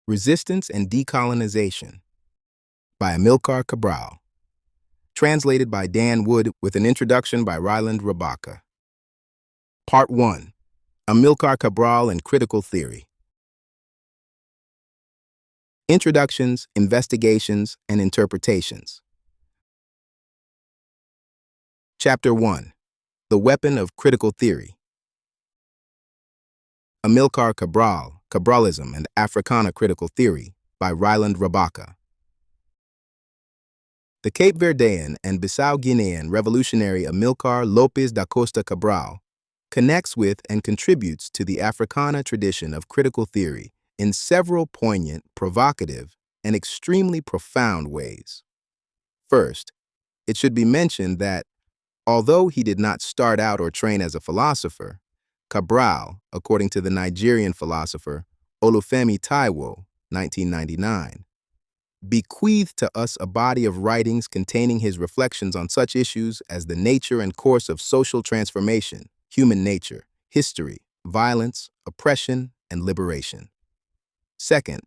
Resistance and Decolonization by Amílcar Cabral. Translated by Dan Wood with an introduction by Reiland Rabaka. Part 1. Amílcar Cabral and Critical Theory. Introductions, Investigations, and Interpretations. Chapter 1. The Weapon of Critical Theory. Amílcar Cabral, Cabralism and Africana Critical Theory by Reiland Rabaka. The Cape Verdean and Bissau-Guinean revolutionary Amílcar Lopes da Costa Cabral connects with and contributes to the Africana tradition of critical theory in several poignant, provocative, and extremely profound ways. First, it should be mentioned that, although he did not start out or train as a philosopher, Cabral, according to the Nigerian philosopher Olufemi Taiwo, 1999, bequeathed to us a body of writings containing his reflections on such issues as the nature and course of social transformation, human nature, history, violence, oppression, and liberation. Second,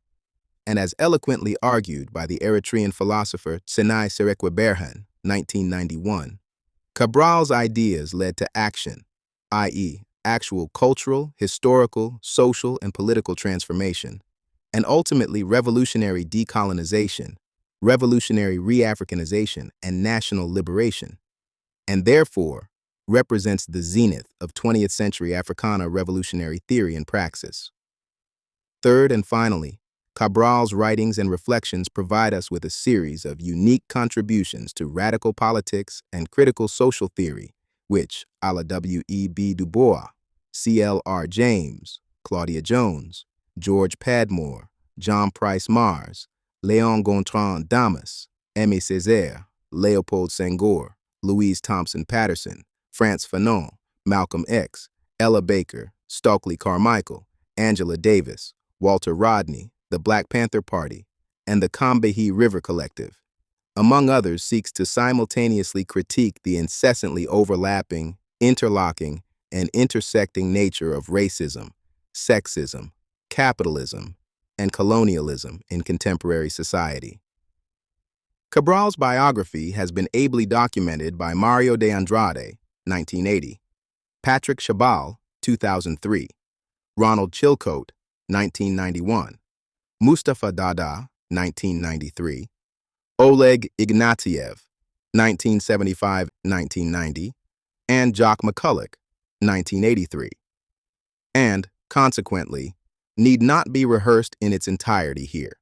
and as eloquently argued by the Eritrean philosopher Sinai Serekwe-Berhan, 1991, Cabral's ideas led to action, i.e., actual cultural, historical, social, and political transformation, and ultimately revolutionary decolonization, revolutionary re-Africanization, and national liberation, and therefore represents the zenith of 20th century Africana revolutionary theory and praxis. Third and finally, Cabral's writings and reflections provide us with a series of unique contributions to radical politics and critical social theory, which, a la W.E.B. Du Bois, C.L.R. James, Claudia Jones, George Padmore, John Price Mars, Léon Gontran Damas, Aimé Césaire, Leopold Senghor, Louise Thompson Patterson, Frantz Fanon, Malcolm X, Ella Baker, Stokely Carmichael, Angela Davis, Walter Rodney, the Black Panther Party, and the Combahee River Collective, among others, seeks to simultaneously critique the incessantly overlapping, interlocking, and intersecting nature of racism, sexism, capitalism, and colonialism in contemporary society. Cabral's biography has been ably documented by Mario de Andrade, 1980, Patrick Chabal, 2003, Ronald Chilcote, 1991, Mustafa Dada, 1993, Oleg Ignatiev, 1975-1990, and Jock McCulloch, 1983, and, consequently, need not be rehearsed in its entirety here.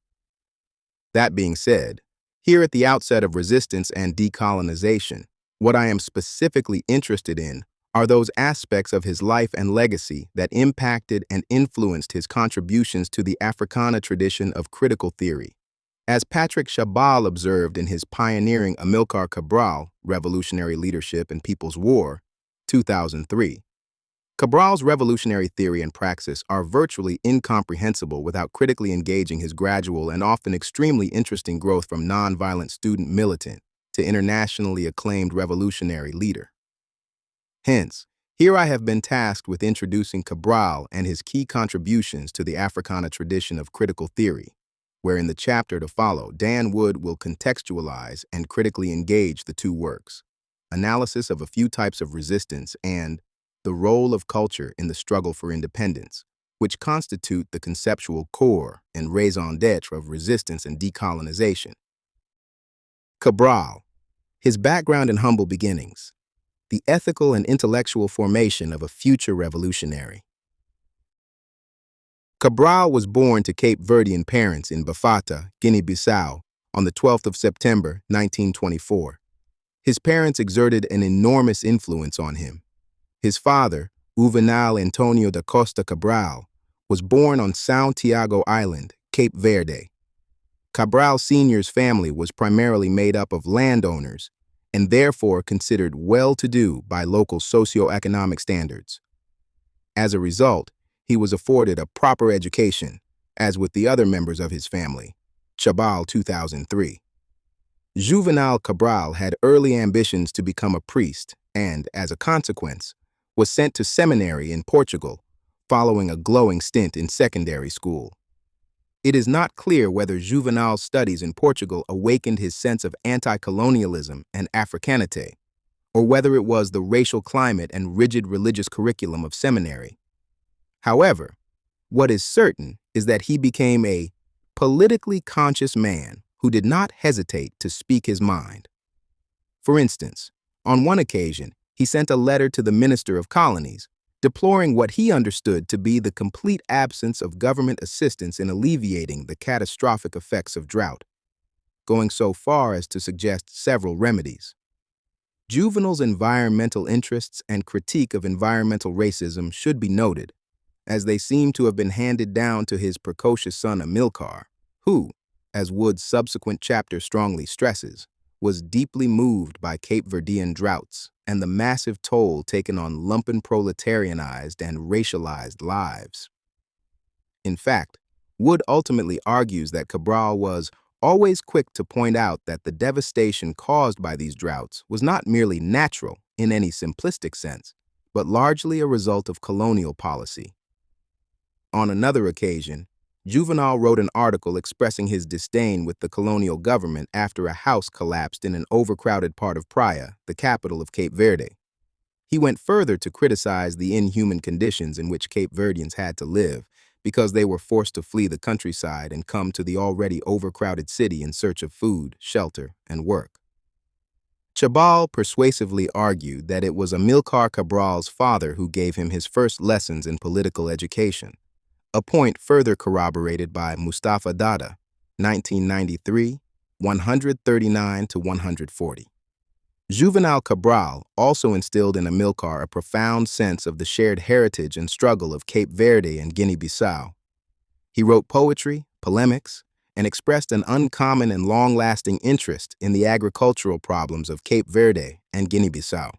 That being said, here at the outset of Resistance and Decolonization, what I am specifically interested in are those aspects of his life and legacy that impacted and influenced his contributions to the Africana tradition of critical theory. As Patrick Chabal observed in his pioneering Amílcar Cabral, Revolutionary Leadership and People's War, 2003, Cabral's revolutionary theory and praxis are virtually incomprehensible without critically engaging his gradual and often extremely interesting growth from nonviolent student militant to internationally acclaimed revolutionary leader. Hence, here I have been tasked with introducing Cabral and his key contributions to the Africana tradition of critical theory, where in the chapter to follow, Dan Wood will contextualize and critically engage the two works, analysis of a few types of resistance and the role of culture in the struggle for independence, which constitute the conceptual core and raison d'etre of resistance and decolonization. Cabral, his background and humble beginnings, the ethical and intellectual formation of a future revolutionary. Cabral was born to Cape Verdean parents in Bafata, Guinea-Bissau, on the 12th of September, 1924. His parents exerted an enormous influence on him. His father, Juvenal Antonio da Costa Cabral, was born on São Tiago Island, Cape Verde. Cabral Sr.'s family was primarily made up of landowners and therefore considered well-to-do by local socio-economic standards. As a result, he was afforded a proper education, as with the other members of his family. Chabal, 2003. Juvenal Cabral had early ambitions to become a priest and, as a consequence, was sent to seminary in Portugal, following a glowing stint in secondary school. It is not clear whether Juvenal's studies in Portugal awakened his sense of anti-colonialism and Africanité, or whether it was the racial climate and rigid religious curriculum of seminary. However, what is certain is that he became a politically conscious man who did not hesitate to speak his mind. For instance, on one occasion, he sent a letter to the Minister of Colonies, deploring what he understood to be the complete absence of government assistance in alleviating the catastrophic effects of drought, going so far as to suggest several remedies. Juvenal's environmental interests and critique of environmental racism should be noted, as they seem to have been handed down to his precocious son Amílcar, who, as Wood's subsequent chapter strongly stresses, was deeply moved by Cape Verdean droughts and the massive toll taken on lumpen proletarianized and racialized lives. In fact, Wood ultimately argues that Cabral was always quick to point out that the devastation caused by these droughts was not merely natural in any simplistic sense, but largely a result of colonial policy. On another occasion, Juvenal wrote an article expressing his disdain with the colonial government after a house collapsed in an overcrowded part of Praia, the capital of Cape Verde. He went further to criticize the inhuman conditions in which Cape Verdeans had to live because they were forced to flee the countryside and come to the already overcrowded city in search of food, shelter, and work. Cabral persuasively argued that it was Amílcar Cabral's father who gave him his first lessons in political education, a point further corroborated by Mustafa Dada, 1993, 139 to 140. Juvenal Cabral also instilled in Amílcar a profound sense of the shared heritage and struggle of Cape Verde and Guinea-Bissau. He wrote poetry, polemics, and expressed an uncommon and long-lasting interest in the agricultural problems of Cape Verde and Guinea-Bissau.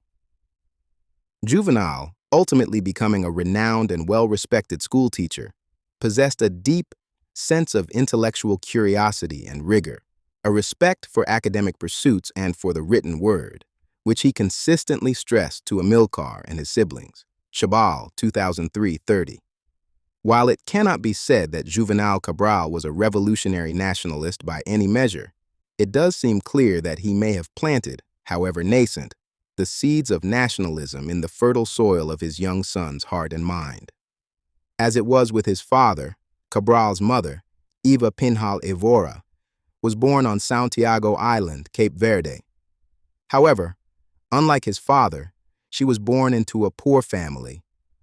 Juvenal, ultimately becoming a renowned and well-respected schoolteacher, possessed a deep sense of intellectual curiosity and rigor, a respect for academic pursuits and for the written word, which he consistently stressed to Amílcar and his siblings. Cabral, 2003-30. While it cannot be said that Juvenal Cabral was a revolutionary nationalist by any measure, it does seem clear that he may have planted, however nascent, the seeds of nationalism in the fertile soil of his young son's heart and mind. As it was with his father, Cabral's mother, Eva Pinhal Evora, was born on Santiago Island, Cape Verde. However, unlike his father, she was born into a poor family,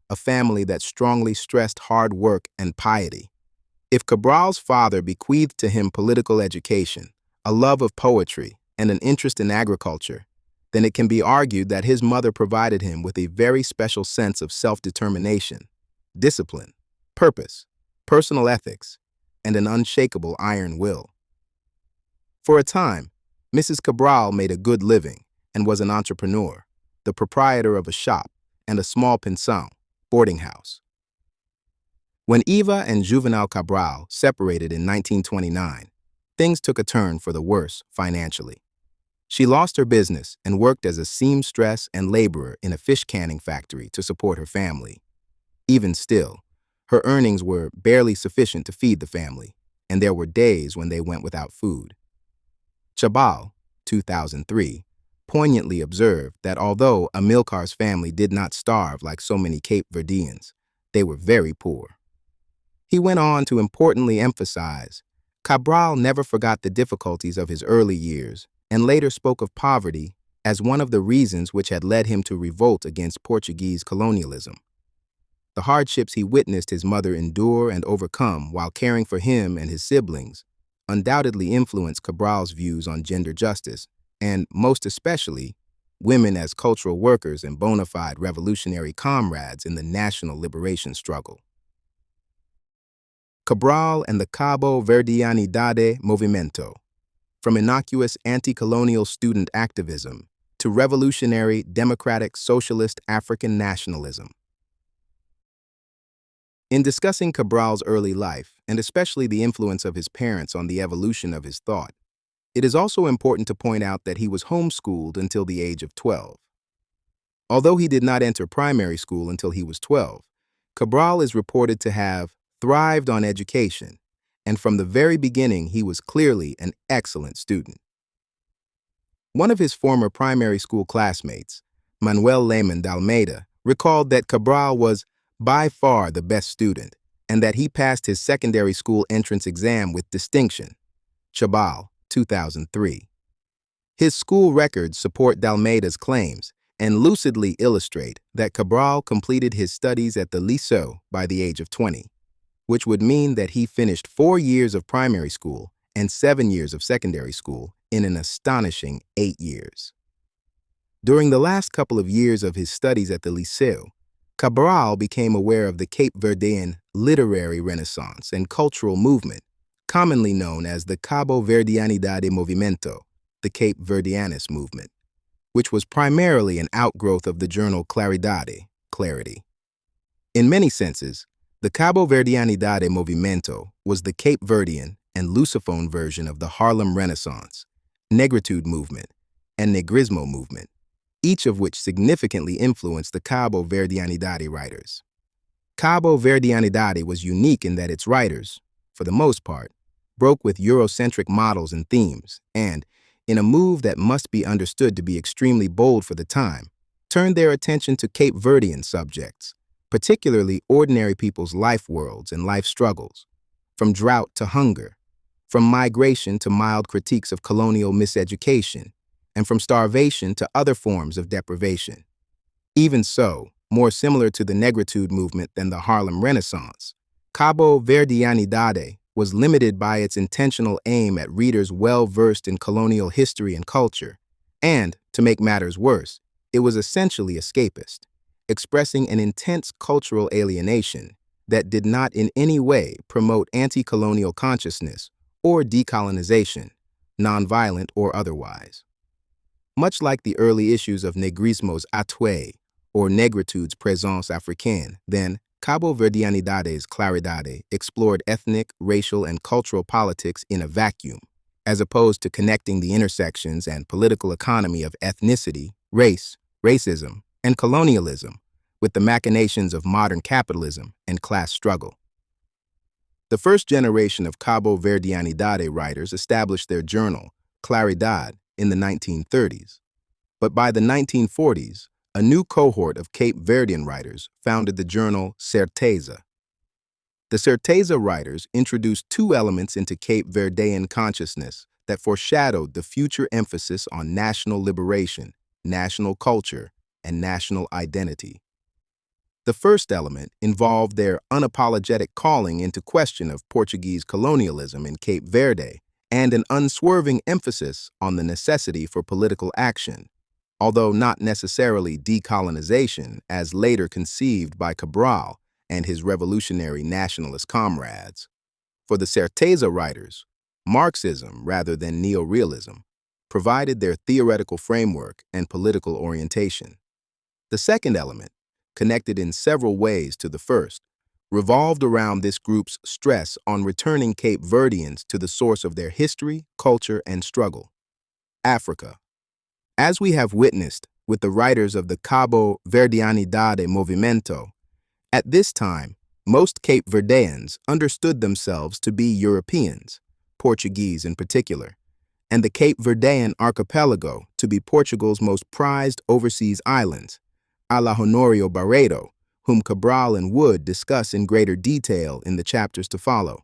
a family that strongly stressed hard work and piety. If Cabral's father bequeathed to him political education, a love of poetry, and an interest in agriculture, then it can be argued that his mother provided him with a very special sense of self-determination, discipline, purpose, personal ethics, and an unshakable iron will. For a time, Mrs. Cabral made a good living and was an entrepreneur, the proprietor of a shop and a small pension, boarding house. When Eva and Juvenal Cabral separated in 1929, things took a turn for the worse financially. She lost her business and worked as a seamstress and laborer in a fish canning factory to support her family. Even still, her earnings were barely sufficient to feed the family, and there were days when they went without food. Cabral, 2003, poignantly observed that although Amílcar's family did not starve like so many Cape Verdeans, they were very poor. He went on to importantly emphasize, Cabral never forgot the difficulties of his early years and later spoke of poverty as one of the reasons which had led him to revolt against Portuguese colonialism. The hardships he witnessed his mother endure and overcome while caring for him and his siblings undoubtedly influenced Cabral's views on gender justice and, most especially, women as cultural workers and bona fide revolutionary comrades in the national liberation struggle. Cabral and the Cabo Verdeanidade Movimento, from innocuous anti-colonial student activism to revolutionary democratic socialist African nationalism. In discussing Cabral's early life, and especially the influence of his parents on the evolution of his thought, it is also important to point out that he was homeschooled until the age of 12. Although he did not enter primary school until he was 12, Cabral is reported to have thrived on education and from the very beginning he was clearly an excellent student. One of his former primary school classmates, Manuel Lehmann d'Almeida, recalled that Cabral was by far the best student and that he passed his secondary school entrance exam with distinction. Cabral, 2003. His school records support d'Almeida's claims and lucidly illustrate that Cabral completed his studies at the Liceu by the age of 20, which would mean that he finished 4 years of primary school and 7 years of secondary school in an astonishing 8 years. During the last couple of years of his studies at the Liceu, Cabral became aware of the Cape Verdean literary renaissance and cultural movement, commonly known as the Cabo Verdeanidade Movimento, the Cape Verdeanist movement, which was primarily an outgrowth of the journal Claridade, Clarity. In many senses, the Cabo Verdeanidade Movimento was the Cape Verdean and Lusophone version of the Harlem Renaissance, Negritude movement, and Negrismo movement, each of which significantly influenced the Cabo Verdeanidade writers. Cabo Verdeanidade was unique in that its writers, for the most part, broke with Eurocentric models and themes and, in a move that must be understood to be extremely bold for the time, turned their attention to Cape Verdean subjects, particularly ordinary people's life worlds and life struggles, from drought to hunger, from migration to mild critiques of colonial miseducation, and from starvation to other forms of deprivation. Even so, more similar to the Negritude movement than the Harlem Renaissance, Cabo Verdeanidade was limited by its intentional aim at readers well-versed in colonial history and culture, and, to make matters worse, it was essentially escapist, expressing an intense cultural alienation that did not in any way promote anti-colonial consciousness or decolonization, nonviolent or otherwise. Much like the early issues of Negrismo's Atoué or Negritude's Présence Africaine, then Cabo Verdeanidade's Claridade explored ethnic, racial, and cultural politics in a vacuum, as opposed to connecting the intersections and political economy of ethnicity, race, racism, and colonialism with the machinations of modern capitalism and class struggle. The first generation of Cabo Verdeanidade writers established their journal, Claridad, in the 1930s, but by the 1940s, a new cohort of Cape Verdean writers founded the journal Certeza. The Certeza writers introduced two elements into Cape Verdean consciousness that foreshadowed the future emphasis on national liberation, national culture, and national identity. The first element involved their unapologetic calling into question of Portuguese colonialism in Cape Verde and an unswerving emphasis on the necessity for political action, although not necessarily decolonization as later conceived by Cabral and his revolutionary nationalist comrades. For the Certeza writers, Marxism rather than neorealism provided their theoretical framework and political orientation. The second element, connected in several ways to the first, revolved around this group's stress on returning Cape Verdeans to the source of their history, culture, and struggle, Africa. As we have witnessed with the writers of the Cabo Verdeanidade Movimento, at this time, most Cape Verdeans understood themselves to be Europeans, Portuguese in particular, and the Cape Verdean archipelago to be Portugal's most prized overseas islands, a la Honorio Barreto, whom Cabral and Wood discuss in greater detail in the chapters to follow.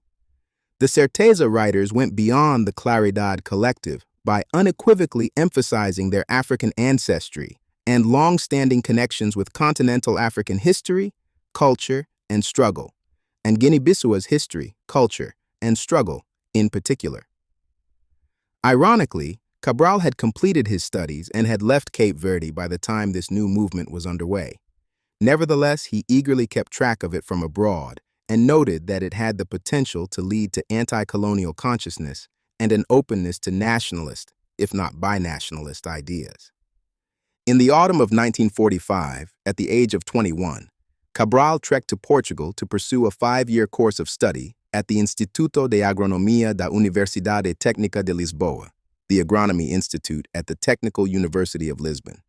The Certeza writers went beyond the Claridad collective by unequivocally emphasizing their African ancestry and long-standing connections with continental African history, culture, and struggle, and Guinea-Bissau's history, culture, and struggle in particular. Ironically, Cabral had completed his studies and had left Cape Verde by the time this new movement was underway. Nevertheless, he eagerly kept track of it from abroad and noted that it had the potential to lead to anti-colonial consciousness and an openness to nationalist, if not binationalist, ideas. In the autumn of 1945, at the age of 21, Cabral trekked to Portugal to pursue a 5-year course of study at the Instituto de Agronomia da Universidade Técnica de Lisboa, the Agronomy Institute at the Technical University of Lisbon.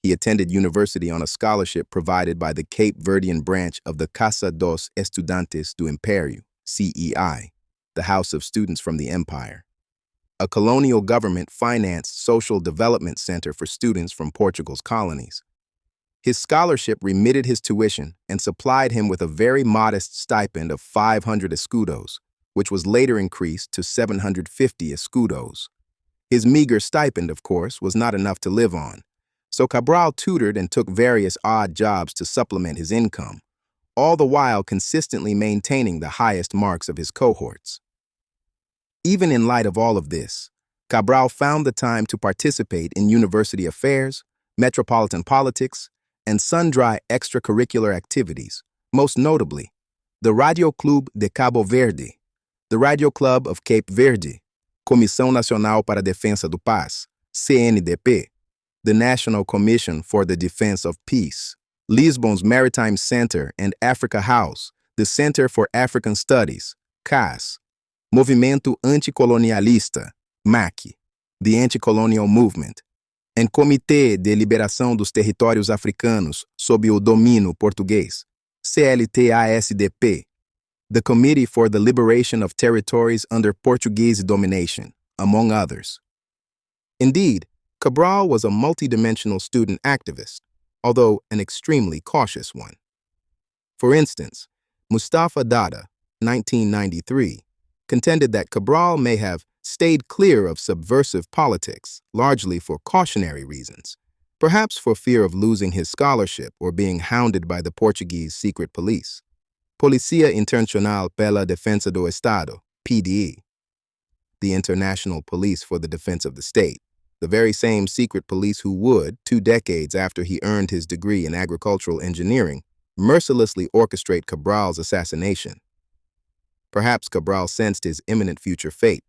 He attended university on a scholarship provided by the Cape Verdean branch of the Casa dos Estudantes do Império, CEI, the House of Students from the Empire, a colonial government-financed social development center for students from Portugal's colonies. His scholarship remitted his tuition and supplied him with a very modest stipend of 500 escudos, which was later increased to 750 escudos. His meager stipend, of course, was not enough to live on, so Cabral tutored and took various odd jobs to supplement his income, all the while consistently maintaining the highest marks of his cohorts. Even in light of all of this, Cabral found the time to participate in university affairs, metropolitan politics, and sundry extracurricular activities, most notably the Radio Club de Cabo Verde, the Radio Club of Cape Verde, Comissão Nacional para a Defensa do Paz, CNDP, the National Commission for the Defense of Peace, Lisbon's Maritime Center and Africa House, the Center for African Studies, CAS, Movimento Anticolonialista, MAC, the Anti-Colonial Movement, and Comitê de Liberação dos Territórios Africanos sob o domínio português, CLTASDP, the Committee for the Liberation of Territories under Portuguese domination, among others. Indeed, Cabral was a multidimensional student activist, although an extremely cautious one. For instance, Mustafa Dada, 1993, contended that Cabral may have stayed clear of subversive politics, largely for cautionary reasons, perhaps for fear of losing his scholarship or being hounded by the Portuguese secret police, Polícia Internacional pela Defensa do Estado, PDE, the International Police for the Defense of the State, the very same secret police who would, 2 decades after he earned his degree in agricultural engineering, mercilessly orchestrate Cabral's assassination. Perhaps Cabral sensed his imminent future fate,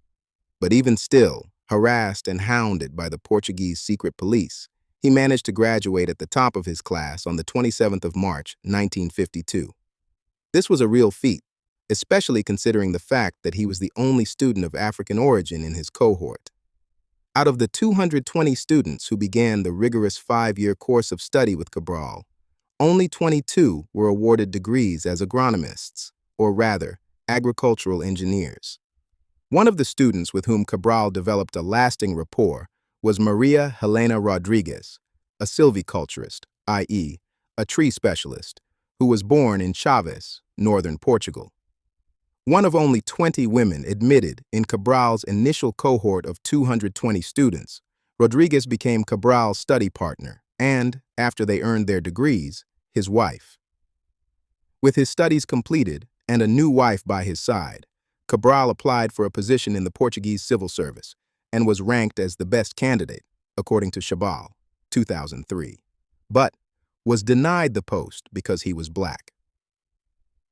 but even still, harassed and hounded by the Portuguese secret police, he managed to graduate at the top of his class on the 27th of March, 1952. This was a real feat, especially considering the fact that he was the only student of African origin in his cohort. Out of the 220 students who began the rigorous 5-year course of study with Cabral, only 22 were awarded degrees as agronomists, or rather, agricultural engineers. One of the students with whom Cabral developed a lasting rapport was Maria Helena Rodrigues, a silviculturist, i.e., a tree specialist, who was born in Chaves, northern Portugal. One of only 20 women admitted in Cabral's initial cohort of 220 students, Rodrigues became Cabral's study partner and, after they earned their degrees, his wife. With his studies completed and a new wife by his side, Cabral applied for a position in the Portuguese civil service and was ranked as the best candidate, according to Chabal, 2003, but was denied the post because he was black.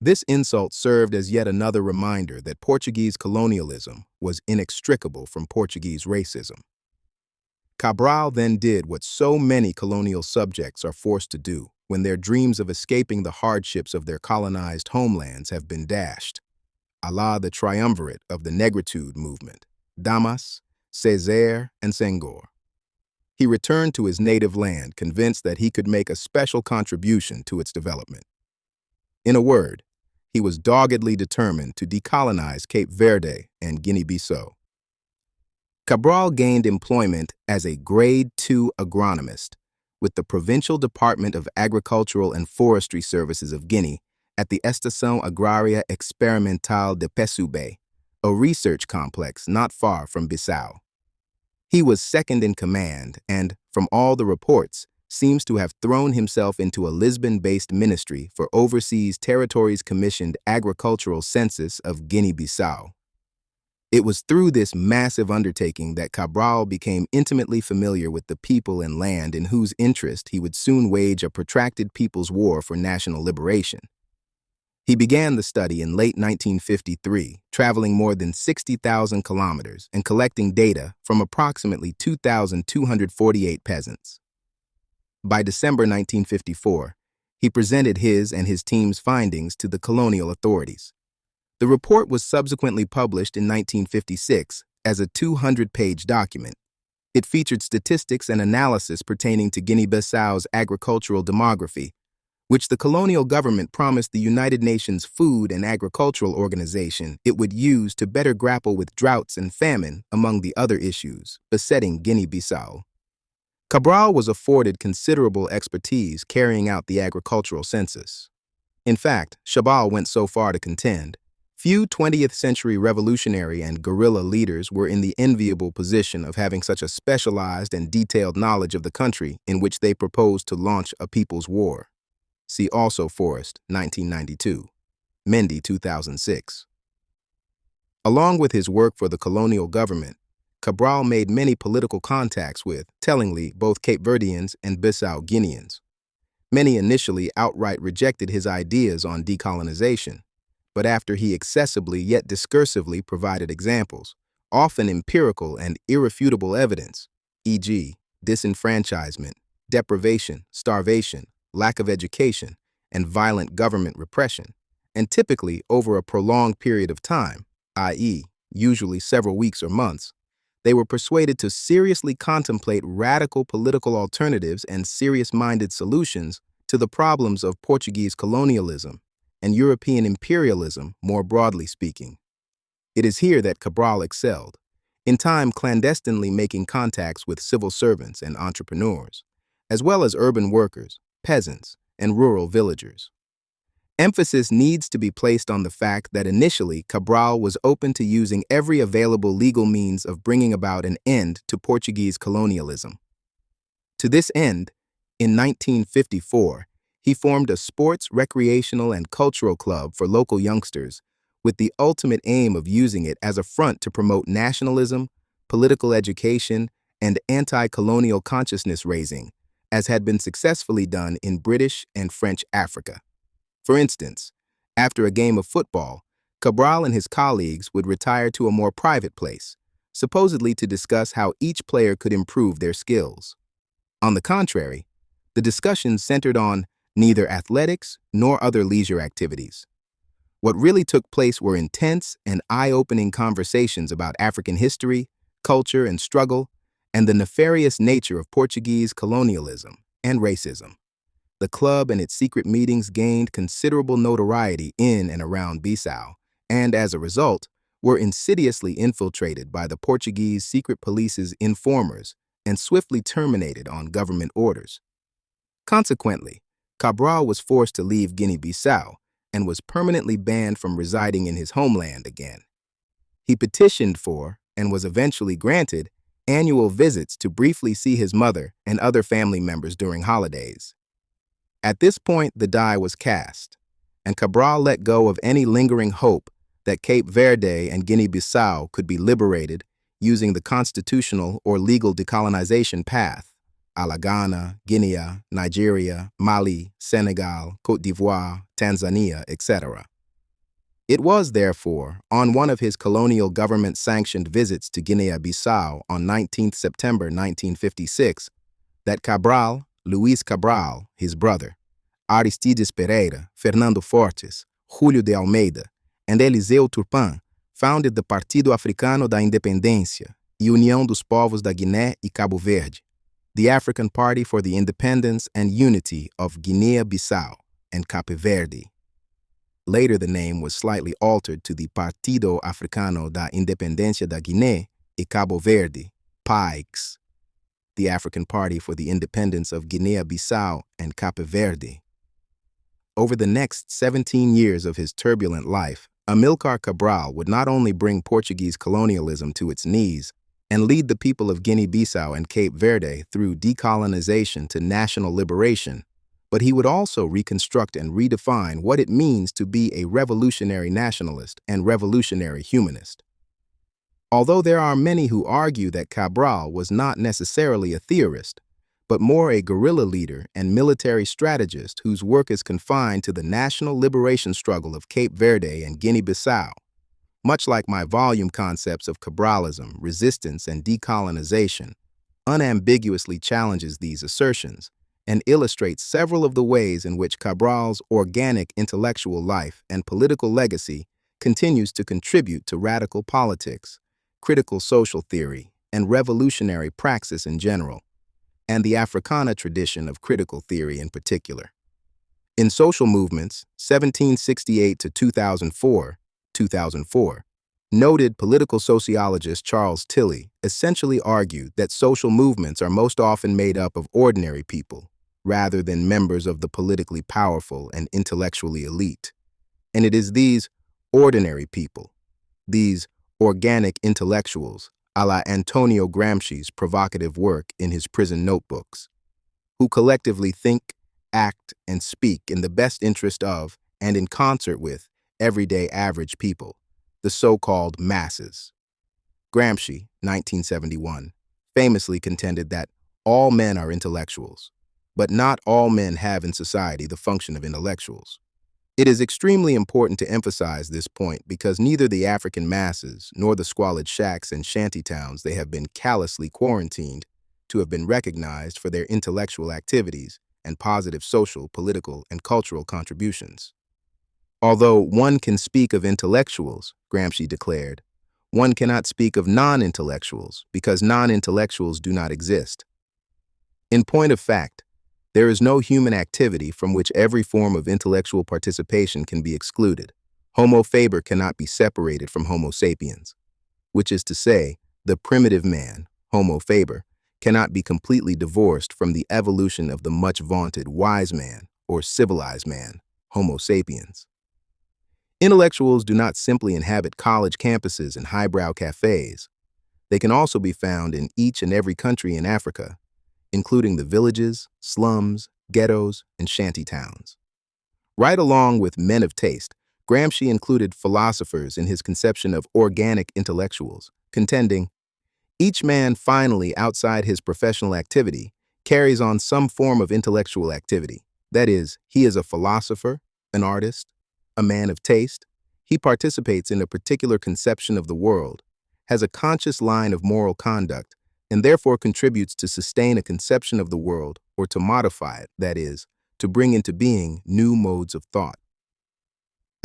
This insult served as yet another reminder that Portuguese colonialism was inextricable from Portuguese racism. Cabral then did what so many colonial subjects are forced to do when their dreams of escaping the hardships of their colonized homelands have been dashed, à la the triumvirate of the Negritude movement, Damas, Césaire, and Senghor. He returned to his native land convinced that he could make a special contribution to its development. In a word, he was doggedly determined to decolonize Cape Verde and Guinea-Bissau. Cabral gained employment as a Grade II agronomist with the Provincial Department of Agricultural and Forestry Services of Guinea at the Estação Agrária Experimental de Pessoubé, a research complex not far from Bissau. He was second in command and, from all the reports, seems to have thrown himself into a Lisbon-based ministry for overseas territories commissioned agricultural census of Guinea-Bissau. It was through this massive undertaking that Cabral became intimately familiar with the people and land in whose interest he would soon wage a protracted people's war for national liberation. He began the study in late 1953, traveling more than 60,000 kilometers and collecting data from approximately 2,248 peasants. By December 1954, he presented his and his team's findings to the colonial authorities. The report was subsequently published in 1956 as a 200-page document. It featured statistics and analysis pertaining to Guinea-Bissau's agricultural demography, which the colonial government promised the United Nations Food and Agricultural Organization it would use to better grapple with droughts and famine, among the other issues besetting Guinea-Bissau. Cabral was afforded considerable expertise carrying out the agricultural census. In fact, Cabral went so far to contend, few 20th century revolutionary and guerrilla leaders were in the enviable position of having such a specialized and detailed knowledge of the country in which they proposed to launch a people's war. See also Forrest, 1992, Mendy, 2006. Along with his work for the colonial government, Cabral made many political contacts with, tellingly, both Cape Verdeans and Bissau Guineans. Many initially outright rejected his ideas on decolonization, but after he accessibly yet discursively provided examples, often empirical and irrefutable evidence, e.g., disenfranchisement, deprivation, starvation, lack of education, and violent government repression, and typically over a prolonged period of time, i.e., usually several weeks or months, they were persuaded to seriously contemplate radical political alternatives and serious-minded solutions to the problems of Portuguese colonialism and European imperialism, more broadly speaking. It is here that Cabral excelled, in time clandestinely making contacts with civil servants and entrepreneurs, as well as urban workers, peasants, and rural villagers. Emphasis needs to be placed on the fact that initially Cabral was open to using every available legal means of bringing about an end to Portuguese colonialism. To this end, in 1954, he formed a sports, recreational, and cultural club for local youngsters with the ultimate aim of using it as a front to promote nationalism, political education, and anti-colonial consciousness raising, as had been successfully done in British and French Africa. For instance, after a game of football, Cabral and his colleagues would retire to a more private place, supposedly to discuss how each player could improve their skills. On the contrary, the discussions centered on neither athletics nor other leisure activities. What really took place were intense and eye-opening conversations about African history, culture, and struggle, and the nefarious nature of Portuguese colonialism and racism. The club and its secret meetings gained considerable notoriety in and around Bissau, and as a result, were insidiously infiltrated by the Portuguese secret police's informers and swiftly terminated on government orders. Consequently, Cabral was forced to leave Guinea-Bissau and was permanently banned from residing in his homeland again. He petitioned for, and was eventually granted, annual visits to briefly see his mother and other family members during holidays. At this point, the die was cast, and Cabral let go of any lingering hope that Cape Verde and Guinea-Bissau could be liberated using the constitutional or legal decolonization path, a la Ghana, Guinea, Nigeria, Mali, Senegal, Côte d'Ivoire, Tanzania, etc. It was, therefore, on one of his colonial government-sanctioned visits to Guinea-Bissau on 19 September 1956 that Cabral, Luís Cabral, his brother, Aristides Pereira, Fernando Fortes, Julio de Almeida, and Eliseu Turpin founded the Partido Africano da Independência e União dos Povos da Guiné e Cabo Verde, the African Party for the Independence and Unity of Guinea-Bissau and Cape Verde. Later the name was slightly altered to the Partido Africano da Independência da Guiné e Cabo Verde, PAIGS, the African Party for the Independence of Guinea-Bissau and Cape Verde. Over the next 17 years of his turbulent life, Amílcar Cabral would not only bring Portuguese colonialism to its knees and lead the people of Guinea-Bissau and Cape Verde through decolonization to national liberation, but he would also reconstruct and redefine what it means to be a revolutionary nationalist and revolutionary humanist. Although there are many who argue that Cabral was not necessarily a theorist, but more a guerrilla leader and military strategist whose work is confined to the national liberation struggle of Cape Verde and Guinea-Bissau, much like my volume Concepts of Cabralism, Resistance and Decolonization, unambiguously challenges these assertions and illustrates several of the ways in which Cabral's organic intellectual life and political legacy continues to contribute to radical politics, critical social theory, and revolutionary praxis in general, and the Africana tradition of critical theory in particular. In social movements, 1768 to 2004, noted political sociologist Charles Tilly essentially argued that social movements are most often made up of ordinary people, rather than members of the politically powerful and intellectually elite. And it is these ordinary people, these organic intellectuals, a la Antonio Gramsci's provocative work in his prison notebooks, who collectively think, act, and speak in the best interest of and in concert with everyday average people, the so-called masses. Gramsci, 1971, famously contended that all men are intellectuals, but not all men have in society the function of intellectuals. It is extremely important to emphasize this point because neither the African masses nor the squalid shacks and shantytowns they have been callously quarantined to have been recognized for their intellectual activities and positive social, political, and cultural contributions. Although one can speak of intellectuals, Gramsci declared, one cannot speak of non-intellectuals because non-intellectuals do not exist. In point of fact, there is no human activity from which every form of intellectual participation can be excluded. Homo faber cannot be separated from Homo sapiens, which is to say, the primitive man, Homo faber, cannot be completely divorced from the evolution of the much vaunted wise man or civilized man, Homo sapiens. Intellectuals do not simply inhabit college campuses and highbrow cafes. They can also be found in each and every country in Africa, including the villages, slums, ghettos, and shantytowns. Right along with men of taste, Gramsci included philosophers in his conception of organic intellectuals, contending, each man finally outside his professional activity carries on some form of intellectual activity. That is, he is a philosopher, an artist, a man of taste. He participates in a particular conception of the world, has a conscious line of moral conduct, and therefore contributes to sustain a conception of the world or to modify it, that is, to bring into being new modes of thought.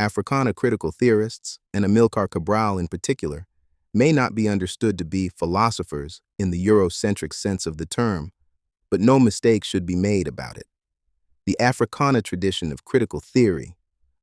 Africana critical theorists, and Amílcar Cabral in particular, may not be understood to be philosophers in the Eurocentric sense of the term, but no mistake should be made about it. The Africana tradition of critical theory,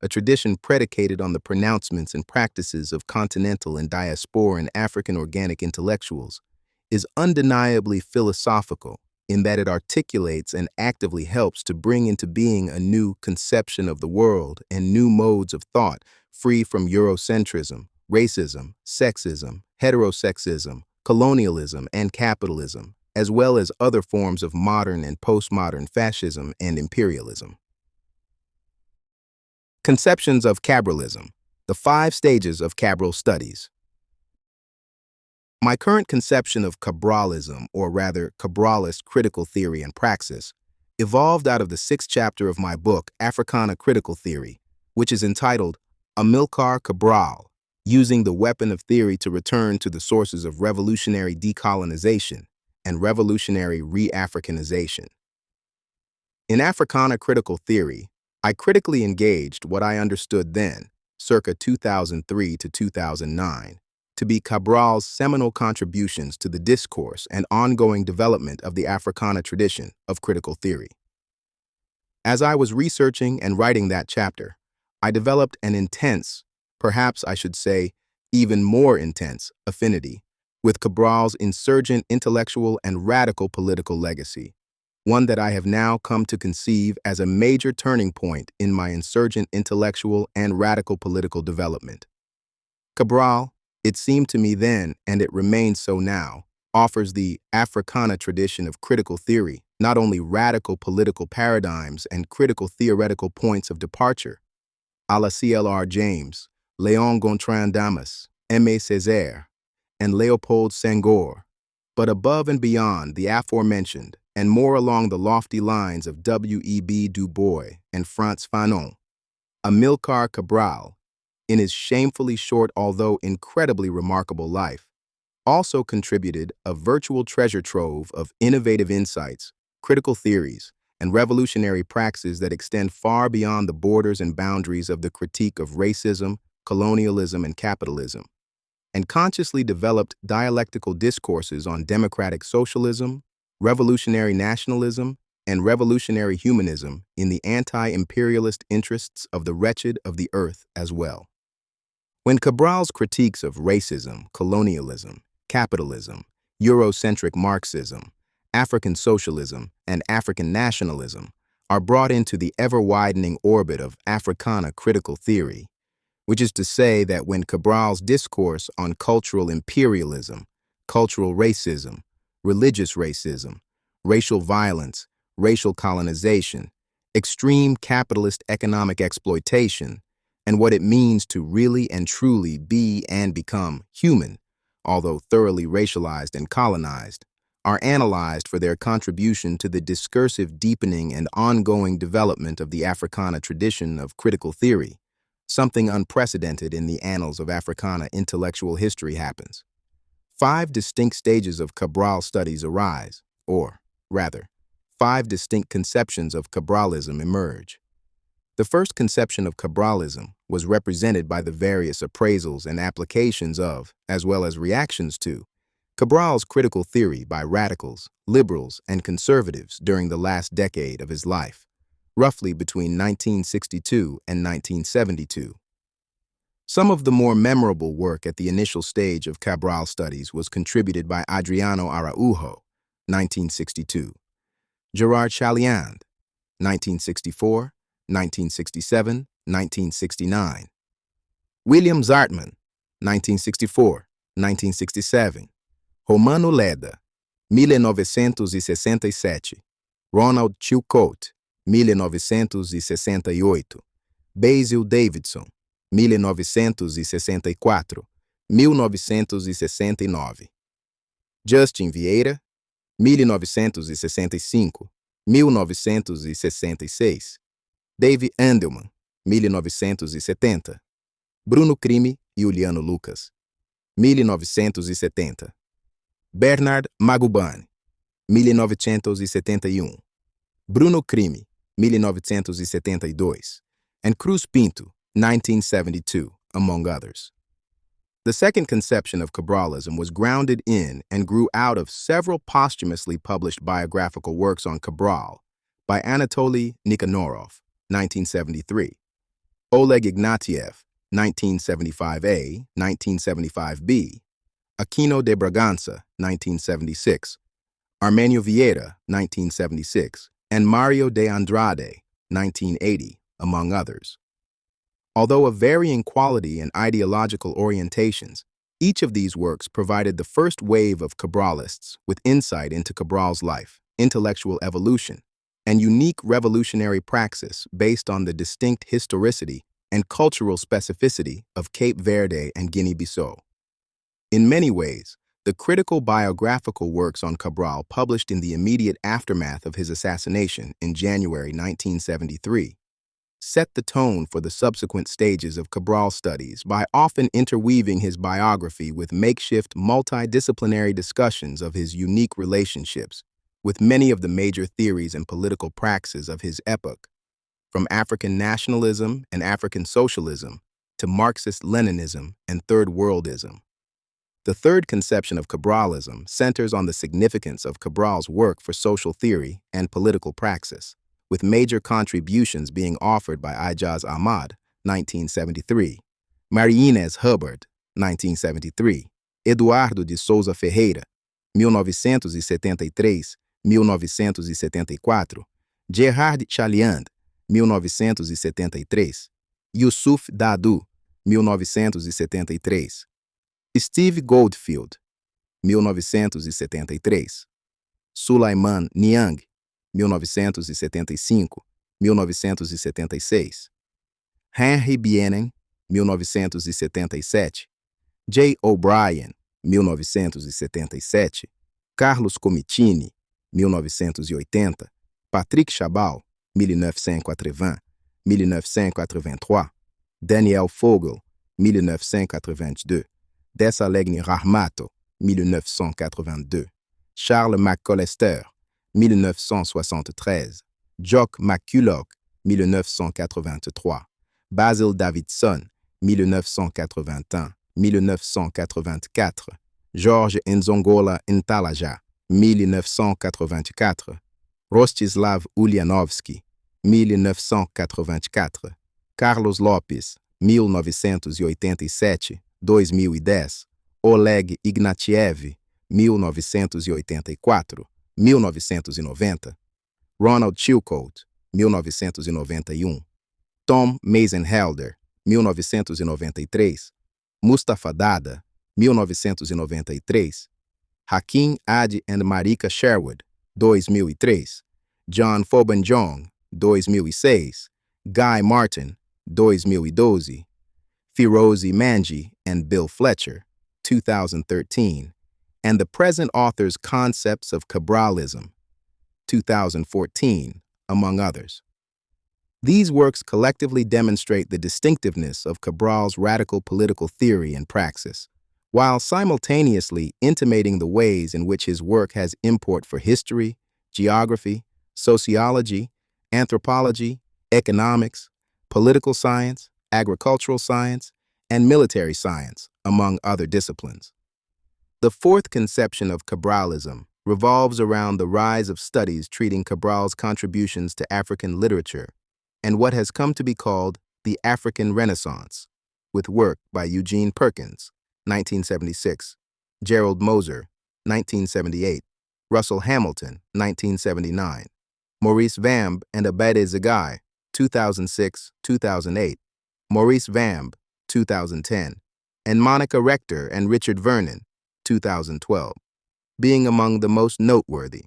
a tradition predicated on the pronouncements and practices of continental and diasporan African organic intellectuals, is undeniably philosophical in that it articulates and actively helps to bring into being a new conception of the world and new modes of thought free from Eurocentrism, racism, sexism, heterosexism, colonialism, and capitalism, as well as other forms of modern and postmodern fascism and imperialism. Conceptions of Cabralism, the 5 stages of Cabral studies. My current conception of Cabralism, or rather Cabralist critical theory and praxis, evolved out of the 6th chapter of my book, Africana Critical Theory, which is entitled Amílcar Cabral, Using the Weapon of Theory to Return to the Sources of Revolutionary Decolonization and Revolutionary Re-Africanization. In Africana Critical Theory, I critically engaged what I understood then, circa 2003 to 2009, to be Cabral's seminal contributions to the discourse and ongoing development of the Africana tradition of critical theory. As I was researching and writing that chapter, I developed an intense, perhaps I should say even more intense, affinity with Cabral's insurgent intellectual and radical political legacy, one that I have now come to conceive as a major turning point in my insurgent intellectual and radical political development. Cabral, it seemed to me then, and it remains so now, offers the Africana tradition of critical theory not only radical political paradigms and critical theoretical points of departure, a la C.L.R. James, Léon Gontran Damas, Aimé Césaire, and Léopold Senghor, but above and beyond the aforementioned and more along the lofty lines of W.E.B. Du Bois and Frantz Fanon, Amílcar Cabral, in his shamefully short although incredibly remarkable life, also contributed a virtual treasure trove of innovative insights, critical theories, and revolutionary praxes that extend far beyond the borders and boundaries of the critique of racism, colonialism, and capitalism, and consciously developed dialectical discourses on democratic socialism, revolutionary nationalism, and revolutionary humanism in the anti-imperialist interests of the wretched of the earth as well. When Cabral's critiques of racism, colonialism, capitalism, Eurocentric Marxism, African socialism, and African nationalism are brought into the ever-widening orbit of Africana critical theory, which is to say that when Cabral's discourse on cultural imperialism, cultural racism, religious racism, racial violence, racial colonization, extreme capitalist economic exploitation, and what it means to really and truly be and become human, although thoroughly racialized and colonized, are analyzed for their contribution to the discursive deepening and ongoing development of the Africana tradition of critical theory. Something unprecedented in the annals of Africana intellectual history happens. 5 distinct stages of Cabral studies arise, or, rather, 5 distinct conceptions of Cabralism emerge. The first conception of Cabralism was represented by the various appraisals and applications of, as well as reactions to, Cabral's critical theory by radicals, liberals, and conservatives during the last decade of his life, roughly between 1962 and 1972. Some of the more memorable work at the initial stage of Cabral studies was contributed by Adriano Araujo, 1962, Gerard Chaliand, 1964, 1967, 1969, William Zartman, 1964, 1967, Romano Leda, 1967, Ronald Chilcote, 1968, Basil Davidson, 1964, 1969, Justin Vieira, 1965, 1966, Dave Andelman, 1970, Bruno Crime e Juliano Lucas, 1970, Bernard Magubani, 1971, Bruno Crime, 1972, and Cruz Pinto, 1972, among others. The second conception of Cabralism was grounded in and grew out of several posthumously published biographical works on Cabral by Anatoly Nikanorov, 1973, Oleg Ignatieff, 1975a, 1975b, Aquino de Bragança, 1976, Armenio Vieira, 1976, and Mario de Andrade, 1980, among others. Although of varying quality and ideological orientations, each of these works provided the first wave of Cabralists with insight into Cabral's life, intellectual evolution, and unique revolutionary praxis based on the distinct historicity and cultural specificity of Cape Verde and Guinea-Bissau. In many ways, the critical biographical works on Cabral published in the immediate aftermath of his assassination in January 1973 set the tone for the subsequent stages of Cabral studies by often interweaving his biography with makeshift multidisciplinary discussions of his unique relationships with many of the major theories and political praxis of his epoch, from African nationalism and African socialism to Marxist-Leninism and Third Worldism. The third conception of Cabralism centers on the significance of Cabral's work for social theory and political praxis, with major contributions being offered by Ijaz Ahmad, 1973, Marie-Inés Hubbard, 1973, Eduardo de Souza Ferreira, 1973-1974, Gerard Chaliand, 1973, Yusuf Dadu, 1973, Steve Goldfield, 1973, Sulaiman Niang, 1975-1976, Henry Bienen, 1977, J. O'Brien, 1977, Carlos Comitini, 1980, Patrick Chabal, 1980, 1983, Daniel Fogel, 1982, Desalegn Rahmato, 1982, Charles McCollister, 1973, Jock McCulloch, 1983, Basil Davidson, 1981, 1984, Georges Nzongola Ntalaja, 1984, Rostislav Ulianovsky, 1984, Carlos Lopes, 1987-2010, Oleg Ignatiev, 1984-1990, Ronald Chilcote, 1991, Tom Meisenhelder, 1993, Mustafa Dada, 1993, Hakim Adi and Marika Sherwood, 2003, John Fobanjong, 2006, Guy Martin, 2012, Firozi Manji and Bill Fletcher, 2013, and the present author's Concepts of Cabralism, 2014, among others. These works collectively demonstrate the distinctiveness of Cabral's radical political theory and praxis, while simultaneously intimating the ways in which his work has import for history, geography, sociology, anthropology, economics, political science, agricultural science, and military science, among other disciplines. The fourth conception of Cabralism revolves around the rise of studies treating Cabral's contributions to African literature and what has come to be called the African Renaissance, with work by Eugene Perkins, 1976, Gerald Moser, 1978, Russell Hamilton, 1979, Maurice Vamb and Abede Zagai, 2006-2008, Maurice Vamb, 2010, and Monica Rector and Richard Vernon, 2012, being among the most noteworthy.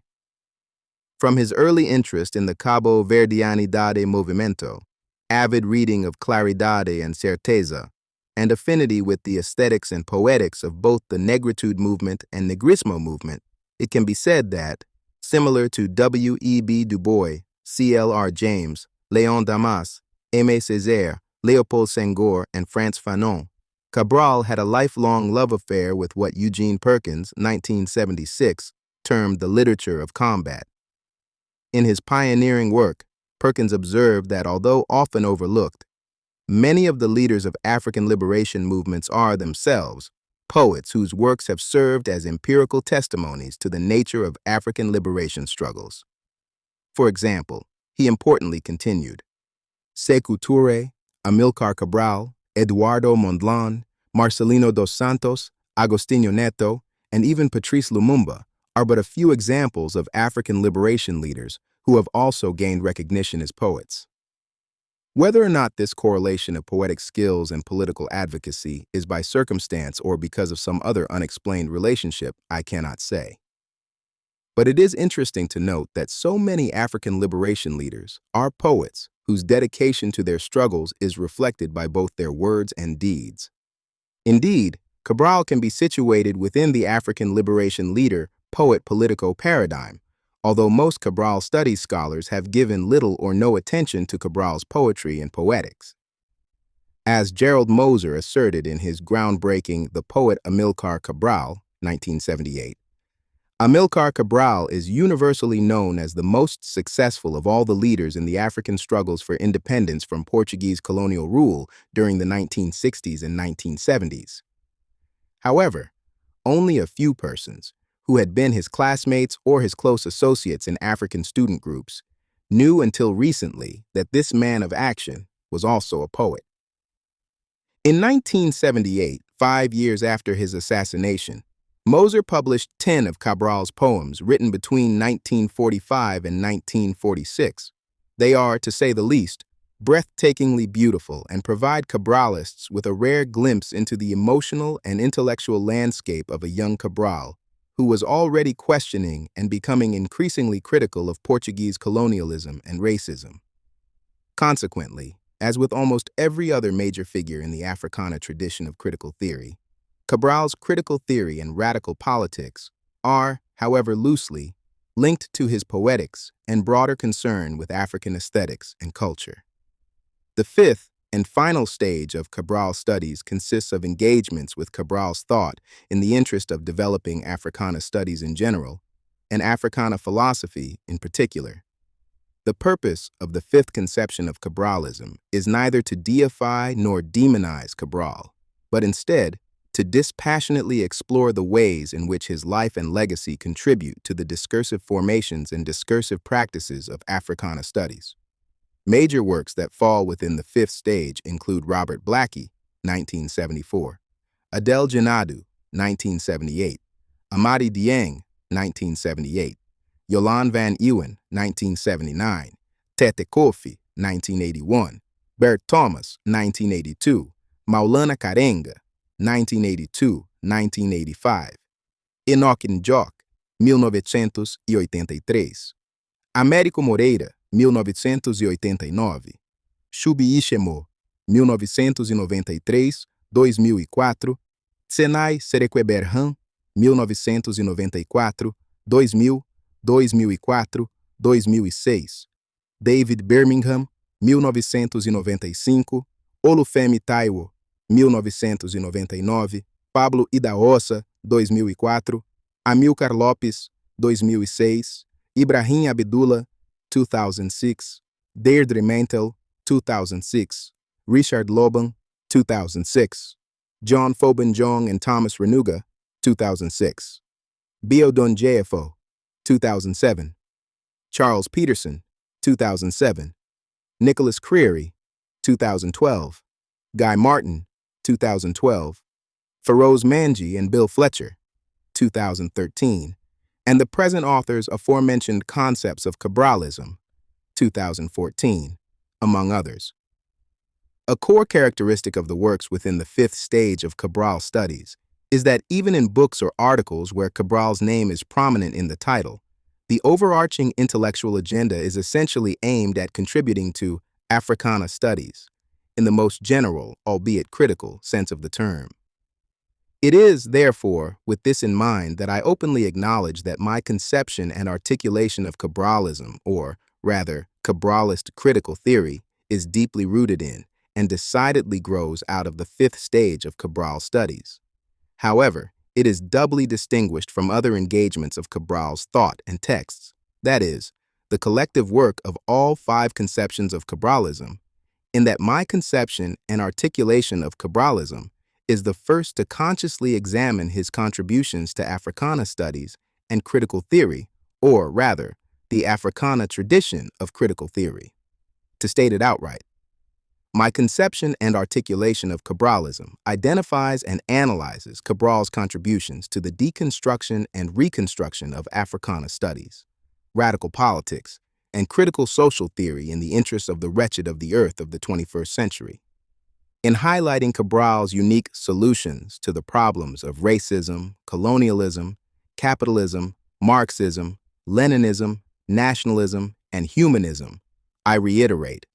From his early interest in the Cabo Verdeanidade Movimento, avid reading of Claridade and Certeza, and affinity with the aesthetics and poetics of both the Negritude movement and Negrismo movement, it can be said that, similar to W.E.B. Du Bois, C.L.R. James, Léon Damas, Aimé Césaire, Léopold Senghor, and Frantz Fanon, Cabral had a lifelong love affair with what Eugene Perkins, 1976, termed the literature of combat. In his pioneering work, Perkins observed that although often overlooked, many of the leaders of African liberation movements are themselves poets whose works have served as empirical testimonies to the nature of African liberation struggles. For example, he importantly continued, Sékou Touré, Amílcar Cabral, Eduardo Mondlane, Marcelino dos Santos, Agostinho Neto, and even Patrice Lumumba are but a few examples of African liberation leaders who have also gained recognition as poets. Whether or not this correlation of poetic skills and political advocacy is by circumstance or because of some other unexplained relationship, I cannot say. But it is interesting to note that so many African liberation leaders are poets whose dedication to their struggles is reflected by both their words and deeds. Indeed, Cabral can be situated within the African liberation leader-poet-politico paradigm, although most Cabral studies scholars have given little or no attention to Cabral's poetry and poetics. As Gerald Moser asserted in his groundbreaking The Poet Amílcar Cabral, 1978, Amílcar Cabral is universally known as the most successful of all the leaders in the African struggles for independence from Portuguese colonial rule during the 1960s and 1970s. However, only a few persons, who had been his classmates or his close associates in African student groups, knew until recently that this man of action was also a poet. In 1978, 5 years after his assassination, Moser published 10 of Cabral's poems written between 1945 and 1946. They are, to say the least, breathtakingly beautiful and provide Cabralists with a rare glimpse into the emotional and intellectual landscape of a young Cabral who was already questioning and becoming increasingly critical of Portuguese colonialism and racism. Consequently, as with almost every other major figure in the Africana tradition of critical theory, Cabral's critical theory and radical politics are, however loosely, linked to his poetics and broader concern with African aesthetics and culture. The fifth and final stage of Cabral studies consists of engagements with Cabral's thought in the interest of developing Africana studies in general, and Africana philosophy in particular. The purpose of the fifth conception of Cabralism is neither to deify nor demonize Cabral, but instead to dispassionately explore the ways in which his life and legacy contribute to the discursive formations and discursive practices of Africana studies. Major works that fall within the fifth stage include Robert Blackie, 1974, Adel Janadu, 1978, Amadi Dieng, 1978, Yolande van Ewen, 1979, Tete Kofi, 1981, Bert Thomas, 1982, Maulana Karenga, 1982-1985, Enoch Njock, 1983, Américo Moreira, 1989, Shubi Ishemo, 1993-2004, Senai Serekweberhan, 1994, 2000, 2004, 2006, David Birmingham, 1995, Olufemi Taiwo, 1999, Pablo Idaossa, 2004, Amílcar Lopes, 2006, Ibrahim Abdullah, 2006, Deirdre Mantel, 2006, Richard Loban, 2006, John Fobanjong and Thomas Renuga, 2006, Biodun Jefo, 2007, Charles Peterson, 2007, Nicholas Creary, 2012, Guy Martin, 2012, Feroz Manji and Bill Fletcher, 2013, and the present author's aforementioned Concepts of Cabralism, 2014, among others. A core characteristic of the works within the fifth stage of Cabral studies is that even in books or articles where Cabral's name is prominent in the title, the overarching intellectual agenda is essentially aimed at contributing to Africana studies, in the most general, albeit critical, sense of the term. It is, therefore, with this in mind that I openly acknowledge that my conception and articulation of Cabralism, or rather, Cabralist critical theory, is deeply rooted in and decidedly grows out of the fifth stage of Cabral studies. However, it is doubly distinguished from other engagements of Cabral's thought and texts, that is, the collective work of all five conceptions of Cabralism, in that my conception and articulation of Cabralism is the first to consciously examine his contributions to Africana studies and critical theory, or rather, the Africana tradition of critical theory. To state it outright, my conception and articulation of Cabralism identifies and analyzes Cabral's contributions to the deconstruction and reconstruction of Africana studies, radical politics, and critical social theory in the interests of the wretched of the earth of the 21st century. In highlighting Cabral's unique solutions to the problems of racism, colonialism, capitalism, Marxism, Leninism, nationalism, and humanism, I reiterate,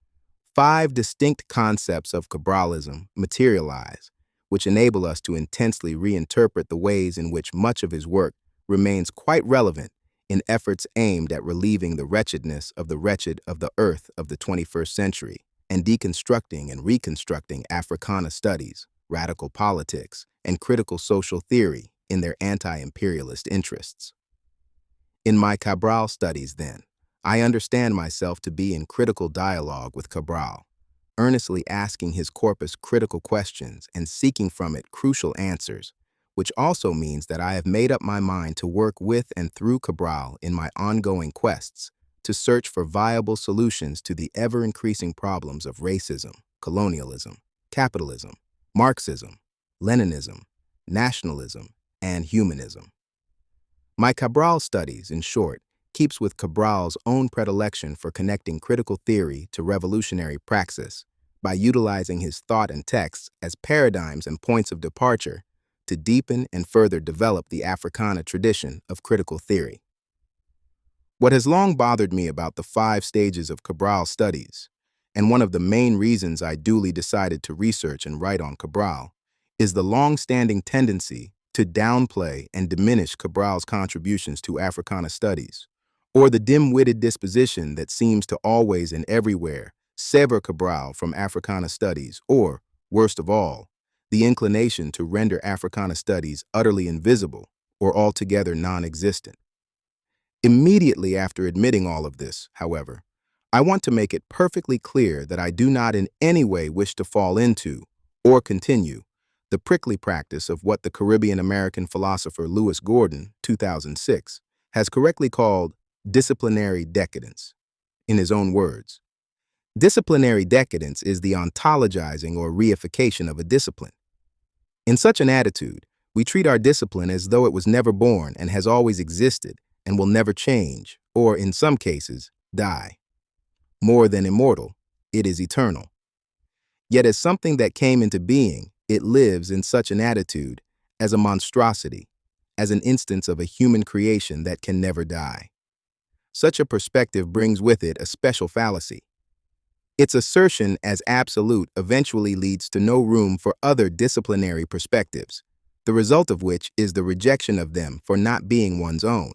five distinct concepts of Cabralism materialize, which enable us to intensely reinterpret the ways in which much of his work remains quite relevant in efforts aimed at relieving the wretchedness of the wretched of the earth of the 21st century and deconstructing and reconstructing Africana studies, radical politics, and critical social theory in their anti-imperialist interests. In my Cabral studies, then, I understand myself to be in critical dialogue with Cabral, earnestly asking his corpus critical questions and seeking from it crucial answers, which also means that I have made up my mind to work with and through Cabral in my ongoing quests to search for viable solutions to the ever-increasing problems of racism, colonialism, capitalism, Marxism, Leninism, nationalism, and humanism. My Cabral studies, in short, keeps with Cabral's own predilection for connecting critical theory to revolutionary praxis by utilizing his thought and texts as paradigms and points of departure to deepen and further develop the Africana tradition of critical theory. What has long bothered me about the five stages of Cabral studies, and one of the main reasons I duly decided to research and write on Cabral, is the long-standing tendency to downplay and diminish Cabral's contributions to Africana studies, or the dim-witted disposition that seems to always and everywhere sever Cabral from Africana studies, or, worst of all, the inclination to render Africana studies utterly invisible or altogether non-existent. Immediately after admitting all of this, however, I want to make it perfectly clear that I do not in any way wish to fall into or continue the prickly practice of what the Caribbean-American philosopher Lewis Gordon, 2006, has correctly called disciplinary decadence. In his own words, disciplinary decadence is the ontologizing or reification of a discipline. In such an attitude, we treat our discipline as though it was never born and has always existed and will never change, or in some cases, die. More than immortal, it is eternal. Yet as something that came into being, it lives in such an attitude as a monstrosity, as an instance of a human creation that can never die. Such a perspective brings with it a special fallacy. Its assertion as absolute eventually leads to no room for other disciplinary perspectives, the result of which is the rejection of them for not being one's own.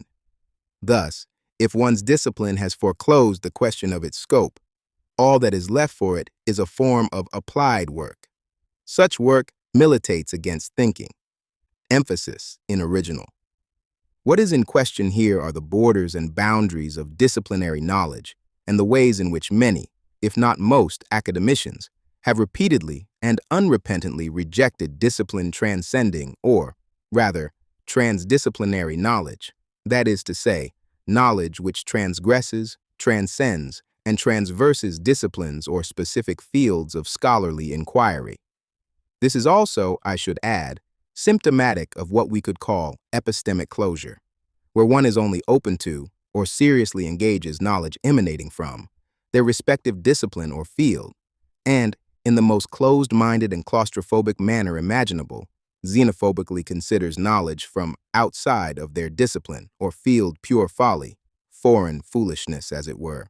Thus, if one's discipline has foreclosed the question of its scope, all that is left for it is a form of applied work. Such work militates against thinking. Emphasis in original. What is in question here are the borders and boundaries of disciplinary knowledge and the ways in which many, if not most, academicians have repeatedly and unrepentantly rejected discipline transcending, or, rather, transdisciplinary knowledge, that is to say, knowledge which transgresses, transcends, and transverses disciplines or specific fields of scholarly inquiry. This is also, I should add, symptomatic of what we could call epistemic closure, where one is only open to, or seriously engages knowledge emanating from, their respective discipline or field, and, in the most closed-minded and claustrophobic manner imaginable, xenophobically considers knowledge from outside of their discipline or field pure folly, foreign foolishness, as it were.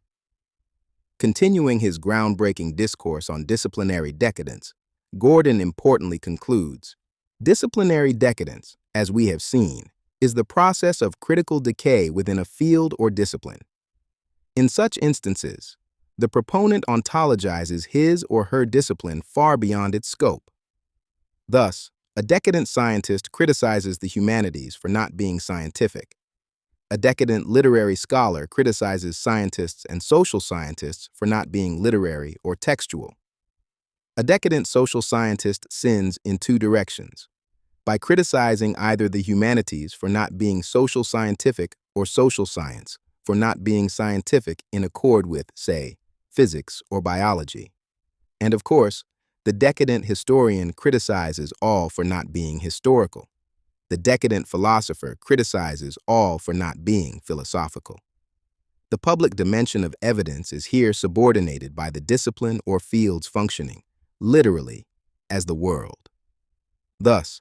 Continuing his groundbreaking discourse on disciplinary decadence, Gordon importantly concludes, disciplinary decadence, as we have seen, is the process of critical decay within a field or discipline. In such instances, the proponent ontologizes his or her discipline far beyond its scope. Thus, a decadent scientist criticizes the humanities for not being scientific. A decadent literary scholar criticizes scientists and social scientists for not being literary or textual. A decadent social scientist sins in two directions: by criticizing either the humanities for not being social scientific or social science for not being scientific in accord with, say, physics or biology. And of course, the decadent historian criticizes all for not being historical. The decadent philosopher criticizes all for not being philosophical. The public dimension of evidence is here subordinated by the discipline or field's functioning, literally, as the world. Thus,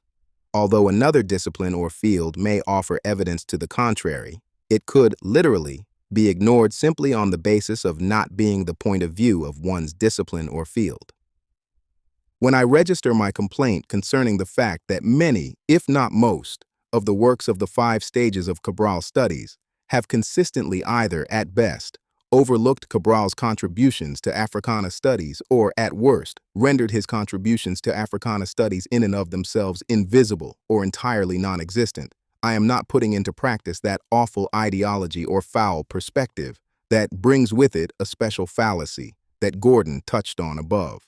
although another discipline or field may offer evidence to the contrary, it could, literally, be ignored simply on the basis of not being the point of view of one's discipline or field. When I register my complaint concerning the fact that many, if not most, of the works of the 5 stages of Cabral studies have consistently either, at best, overlooked Cabral's contributions to Africana studies or, at worst, rendered his contributions to Africana studies in and of themselves invisible or entirely non-existent, I am not putting into practice that awful ideology or foul perspective that brings with it a special fallacy that Gordon touched on above.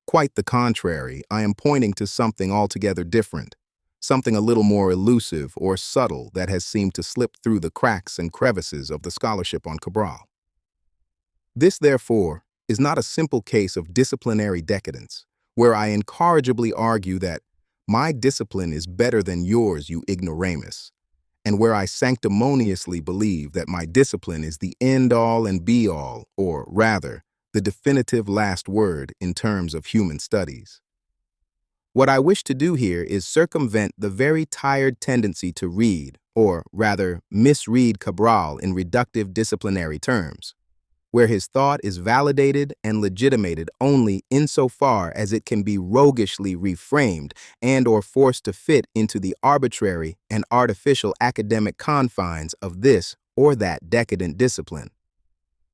Quite the contrary, I am pointing to something altogether different, something a little more elusive or subtle that has seemed to slip through the cracks and crevices of the scholarship on Cabral. This, therefore, is not a simple case of disciplinary decadence, where I incorrigibly argue that my discipline is better than yours, you ignoramus, and where I sanctimoniously believe that my discipline is the end-all and be-all, or rather, the definitive last word in terms of human studies. What I wish to do here is circumvent the very tired tendency to read, or rather misread Cabral in reductive disciplinary terms, where his thought is validated and legitimated only insofar as it can be roguishly reframed and or forced to fit into the arbitrary and artificial academic confines of this or that decadent discipline.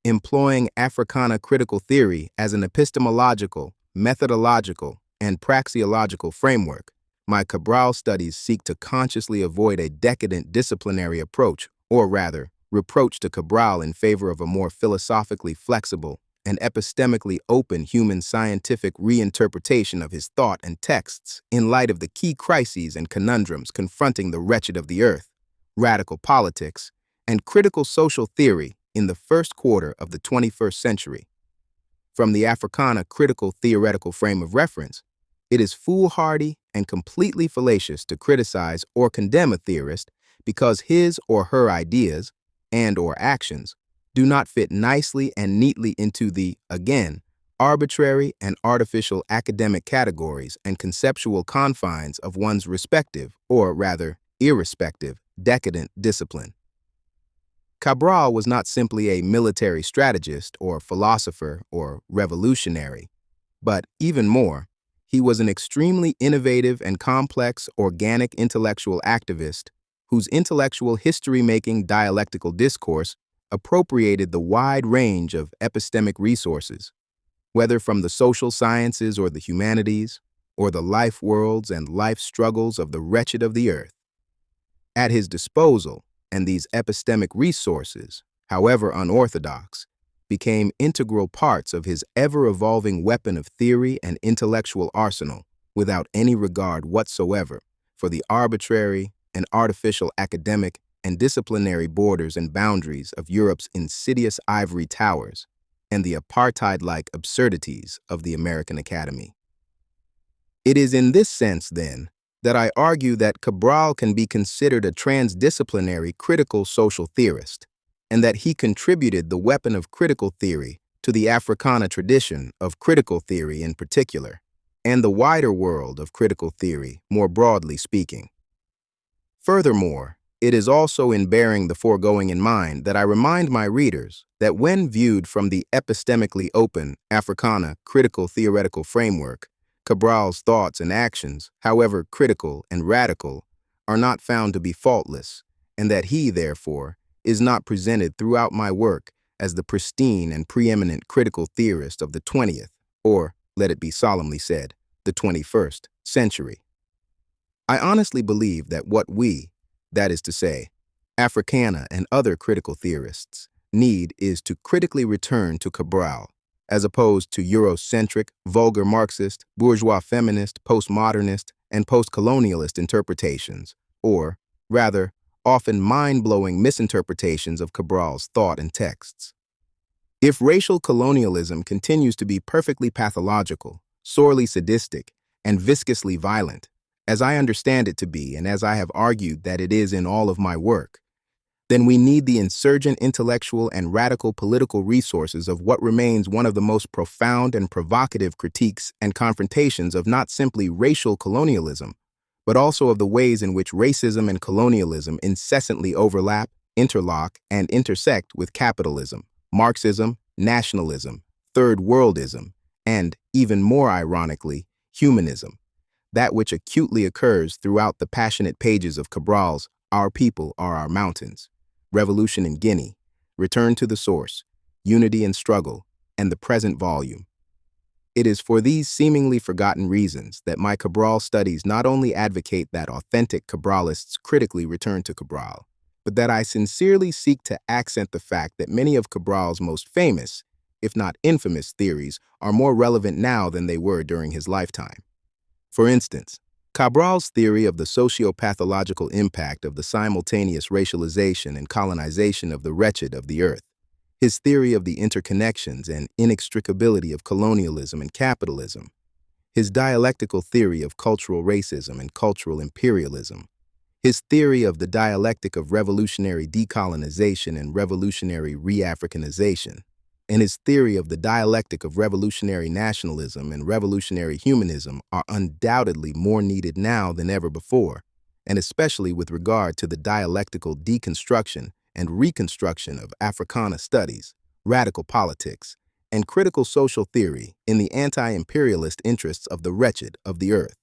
Employing Africana critical theory as an epistemological, methodological, and praxeological framework, my Cabral studies seek to consciously avoid a decadent disciplinary approach, or rather, reproach to Cabral in favor of a more philosophically flexible and epistemically open human scientific reinterpretation of his thought and texts in light of the key crises and conundrums confronting the wretched of the earth, radical politics, and critical social theory in the first quarter of the 21st century. From the Africana critical theoretical frame of reference, it is foolhardy and completely fallacious to criticize or condemn a theorist because his or her ideas and/or actions do not fit nicely and neatly into the, again, arbitrary and artificial academic categories and conceptual confines of one's respective, or rather irrespective, decadent discipline. Cabral was not simply a military strategist or philosopher or revolutionary, but even more, he was an extremely innovative and complex organic intellectual activist whose intellectual history-making dialectical discourse appropriated the wide range of epistemic resources, whether from the social sciences or the humanities, or the life worlds and life struggles of the wretched of the earth. At his disposal, and these epistemic resources, however unorthodox, became integral parts of his ever-evolving weapon of theory and intellectual arsenal, without any regard whatsoever for the arbitrary and artificial academic and disciplinary borders and boundaries of Europe's insidious ivory towers and the apartheid-like absurdities of the American Academy. It is in this sense, then, that I argue that Cabral can be considered a transdisciplinary critical social theorist, and that he contributed the weapon of critical theory to the Africana tradition of critical theory in particular, and the wider world of critical theory more broadly speaking. Furthermore, it is also in bearing the foregoing in mind that I remind my readers that when viewed from the epistemically open Africana critical theoretical framework, Cabral's thoughts and actions, however critical and radical, are not found to be faultless, and that he, therefore, is not presented throughout my work as the pristine and preeminent critical theorist of the 20th, or, let it be solemnly said, the 21st century. I honestly believe that what we, that is to say, Africana and other critical theorists, need is to critically return to Cabral, as opposed to Eurocentric, vulgar Marxist, bourgeois feminist, postmodernist, and postcolonialist interpretations, or, rather, often mind-blowing misinterpretations of Cabral's thought and texts. If racial colonialism continues to be perfectly pathological, sorely sadistic, and viscously violent, as I understand it to be and as I have argued that it is in all of my work, then we need the insurgent intellectual and radical political resources of what remains one of the most profound and provocative critiques and confrontations of not simply racial colonialism, but also of the ways in which racism and colonialism incessantly overlap, interlock, and intersect with capitalism, Marxism, nationalism, third worldism, and, even more ironically, humanism, that which acutely occurs throughout the passionate pages of Cabral's Our People Are Our Mountains, Revolution in Guinea, Return to the Source, Unity and Struggle, and the present volume. It is for these seemingly forgotten reasons that my Cabral studies not only advocate that authentic Cabralists critically return to Cabral, but that I sincerely seek to accent the fact that many of Cabral's most famous, if not infamous, theories are more relevant now than they were during his lifetime. For instance, Cabral's theory of the socio-pathological impact of the simultaneous racialization and colonization of the wretched of the earth, his theory of the interconnections and inextricability of colonialism and capitalism, his dialectical theory of cultural racism and cultural imperialism, his theory of the dialectic of revolutionary decolonization and revolutionary re-Africanization, and his theory of the dialectic of revolutionary nationalism and revolutionary humanism are undoubtedly more needed now than ever before, and especially with regard to the dialectical deconstruction and reconstruction of Africana studies, radical politics, and critical social theory in the anti-imperialist interests of the wretched of the earth.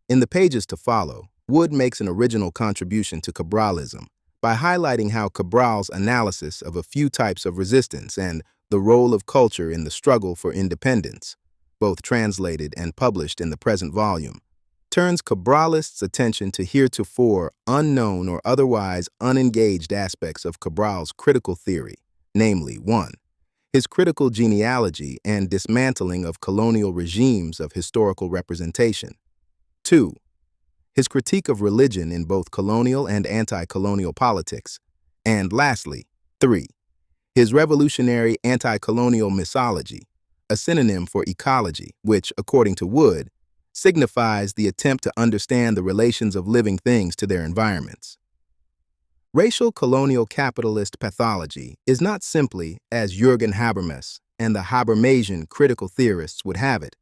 In the pages to follow, Wood makes an original contribution to Cabralism by highlighting how Cabral's analysis of a few types of resistance and the role of culture in the struggle for independence, both translated and published in the present volume, turns Cabralists' attention to heretofore unknown or otherwise unengaged aspects of Cabral's critical theory, namely 1. his critical genealogy and dismantling of colonial regimes of historical representation. 2. His critique of religion in both colonial and anti-colonial politics. And lastly, 3. His revolutionary anti-colonial misology, a synonym for ecology, which, according to Wood, signifies the attempt to understand the relations of living things to their environments. Racial colonial capitalist pathology is not simply, as Jürgen Habermas and the Habermasian critical theorists would have it,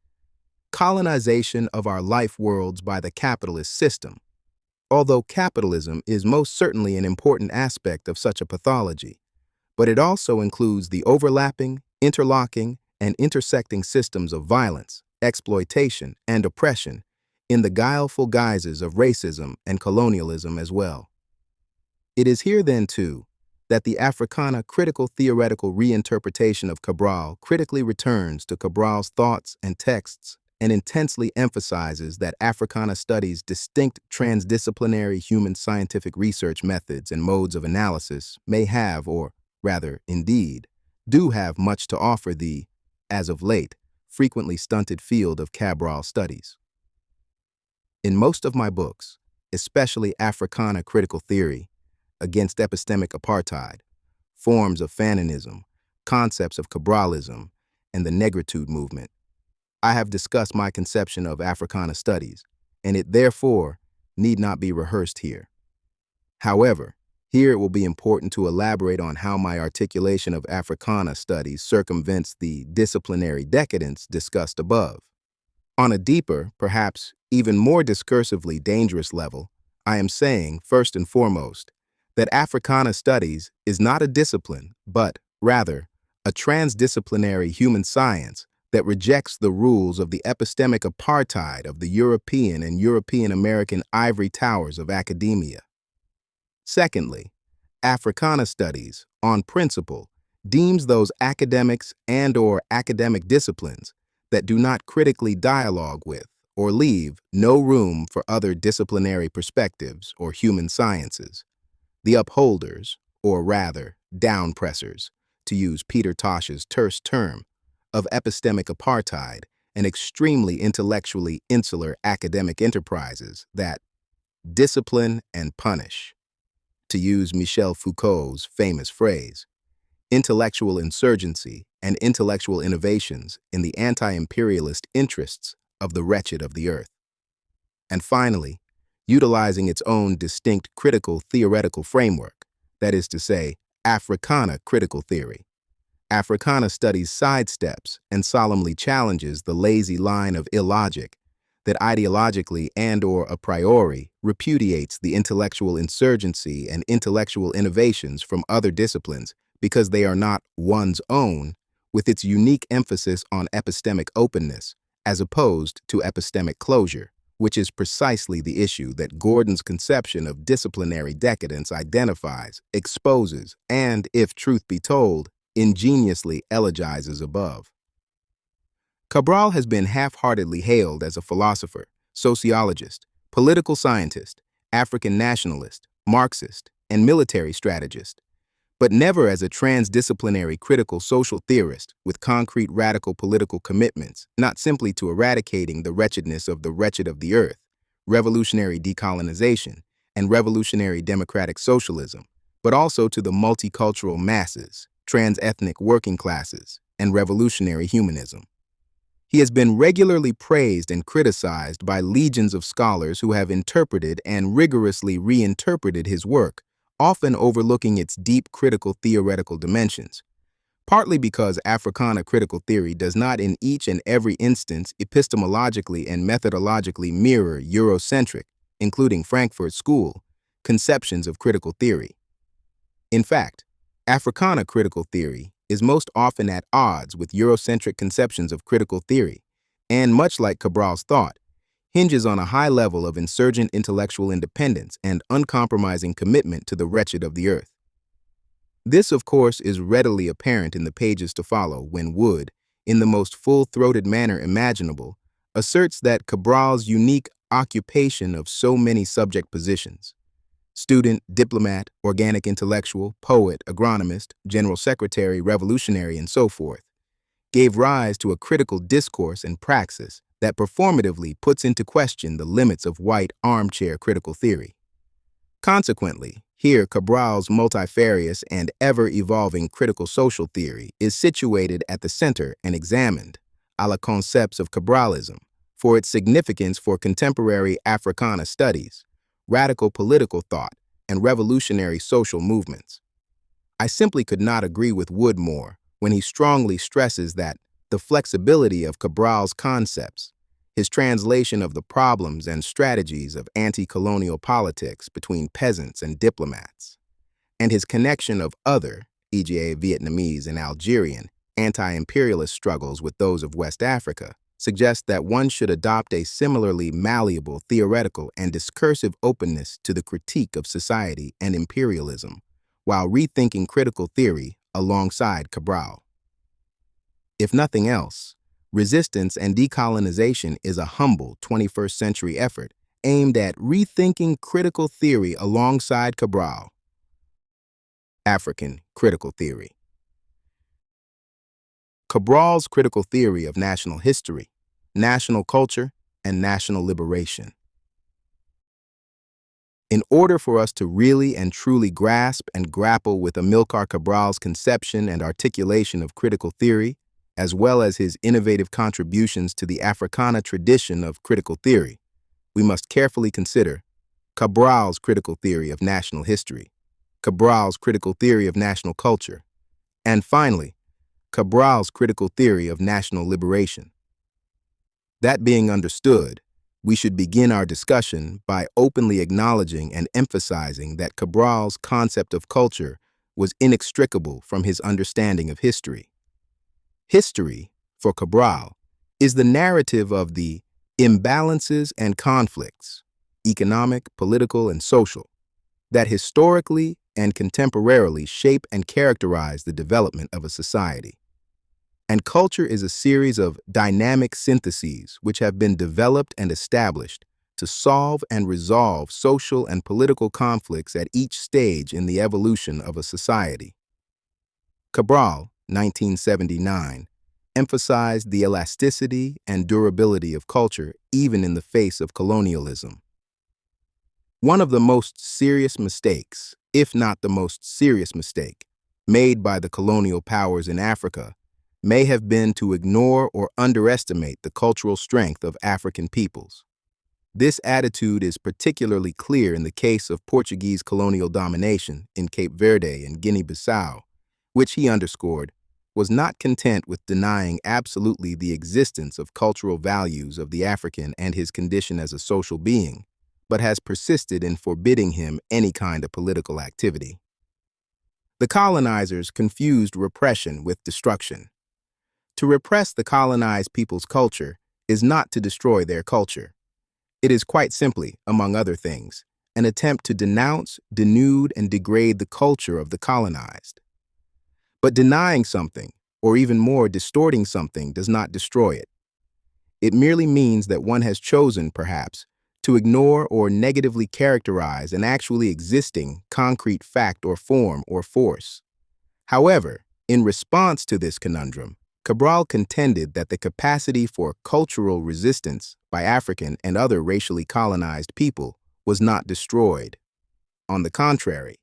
colonization of our life worlds by the capitalist system, although capitalism is most certainly an important aspect of such a pathology, but it also includes the overlapping, interlocking, and intersecting systems of violence, exploitation, and oppression in the guileful guises of racism and colonialism as well. It is here then, too, that the Africana critical theoretical reinterpretation of Cabral critically returns to Cabral's thoughts and texts and intensely emphasizes that Africana studies' distinct transdisciplinary human scientific research methods and modes of analysis may have, or rather, indeed, do have much to offer the, as of late, frequently stunted field of Cabral studies. In most of my books, especially Africana critical theory, Against Epistemic Apartheid, Forms of Fananism, Concepts of Cabralism, and the Negritude Movement, I have discussed my conception of Africana studies, and it therefore need not be rehearsed here. However, here it will be important to elaborate on how my articulation of Africana studies circumvents the disciplinary decadence discussed above. On a deeper, perhaps even more discursively dangerous level, I am saying, first and foremost, that Africana studies is not a discipline, but, rather, a transdisciplinary human science that rejects the rules of the epistemic apartheid of the European and European-American ivory towers of academia. Secondly, Africana studies, on principle, deems those academics and/or academic disciplines that do not critically dialogue with or leave no room for other disciplinary perspectives or human sciences, the upholders, or rather, downpressers, to use Peter Tosh's terse term, of epistemic apartheid and extremely intellectually insular academic enterprises that discipline and punish. To use Michel Foucault's famous phrase, intellectual insurgency and intellectual innovations in the anti-imperialist interests of the wretched of the earth. And finally, utilizing its own distinct critical theoretical framework, that is to say, Africana critical theory. Africana studies sidesteps and solemnly challenges the lazy line of illogic that ideologically and/or a priori repudiates the intellectual insurgency and intellectual innovations from other disciplines because they are not one's own, with its unique emphasis on epistemic openness as opposed to epistemic closure, which is precisely the issue that Gordon's conception of disciplinary decadence identifies, exposes, and, if truth be told, ingeniously elegizes above. Cabral has been half-heartedly hailed as a philosopher, sociologist, political scientist, African nationalist, Marxist, and military strategist, but never as a transdisciplinary critical social theorist with concrete radical political commitments, not simply to eradicating the wretchedness of the wretched of the earth, revolutionary decolonization, and revolutionary democratic socialism, but also to the multicultural masses, trans-ethnic working classes, and revolutionary humanism. He has been regularly praised and criticized by legions of scholars who have interpreted and rigorously reinterpreted his work, often overlooking its deep critical theoretical dimensions, partly because Africana critical theory does not in each and every instance epistemologically and methodologically mirror Eurocentric, including Frankfurt School, conceptions of critical theory. In fact, Africana critical theory is most often at odds with Eurocentric conceptions of critical theory, and much like Cabral's thought, hinges on a high level of insurgent intellectual independence and uncompromising commitment to the wretched of the earth. This, of course, is readily apparent in the pages to follow when Wood, in the most full-throated manner imaginable, asserts that Cabral's unique occupation of so many subject positions, student, diplomat, organic intellectual, poet, agronomist, general secretary, revolutionary, and so forth, gave rise to a critical discourse and praxis that performatively puts into question the limits of white armchair critical theory. Consequently, here Cabral's multifarious and ever-evolving critical social theory is situated at the center and examined, a la concepts of Cabralism, for its significance for contemporary Africana studies, radical political thought, and revolutionary social movements. I simply could not agree with Wood more when he strongly stresses that the flexibility of Cabral's concepts, his translation of the problems and strategies of anti-colonial politics between peasants and diplomats, and his connection of other, e.g. Vietnamese and Algerian, anti-imperialist struggles with those of West Africa, suggests that one should adopt a similarly malleable theoretical and discursive openness to the critique of society and imperialism, while rethinking critical theory alongside Cabral. If nothing else, Resistance and Decolonization is a humble 21st century effort aimed at rethinking critical theory alongside Cabral. African critical theory. Cabral's critical theory of national history, national culture, and national liberation. In order for us to really and truly grasp and grapple with Amílcar Cabral's conception and articulation of critical theory, as well as his innovative contributions to the Africana tradition of critical theory, we must carefully consider Cabral's critical theory of national history, Cabral's critical theory of national culture, and finally, Cabral's critical theory of national liberation. That being understood, we should begin our discussion by openly acknowledging and emphasizing that Cabral's concept of culture was inextricable from his understanding of history. History, for Cabral, is the narrative of the imbalances and conflicts, economic, political, and social, that historically and contemporarily shape and characterize the development of a society. And culture is a series of dynamic syntheses which have been developed and established to solve and resolve social and political conflicts at each stage in the evolution of a society. Cabral, 1979, emphasized the elasticity and durability of culture even in the face of colonialism. One of the most serious mistakes, if not the most serious mistake, made by the colonial powers in Africa may have been to ignore or underestimate the cultural strength of African peoples. This attitude is particularly clear in the case of Portuguese colonial domination in Cape Verde and Guinea-Bissau, which he underscored was not content with denying absolutely the existence of cultural values of the African and his condition as a social being, but has persisted in forbidding him any kind of political activity. The colonizers confused repression with destruction. To repress the colonized people's culture is not to destroy their culture. It is quite simply, among other things, an attempt to denounce, denude, and degrade the culture of the colonized. But denying something, or even more, distorting something, does not destroy it. It merely means that one has chosen, perhaps, to ignore or negatively characterize an actually existing concrete fact or form or force. However, in response to this conundrum, Cabral contended that the capacity for cultural resistance by African and other racially colonized people was not destroyed. On the contrary,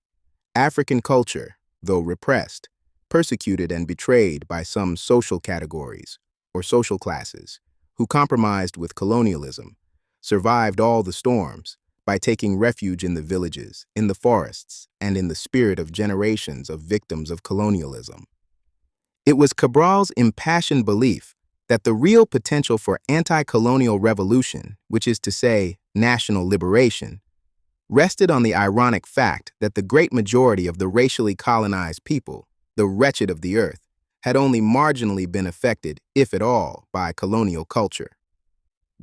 African culture, though repressed, persecuted and betrayed by some social categories or social classes who compromised with colonialism, survived all the storms by taking refuge in the villages, in the forests, and in the spirit of generations of victims of colonialism. It was Cabral's impassioned belief that the real potential for anti-colonial revolution, which is to say, national liberation, rested on the ironic fact that the great majority of the racially colonized people, the wretched of the earth, had only marginally been affected, if at all, by colonial culture.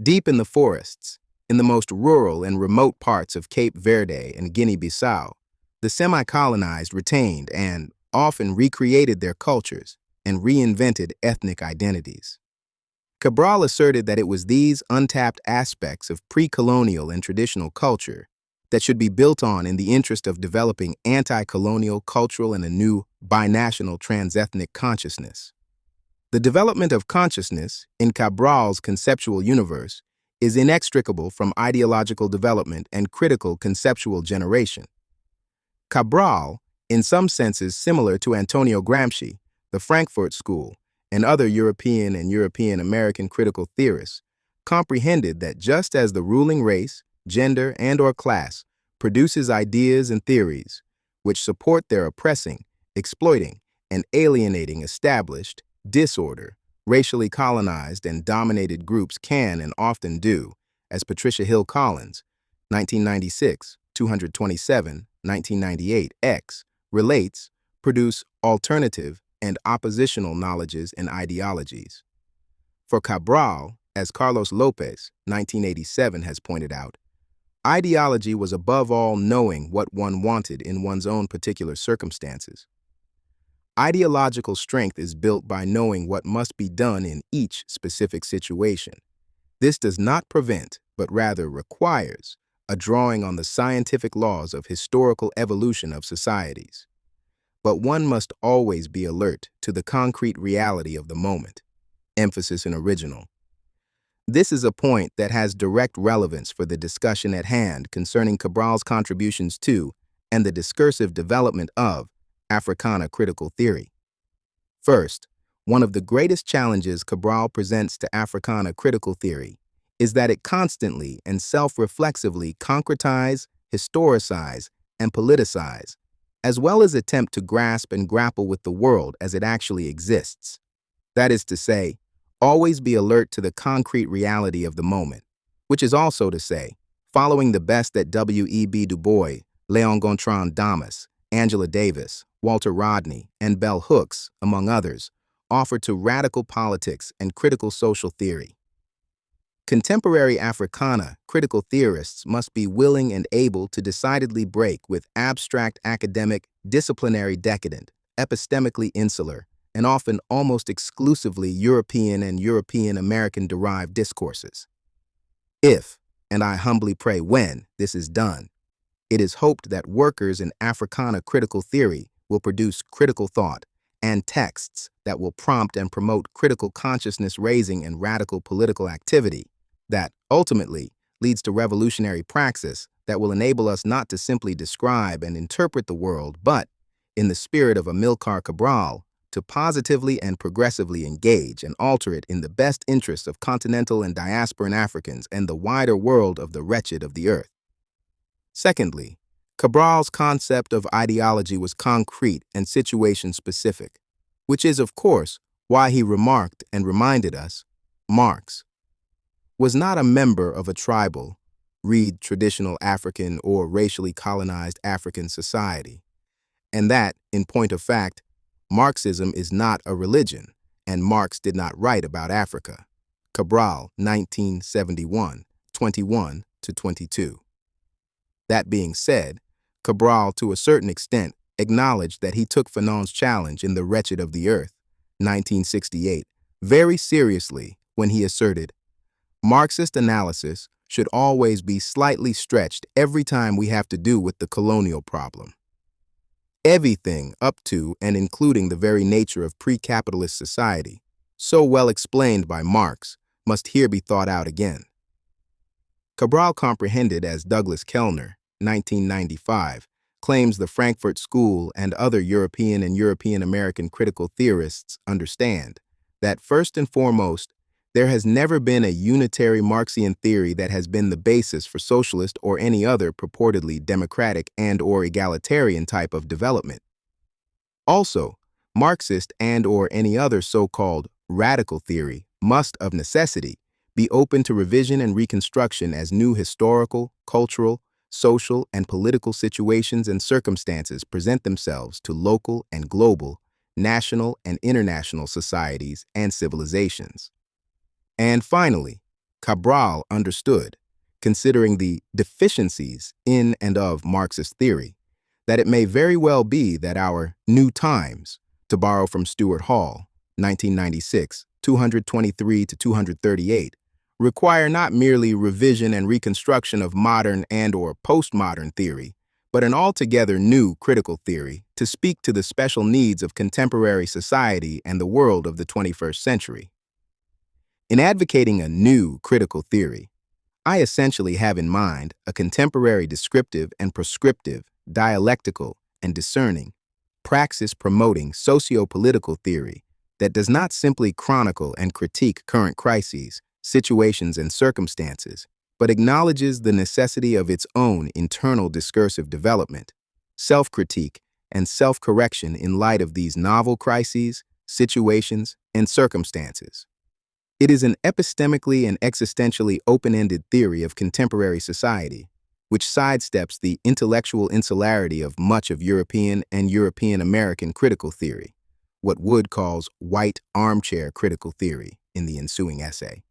Deep in the forests, in the most rural and remote parts of Cape Verde and Guinea-Bissau, the semi-colonized retained and often recreated their cultures and reinvented ethnic identities. Cabral asserted that it was these untapped aspects of pre-colonial and traditional culture that should be built on in the interest of developing anti-colonial, cultural, and a new binational transethnic consciousness. The development of consciousness in Cabral's conceptual universe is inextricable from ideological development and critical conceptual generation. Cabral, in some senses similar to Antonio Gramsci, the Frankfurt School, and other European and European American critical theorists, comprehended that just as the ruling race, gender, and/or class produces ideas and theories which support their oppressing, exploiting, and alienating established, disorder, racially colonized and dominated groups can and often do, as Patricia Hill Collins, 1996, 227, 1998, X, relates, produce alternative and oppositional knowledges and ideologies. For Cabral, as Carlos Lopez, 1987, has pointed out, ideology was above all knowing what one wanted in one's own particular circumstances. Ideological strength is built by knowing what must be done in each specific situation. This does not prevent, but rather requires, a drawing on the scientific laws of historical evolution of societies. But one must always be alert to the concrete reality of the moment. Emphasis in original. This is a point that has direct relevance for the discussion at hand concerning Cabral's contributions to, and the discursive development of, Africana critical theory. First, one of the greatest challenges Cabral presents to Africana critical theory is that it constantly and self-reflexively concretize, historicize, and politicize, as well as attempt to grasp and grapple with the world as it actually exists. That is to say, always be alert to the concrete reality of the moment, which is also to say, following the best that W.E.B. Du Bois, Léon Gontran Damas, Angela Davis, Walter Rodney, and Bell Hooks, among others, offer to radical politics and critical social theory. Contemporary Africana critical theorists must be willing and able to decidedly break with abstract academic, disciplinary decadent, epistemically insular, and often almost exclusively European and European American derived discourses. If, and I humbly pray when, this is done, it is hoped that workers in Africana critical theory will produce critical thought and texts that will prompt and promote critical consciousness raising and radical political activity that, ultimately, leads to revolutionary praxis that will enable us not to simply describe and interpret the world, but, in the spirit of Amílcar Cabral, to positively and progressively engage and alter it in the best interests of continental and diasporan Africans and the wider world of the wretched of the earth. Secondly, Cabral's concept of ideology was concrete and situation-specific, which is, of course, why he remarked and reminded us, Marx was not a member of a tribal, read traditional African or racially colonized African society, and that, in point of fact, Marxism is not a religion, and Marx did not write about Africa. Cabral, 1971, 21-22. That being said, Cabral, to a certain extent, acknowledged that he took Fanon's challenge in The Wretched of the Earth, 1968, very seriously when he asserted, Marxist analysis should always be slightly stretched every time we have to do with the colonial problem. Everything up to and including the very nature of pre-capitalist society, so well explained by Marx, must here be thought out again. Cabral comprehended, as Douglas Kellner, 1995, claims the Frankfurt School and other European and European American critical theorists understand, that first and foremost, there has never been a unitary Marxian theory that has been the basis for socialist or any other purportedly democratic and/or egalitarian type of development. Also, Marxist and/or any other so-called radical theory must, of necessity, be open to revision and reconstruction as new historical, cultural, social, and political situations and circumstances present themselves to local and global, national and international societies and civilizations. And finally, Cabral understood, considering the deficiencies in and of Marxist theory, that it may very well be that our new times, to borrow from Stuart Hall, 1996, 223-238, require not merely revision and reconstruction of modern and/or postmodern theory, but an altogether new critical theory to speak to the special needs of contemporary society and the world of the 21st century. In advocating a new critical theory, I essentially have in mind a contemporary descriptive and prescriptive, dialectical and discerning, praxis-promoting socio-political theory that does not simply chronicle and critique current crises, situations, and circumstances, but acknowledges the necessity of its own internal discursive development, self-critique, and self-correction in light of these novel crises, situations, and circumstances. It is an epistemically and existentially open-ended theory of contemporary society, which sidesteps the intellectual insularity of much of European and European-American critical theory, what Wood calls white armchair critical theory in the ensuing essay,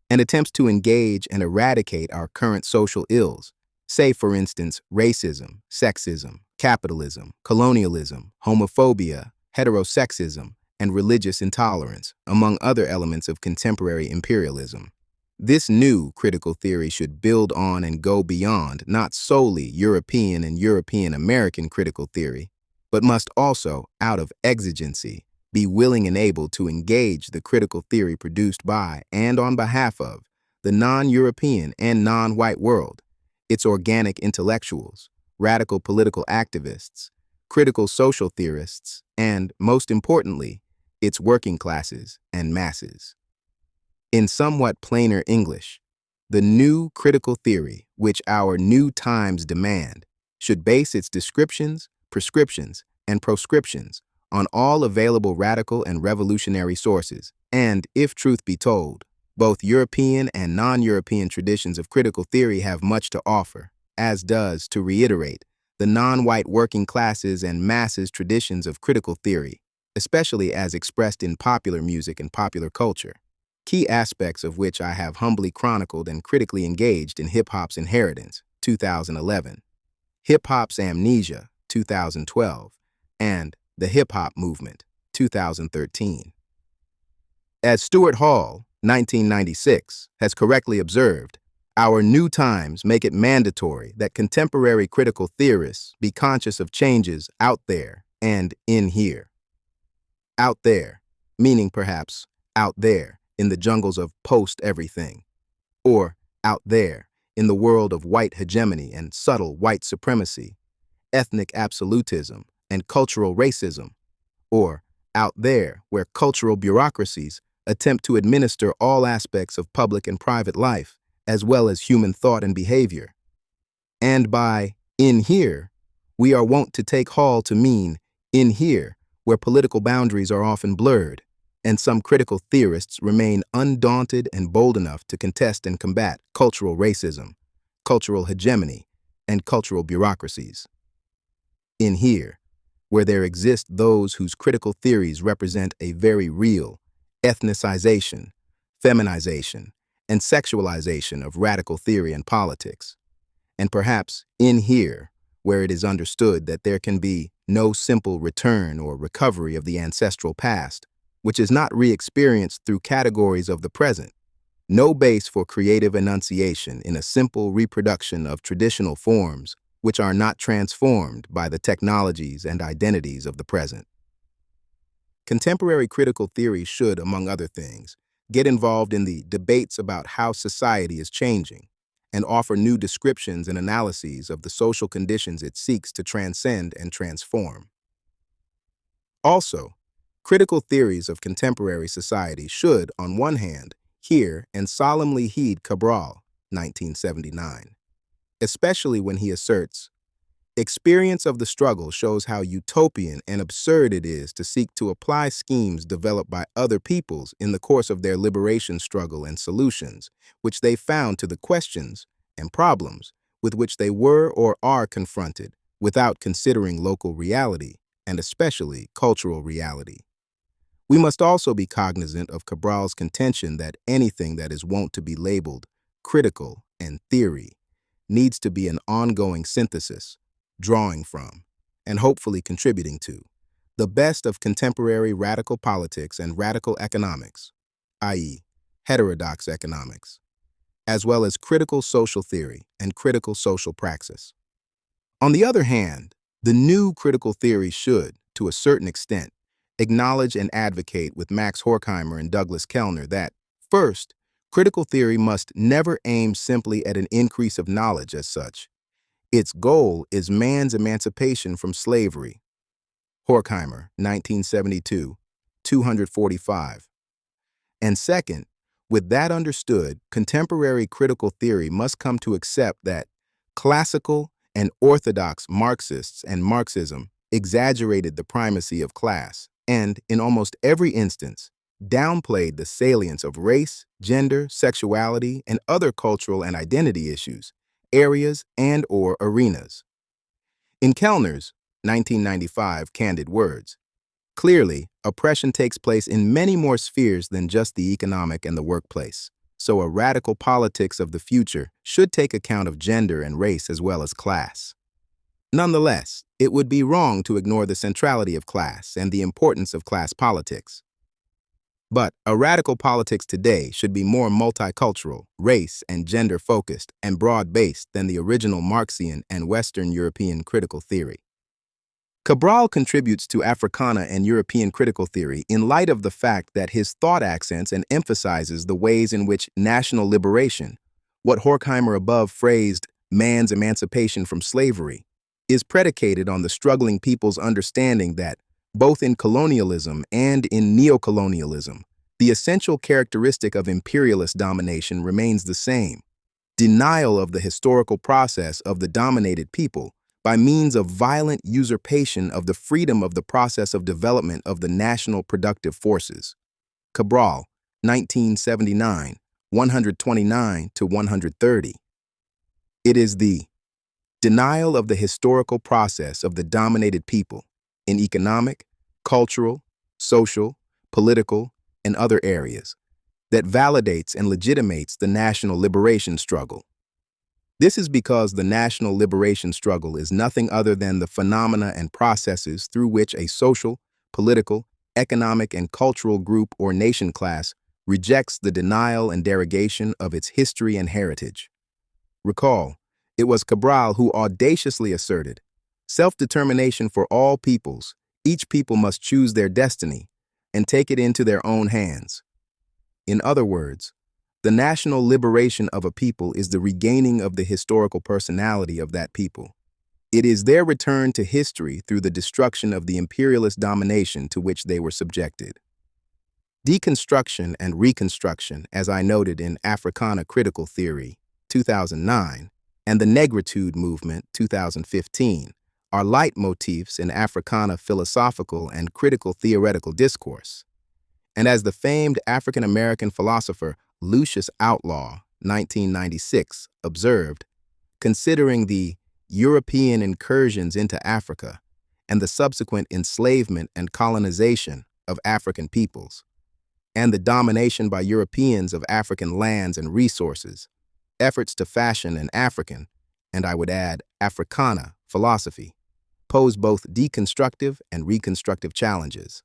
and attempts to engage and eradicate our current social ills, say, for instance, racism, sexism, capitalism, colonialism, homophobia, heterosexism, and religious intolerance, among other elements of contemporary imperialism. This new critical theory should build on and go beyond not solely European and European-American critical theory, but must also, out of exigency, be willing and able to engage the critical theory produced by and on behalf of the non-European and non-white world, its organic intellectuals, radical political activists, critical social theorists, and, most importantly, its working classes and masses. In somewhat plainer English, the new critical theory, which our new times demand, should base its descriptions, prescriptions, and proscriptions on all available radical and revolutionary sources, and, if truth be told, both European and non-European traditions of critical theory have much to offer, as does, to reiterate, the non-white working classes and masses traditions of critical theory, especially as expressed in popular music and popular culture, key aspects of which I have humbly chronicled and critically engaged in Hip Hop's Inheritance, 2011, Hip Hop's Amnesia, 2012, and The Hip Hop Movement, 2013. As Stuart Hall, 1996, has correctly observed, our new times make it mandatory that contemporary critical theorists be conscious of changes out there and in here. Out there, meaning perhaps out there in the jungles of post-everything, or out there in the world of white hegemony and subtle white supremacy, ethnic absolutism and cultural racism, or out there where cultural bureaucracies attempt to administer all aspects of public and private life, as well as human thought and behavior. And by in here, we are wont to take Hall to mean in here, where political boundaries are often blurred, and some critical theorists remain undaunted and bold enough to contest and combat cultural racism, cultural hegemony, and cultural bureaucracies. In here, where there exist those whose critical theories represent a very real ethnicization, feminization, and sexualization of radical theory and politics. And perhaps in here, where it is understood that there can be no simple return or recovery of the ancestral past, which is not re-experienced through categories of the present, no base for creative enunciation in a simple reproduction of traditional forms which are not transformed by the technologies and identities of the present. Contemporary critical theory should, among other things, get involved in the debates about how society is changing and offer new descriptions and analyses of the social conditions it seeks to transcend and transform. Also, critical theories of contemporary society should, on one hand, hear and solemnly heed Cabral, 1979, especially when he asserts, experience of the struggle shows how utopian and absurd it is to seek to apply schemes developed by other peoples in the course of their liberation struggle and solutions, which they found to the questions and problems with which they were or are confronted without considering local reality and especially cultural reality. We must also be cognizant of Cabral's contention that anything that is wont to be labeled critical and theory needs to be an ongoing synthesis, drawing from, and hopefully contributing to, the best of contemporary radical politics and radical economics, i.e., heterodox economics, as well as critical social theory and critical social praxis. On the other hand, the new critical theory should, to a certain extent, acknowledge and advocate with Max Horkheimer and Douglas Kellner that, first, critical theory must never aim simply at an increase of knowledge as such. Its goal is man's emancipation from slavery. Horkheimer, 1972, 245. And second, with that understood, contemporary critical theory must come to accept that classical and orthodox Marxists and Marxism exaggerated the primacy of class and, in almost every instance, downplayed the salience of race, gender, sexuality, and other cultural and identity issues, areas, and/or arenas. In Kellner's 1995 Candid Words, clearly, oppression takes place in many more spheres than just the economic and the workplace. So a radical politics of the future should take account of gender and race as well as class. Nonetheless, it would be wrong to ignore the centrality of class and the importance of class politics. But a radical politics today should be more multicultural, race and gender-focused, and broad-based than the original Marxian and Western European critical theory. Cabral contributes to Africana and European critical theory in light of the fact that his thought accents and emphasizes the ways in which national liberation, what Horkheimer above phrased man's emancipation from slavery, is predicated on the struggling people's understanding that, both in colonialism and in neocolonialism, the essential characteristic of imperialist domination remains the same: denial of the historical process of the dominated people by means of violent usurpation of the freedom of the process of development of the national productive forces. Cabral, 1979, 129 to 130. It is the denial of the historical process of the dominated people in economic, cultural, social, political, and other areas that validates and legitimates the national liberation struggle. This is because the national liberation struggle is nothing other than the phenomena and processes through which a social, political, economic, and cultural group or nation class rejects the denial and derogation of its history and heritage. Recall, it was Cabral who audaciously asserted, self-determination for all peoples, each people must choose their destiny and take it into their own hands. In other words, the national liberation of a people is the regaining of the historical personality of that people. It is their return to history through the destruction of the imperialist domination to which they were subjected. Deconstruction and reconstruction, as I noted in Africana Critical Theory, 2009, and the Negritude Movement, 2015, are leitmotifs in Africana philosophical and critical theoretical discourse. And as the famed African-American philosopher Lucius Outlaw, 1996, observed, considering the European incursions into Africa and the subsequent enslavement and colonization of African peoples, and the domination by Europeans of African lands and resources, efforts to fashion an African, and I would add Africana, philosophy, pose both deconstructive and reconstructive challenges.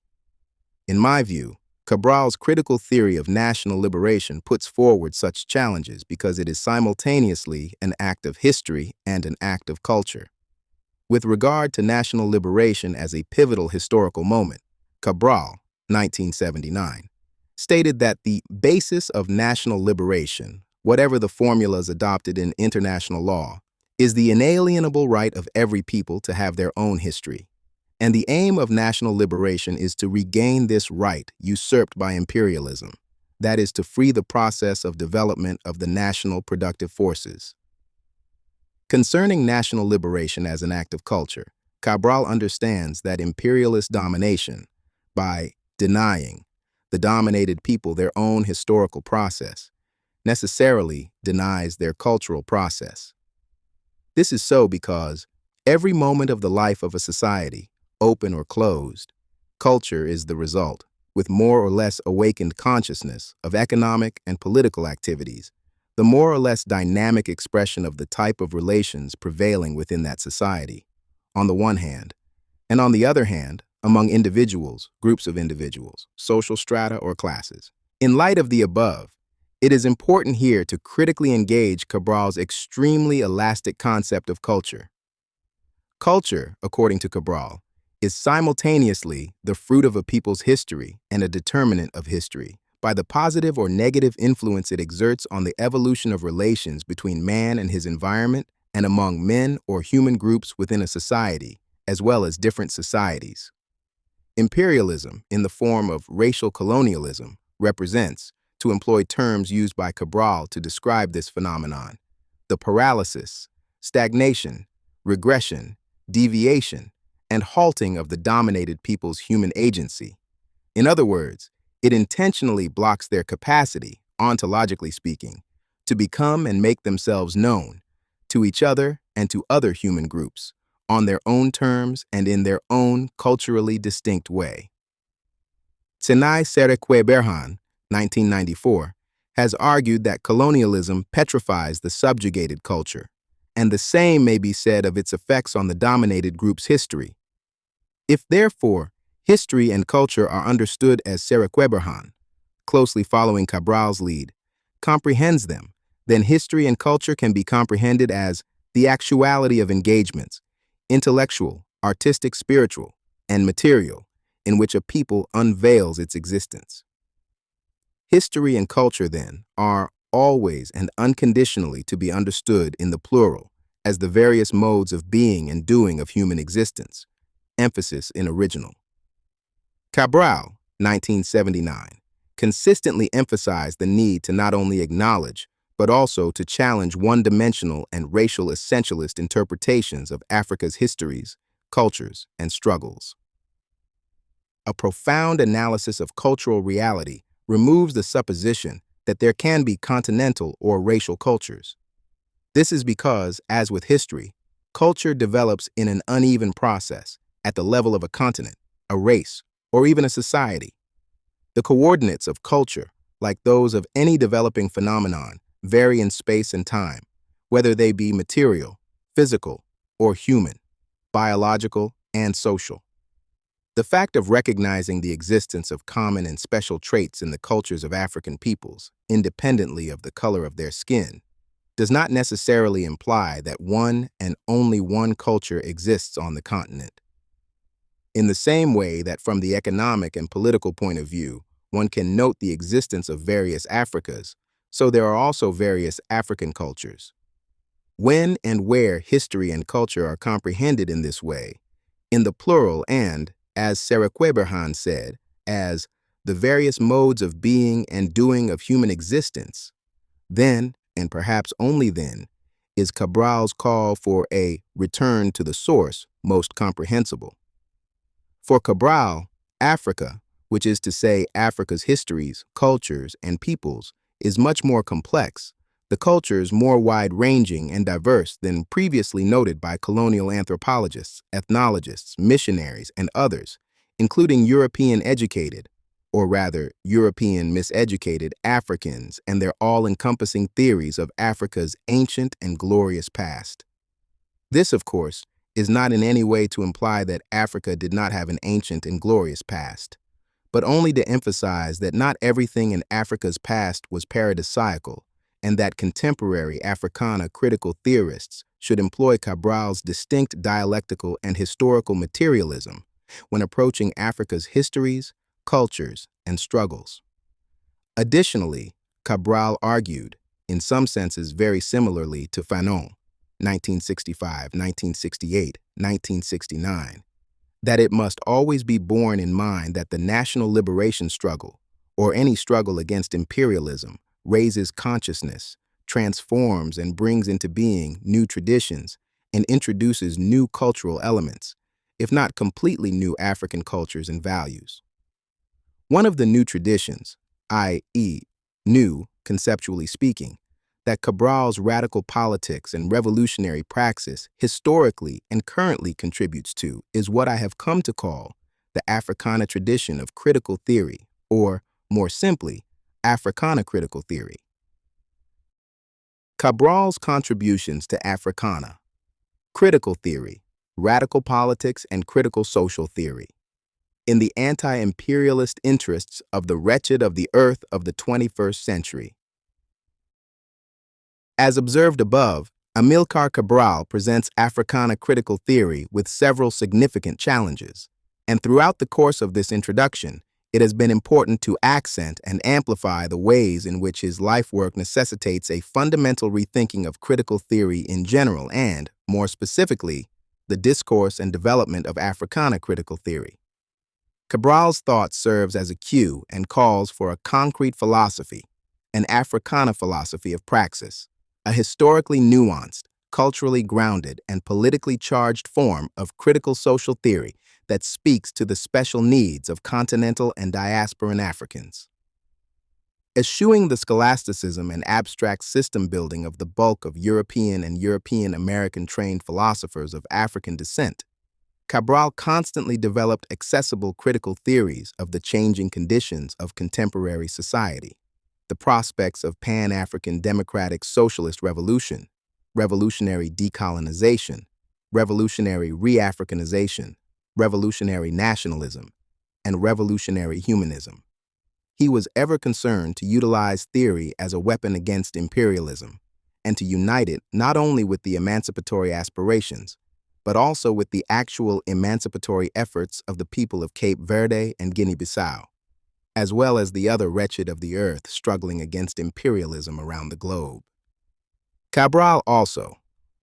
In my view, Cabral's critical theory of national liberation puts forward such challenges because it is simultaneously an act of history and an act of culture. With regard to national liberation as a pivotal historical moment, Cabral, 1979, stated that the basis of national liberation, whatever the formulas adopted in international law, is the inalienable right of every people to have their own history. And the aim of national liberation is to regain this right usurped by imperialism, that is, to free the process of development of the national productive forces. Concerning national liberation as an act of culture, Cabral understands that imperialist domination, by denying the dominated people their own historical process, necessarily denies their cultural process. This is so because every moment of the life of a society, open or closed, culture is the result, with more or less awakened consciousness of economic and political activities, the more or less dynamic expression of the type of relations prevailing within that society, on the one hand, and on the other hand, among individuals, groups of individuals, social strata, or classes. In light of the above, It is important here to critically engage Cabral's extremely elastic concept of culture. Culture, according to Cabral, is simultaneously the fruit of a people's history and a determinant of history by the positive or negative influence it exerts on the evolution of relations between man and his environment and among men or human groups within a society, as well as different societies. Imperialism, in the form of racial colonialism, represents, to employ terms used by Cabral to describe this phenomenon, the paralysis, stagnation, regression, deviation, and halting of the dominated people's human agency. In other words, it intentionally blocks their capacity, ontologically speaking, to become and make themselves known to each other and to other human groups on their own terms and in their own culturally distinct way. Tsenai Serekwe-Berhan, 1994, has argued that colonialism petrifies the subjugated culture, and the same may be said of its effects on the dominated group's history. If, therefore, history and culture are understood as Serekwe-Berhan, closely following Cabral's lead, comprehends them, then history and culture can be comprehended as the actuality of engagements, intellectual, artistic, spiritual, and material, in which a people unveils its existence. History and culture, then, are always and unconditionally to be understood in the plural as the various modes of being and doing of human existence, emphasis in original. Cabral, 1979, consistently emphasized the need to not only acknowledge, but also to challenge one-dimensional and racial essentialist interpretations of Africa's histories, cultures, and struggles. A profound analysis of cultural reality removes the supposition that there can be continental or racial cultures. This is because, as with history, culture develops in an uneven process at the level of a continent, a race, or even a society. The coordinates of culture, like those of any developing phenomenon, vary in space and time, whether they be material, physical, or human, biological, and social. The fact of recognizing the existence of common and special traits in the cultures of African peoples, independently of the color of their skin, does not necessarily imply that one and only one culture exists on the continent. In the same way that from the economic and political point of view, one can note the existence of various Africas, so there are also various African cultures. When and where history and culture are comprehended in this way, in the plural and, as Serekwe-Berhan said, as the various modes of being and doing of human existence, then, and perhaps only then, is Cabral's call for a return to the source most comprehensible. For Cabral, Africa, which is to say Africa's histories, cultures, and peoples, is much more complex, the cultures more wide-ranging and diverse than previously noted by colonial anthropologists, ethnologists, missionaries, and others, including European-educated, or rather European miseducated Africans and their all-encompassing theories of Africa's ancient and glorious past. This, of course, is not in any way to imply that Africa did not have an ancient and glorious past, but only to emphasize that not everything in Africa's past was paradisiacal, and that contemporary Africana critical theorists should employ Cabral's distinct dialectical and historical materialism when approaching Africa's histories, cultures, and struggles. Additionally, Cabral argued, in some senses very similarly to Fanon, 1965, 1968, 1969, that it must always be borne in mind that the national liberation struggle, or any struggle against imperialism, raises consciousness, transforms and brings into being new traditions, and introduces new cultural elements, if not completely new African cultures and values. One of the new traditions, i.e., new, conceptually speaking, that Cabral's radical politics and revolutionary praxis historically and currently contributes to is what I have come to call the Africana tradition of critical theory, or, more simply, Africana critical theory. Cabral's contributions to Africana: critical theory, radical politics, and critical social theory. In the anti-imperialist interests of the wretched of the earth of the 21st century. As observed above, Amílcar Cabral presents Africana critical theory with several significant challenges, and throughout the course of this introduction, it has been important to accent and amplify the ways in which his life work necessitates a fundamental rethinking of critical theory in general and, more specifically, the discourse and development of Africana critical theory. Cabral's thought serves as a cue and calls for a concrete philosophy, an Africana philosophy of praxis, a historically nuanced, culturally grounded, and politically charged form of critical social theory that speaks to the special needs of continental and diasporan Africans. Eschewing the scholasticism and abstract system building of the bulk of European and European American trained philosophers of African descent, Cabral constantly developed accessible critical theories of the changing conditions of contemporary society, the prospects of Pan-African democratic socialist revolution, revolutionary decolonization, revolutionary re-Africanization, revolutionary nationalism, and revolutionary humanism. He was ever concerned to utilize theory as a weapon against imperialism, and to unite it not only with the emancipatory aspirations, but also with the actual emancipatory efforts of the people of Cape Verde and Guinea-Bissau, as well as the other wretched of the earth struggling against imperialism around the globe. Cabral also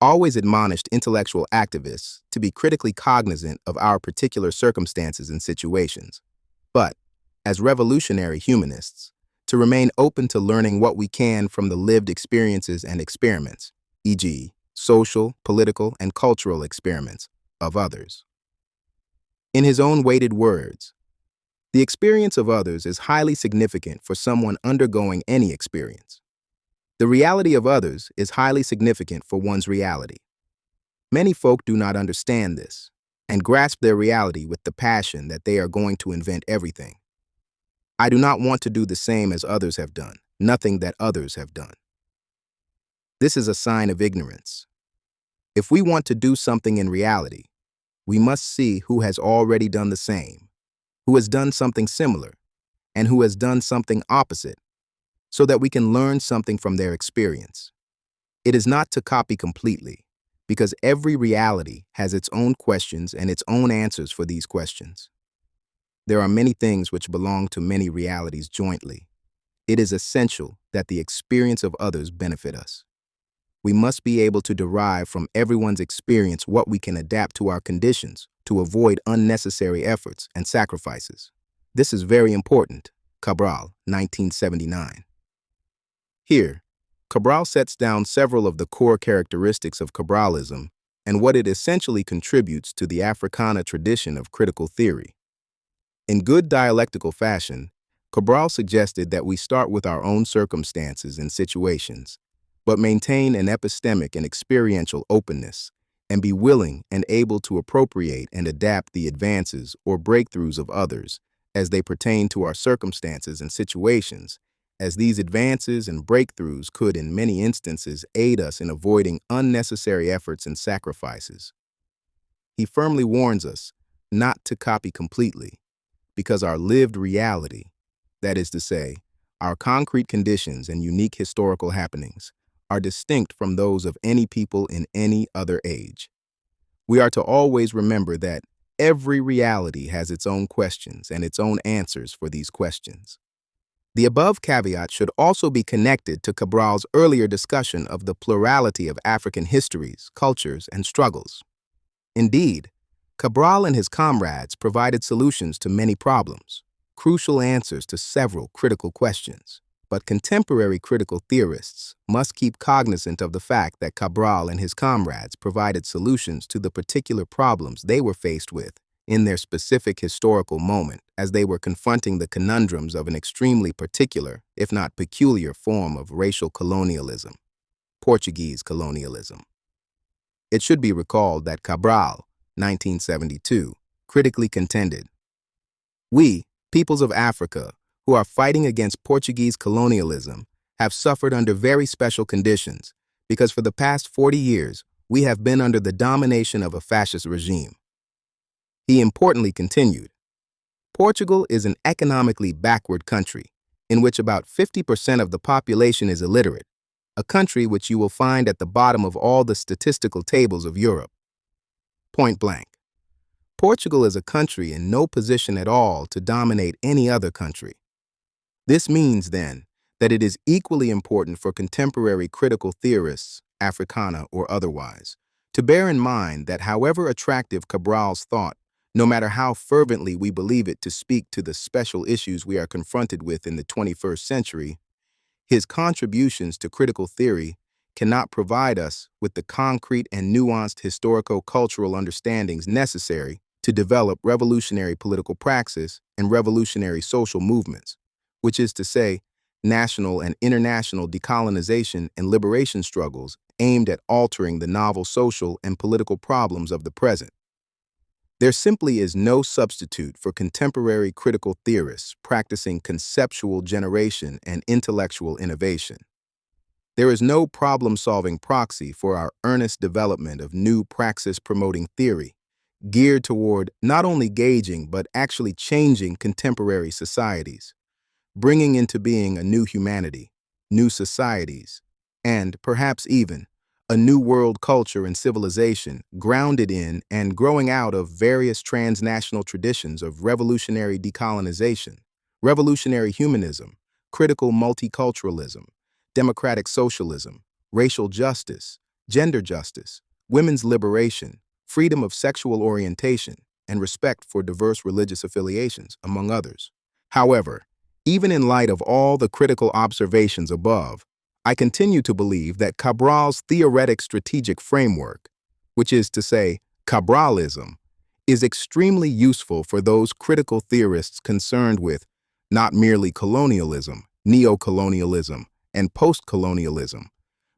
always admonished intellectual activists to be critically cognizant of our particular circumstances and situations, but, as revolutionary humanists, to remain open to learning what we can from the lived experiences and experiments, e.g., social, political, and cultural experiments of others. In his own weighted words, the experience of others is highly significant for someone undergoing any experience. The reality of others is highly significant for one's reality. Many folk do not understand this and grasp their reality with the passion that they are going to invent everything. I do not want to do the same as others have done, nothing that others have done. This is a sign of ignorance. If we want to do something in reality, we must see who has already done the same, who has done something similar, and who has done something opposite, so that we can learn something from their experience. It is not to copy completely, because every reality has its own questions and its own answers for these questions. There are many things which belong to many realities jointly. It is essential that the experience of others benefit us. We must be able to derive from everyone's experience what we can adapt to our conditions to avoid unnecessary efforts and sacrifices. This is very important. Cabral, 1979. Here, Cabral sets down several of the core characteristics of Cabralism and what it essentially contributes to the Africana tradition of critical theory. In good dialectical fashion, Cabral suggested that we start with our own circumstances and situations, but maintain an epistemic and experiential openness, and be willing and able to appropriate and adapt the advances or breakthroughs of others as they pertain to our circumstances and situations, as these advances and breakthroughs could in many instances aid us in avoiding unnecessary efforts and sacrifices. He firmly warns us not to copy completely, because our lived reality, that is to say, our concrete conditions and unique historical happenings, are distinct from those of any people in any other age. We are to always remember that every reality has its own questions and its own answers for these questions. The above caveat should also be connected to Cabral's earlier discussion of the plurality of African histories, cultures, and struggles. Indeed, Cabral and his comrades provided solutions to many problems, crucial answers to several critical questions. But contemporary critical theorists must keep cognizant of the fact that Cabral and his comrades provided solutions to the particular problems they were faced with in their specific historical moment as they were confronting the conundrums of an extremely particular, if not peculiar, form of racial colonialism, Portuguese colonialism. It should be recalled that Cabral, 1972, critically contended, "We, peoples of Africa, who are fighting against Portuguese colonialism, have suffered under very special conditions because for the past 40 years, we have been under the domination of a fascist regime." He importantly continued, "Portugal is an economically backward country in which about 50% of the population is illiterate, a country which you will find at the bottom of all the statistical tables of Europe. Point blank. Portugal is a country in no position at all to dominate any other country. This means, then, that it is equally important for contemporary critical theorists, Africana or otherwise, to bear in mind that however attractive Cabral's thought, no matter how fervently we believe it to speak to the special issues we are confronted with in the 21st century, his contributions to critical theory cannot provide us with the concrete and nuanced historico-cultural understandings necessary to develop revolutionary political praxis and revolutionary social movements, which is to say, national and international decolonization and liberation struggles aimed at altering the novel social and political problems of the present. There simply is no substitute for contemporary critical theorists practicing conceptual generation and intellectual innovation. There is no problem-solving proxy for our earnest development of new praxis-promoting theory, geared toward not only gauging but actually changing contemporary societies, bringing into being a new humanity, new societies, and, perhaps even, a new world culture and civilization grounded in and growing out of various transnational traditions of revolutionary decolonization, revolutionary humanism, critical multiculturalism, democratic socialism, racial justice, gender justice, women's liberation, freedom of sexual orientation, and respect for diverse religious affiliations, among others. However, even in light of all the critical observations above, I continue to believe that Cabral's theoretic strategic framework, which is to say, Cabralism, is extremely useful for those critical theorists concerned with not merely colonialism, neo-colonialism, and post-colonialism,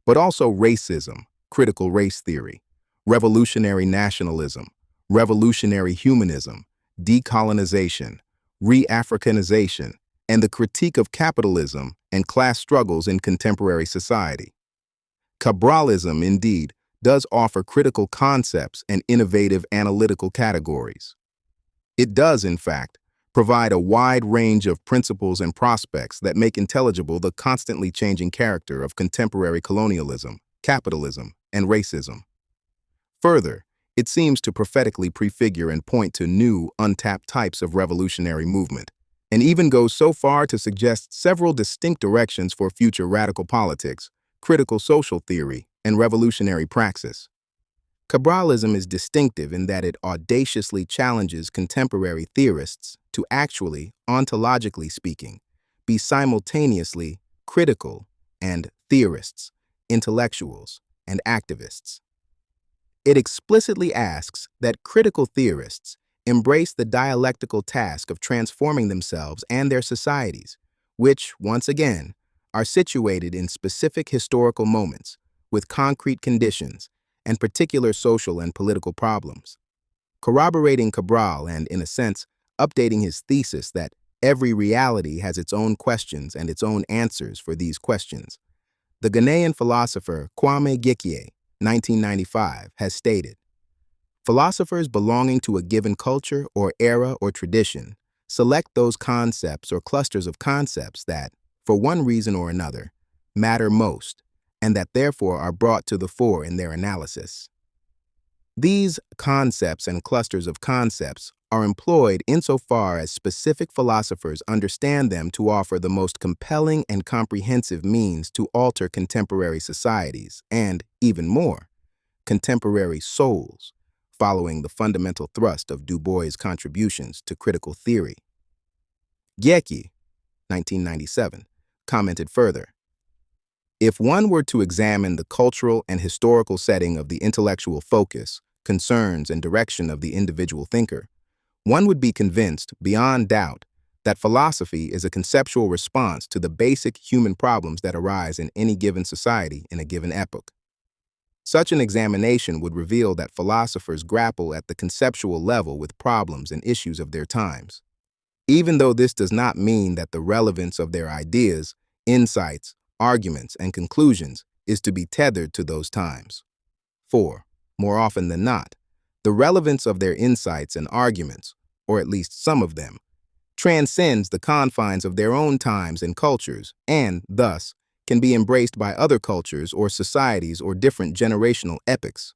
but also racism, critical race theory, revolutionary nationalism, revolutionary humanism, decolonization, re-Africanization, and the critique of capitalism and class struggles in contemporary society. Cabralism, indeed, does offer critical concepts and innovative analytical categories. It does, in fact, provide a wide range of principles and prospects that make intelligible the constantly changing character of contemporary colonialism, capitalism, and racism. Further, it seems to prophetically prefigure and point to new, untapped types of revolutionary movement, and even goes so far to suggest several distinct directions for future radical politics, critical social theory, and revolutionary praxis. Cabralism is distinctive in that it audaciously challenges contemporary theorists to actually, ontologically speaking, be simultaneously critical and theorists, intellectuals, and activists. It explicitly asks that critical theorists embrace the dialectical task of transforming themselves and their societies, which, once again, are situated in specific historical moments, with concrete conditions, and particular social and political problems. Corroborating Cabral and, in a sense, updating his thesis that every reality has its own questions and its own answers for these questions, the Ghanaian philosopher Kwame Gyekye, 1995, has stated, "Philosophers belonging to a given culture or era or tradition select those concepts or clusters of concepts that, for one reason or another, matter most, and that therefore are brought to the fore in their analysis. These concepts and clusters of concepts are employed insofar as specific philosophers understand them to offer the most compelling and comprehensive means to alter contemporary societies and, even more, contemporary souls, following the fundamental thrust of Du Bois' contributions to critical theory." Gyekye, 1997, commented further, "If one were to examine the cultural and historical setting of the intellectual focus, concerns, and direction of the individual thinker, one would be convinced, beyond doubt, that philosophy is a conceptual response to the basic human problems that arise in any given society in a given epoch. Such an examination would reveal that philosophers grapple at the conceptual level with problems and issues of their times, even though this does not mean that the relevance of their ideas, insights, arguments, and conclusions is to be tethered to those times. For, more often than not, the relevance of their insights and arguments, or at least some of them, transcends the confines of their own times and cultures and, thus, can be embraced by other cultures or societies or different generational epochs.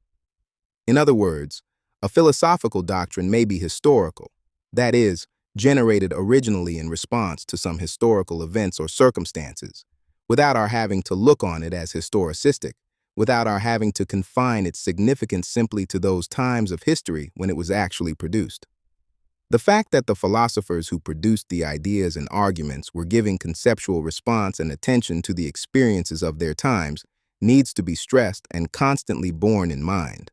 In other words, a philosophical doctrine may be historical, that is, generated originally in response to some historical events or circumstances, without our having to look on it as historicistic, without our having to confine its significance simply to those times of history when it was actually produced. The fact that the philosophers who produced the ideas and arguments were giving conceptual response and attention to the experiences of their times needs to be stressed and constantly borne in mind.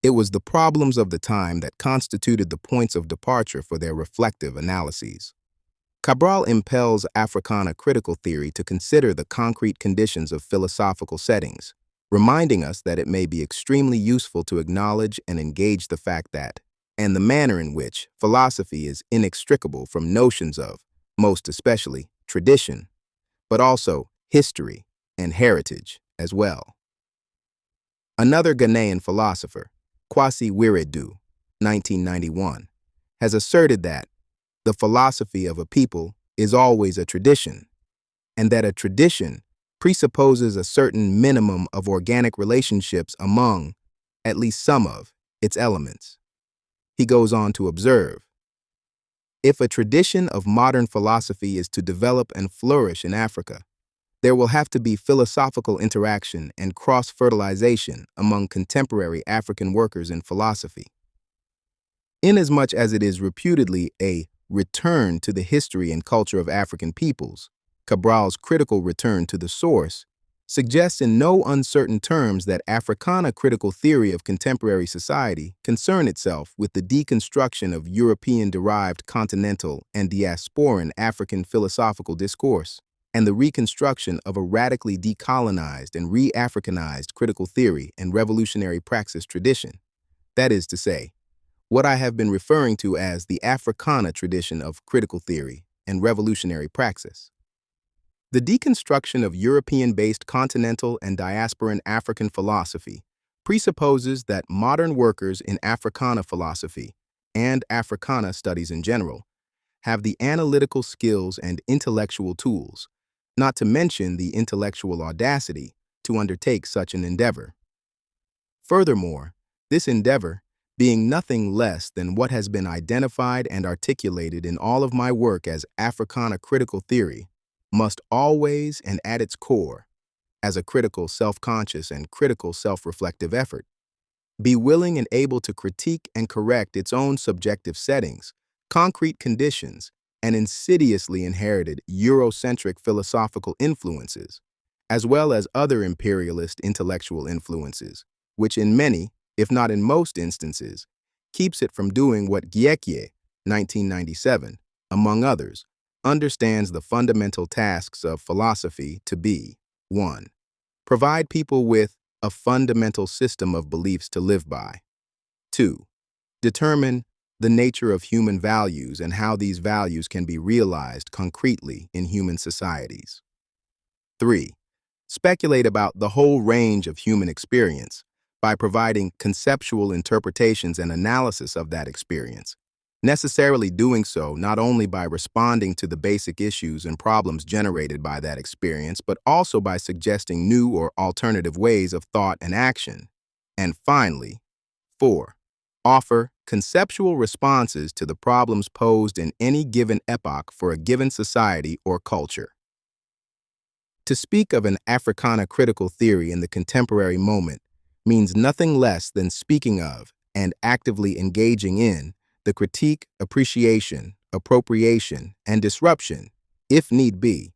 It was the problems of the time that constituted the points of departure for their reflective analyses. Cabral impels Africana critical theory to consider the concrete conditions of philosophical settings, reminding us that it may be extremely useful to acknowledge and engage the fact that, and the manner in which, philosophy is inextricable from notions of, most especially, tradition, but also history and heritage as well. Another Ghanaian philosopher, Kwasi Wiredu, 1991, has asserted that the philosophy of a people is always a tradition, and that a tradition presupposes a certain minimum of organic relationships among, at least some of, its elements. He goes on to observe, if a tradition of modern philosophy is to develop and flourish in Africa, there will have to be philosophical interaction and cross-fertilization among contemporary African workers in philosophy. Inasmuch as it is reputedly a return to the history and culture of African peoples, Cabral's critical return to the source suggests in no uncertain terms that Africana critical theory of contemporary society concern itself with the deconstruction of European-derived continental and diasporan African philosophical discourse, and the reconstruction of a radically decolonized and re-Africanized critical theory and revolutionary praxis tradition. That is to say, what I have been referring to as the Africana tradition of critical theory and revolutionary praxis. The deconstruction of European-based continental and diasporan African philosophy presupposes that modern workers in Africana philosophy and Africana studies in general have the analytical skills and intellectual tools, not to mention the intellectual audacity, to undertake such an endeavor. Furthermore, this endeavor, being nothing less than what has been identified and articulated in all of my work as Africana critical theory, must always and at its core, as a critical self-conscious and critical self-reflective effort, be willing and able to critique and correct its own subjective settings, concrete conditions, and insidiously inherited Eurocentric philosophical influences, as well as other imperialist intellectual influences, which in many, if not in most instances, keeps it from doing what Guinea-Bissau, 1997, among others, understands the fundamental tasks of philosophy to be: 1. Provide people with a fundamental system of beliefs to live by. 2. Determine the nature of human values and how these values can be realized concretely in human societies. 3. Speculate about the whole range of human experience by providing conceptual interpretations and analysis of that experience, necessarily doing so not only by responding to the basic issues and problems generated by that experience, but also by suggesting new or alternative ways of thought and action. And finally, 4. Offer conceptual responses to the problems posed in any given epoch for a given society or culture. To speak of an Africana critical theory in the contemporary moment means nothing less than speaking of and actively engaging in the critique, appreciation, appropriation, and disruption, if need be,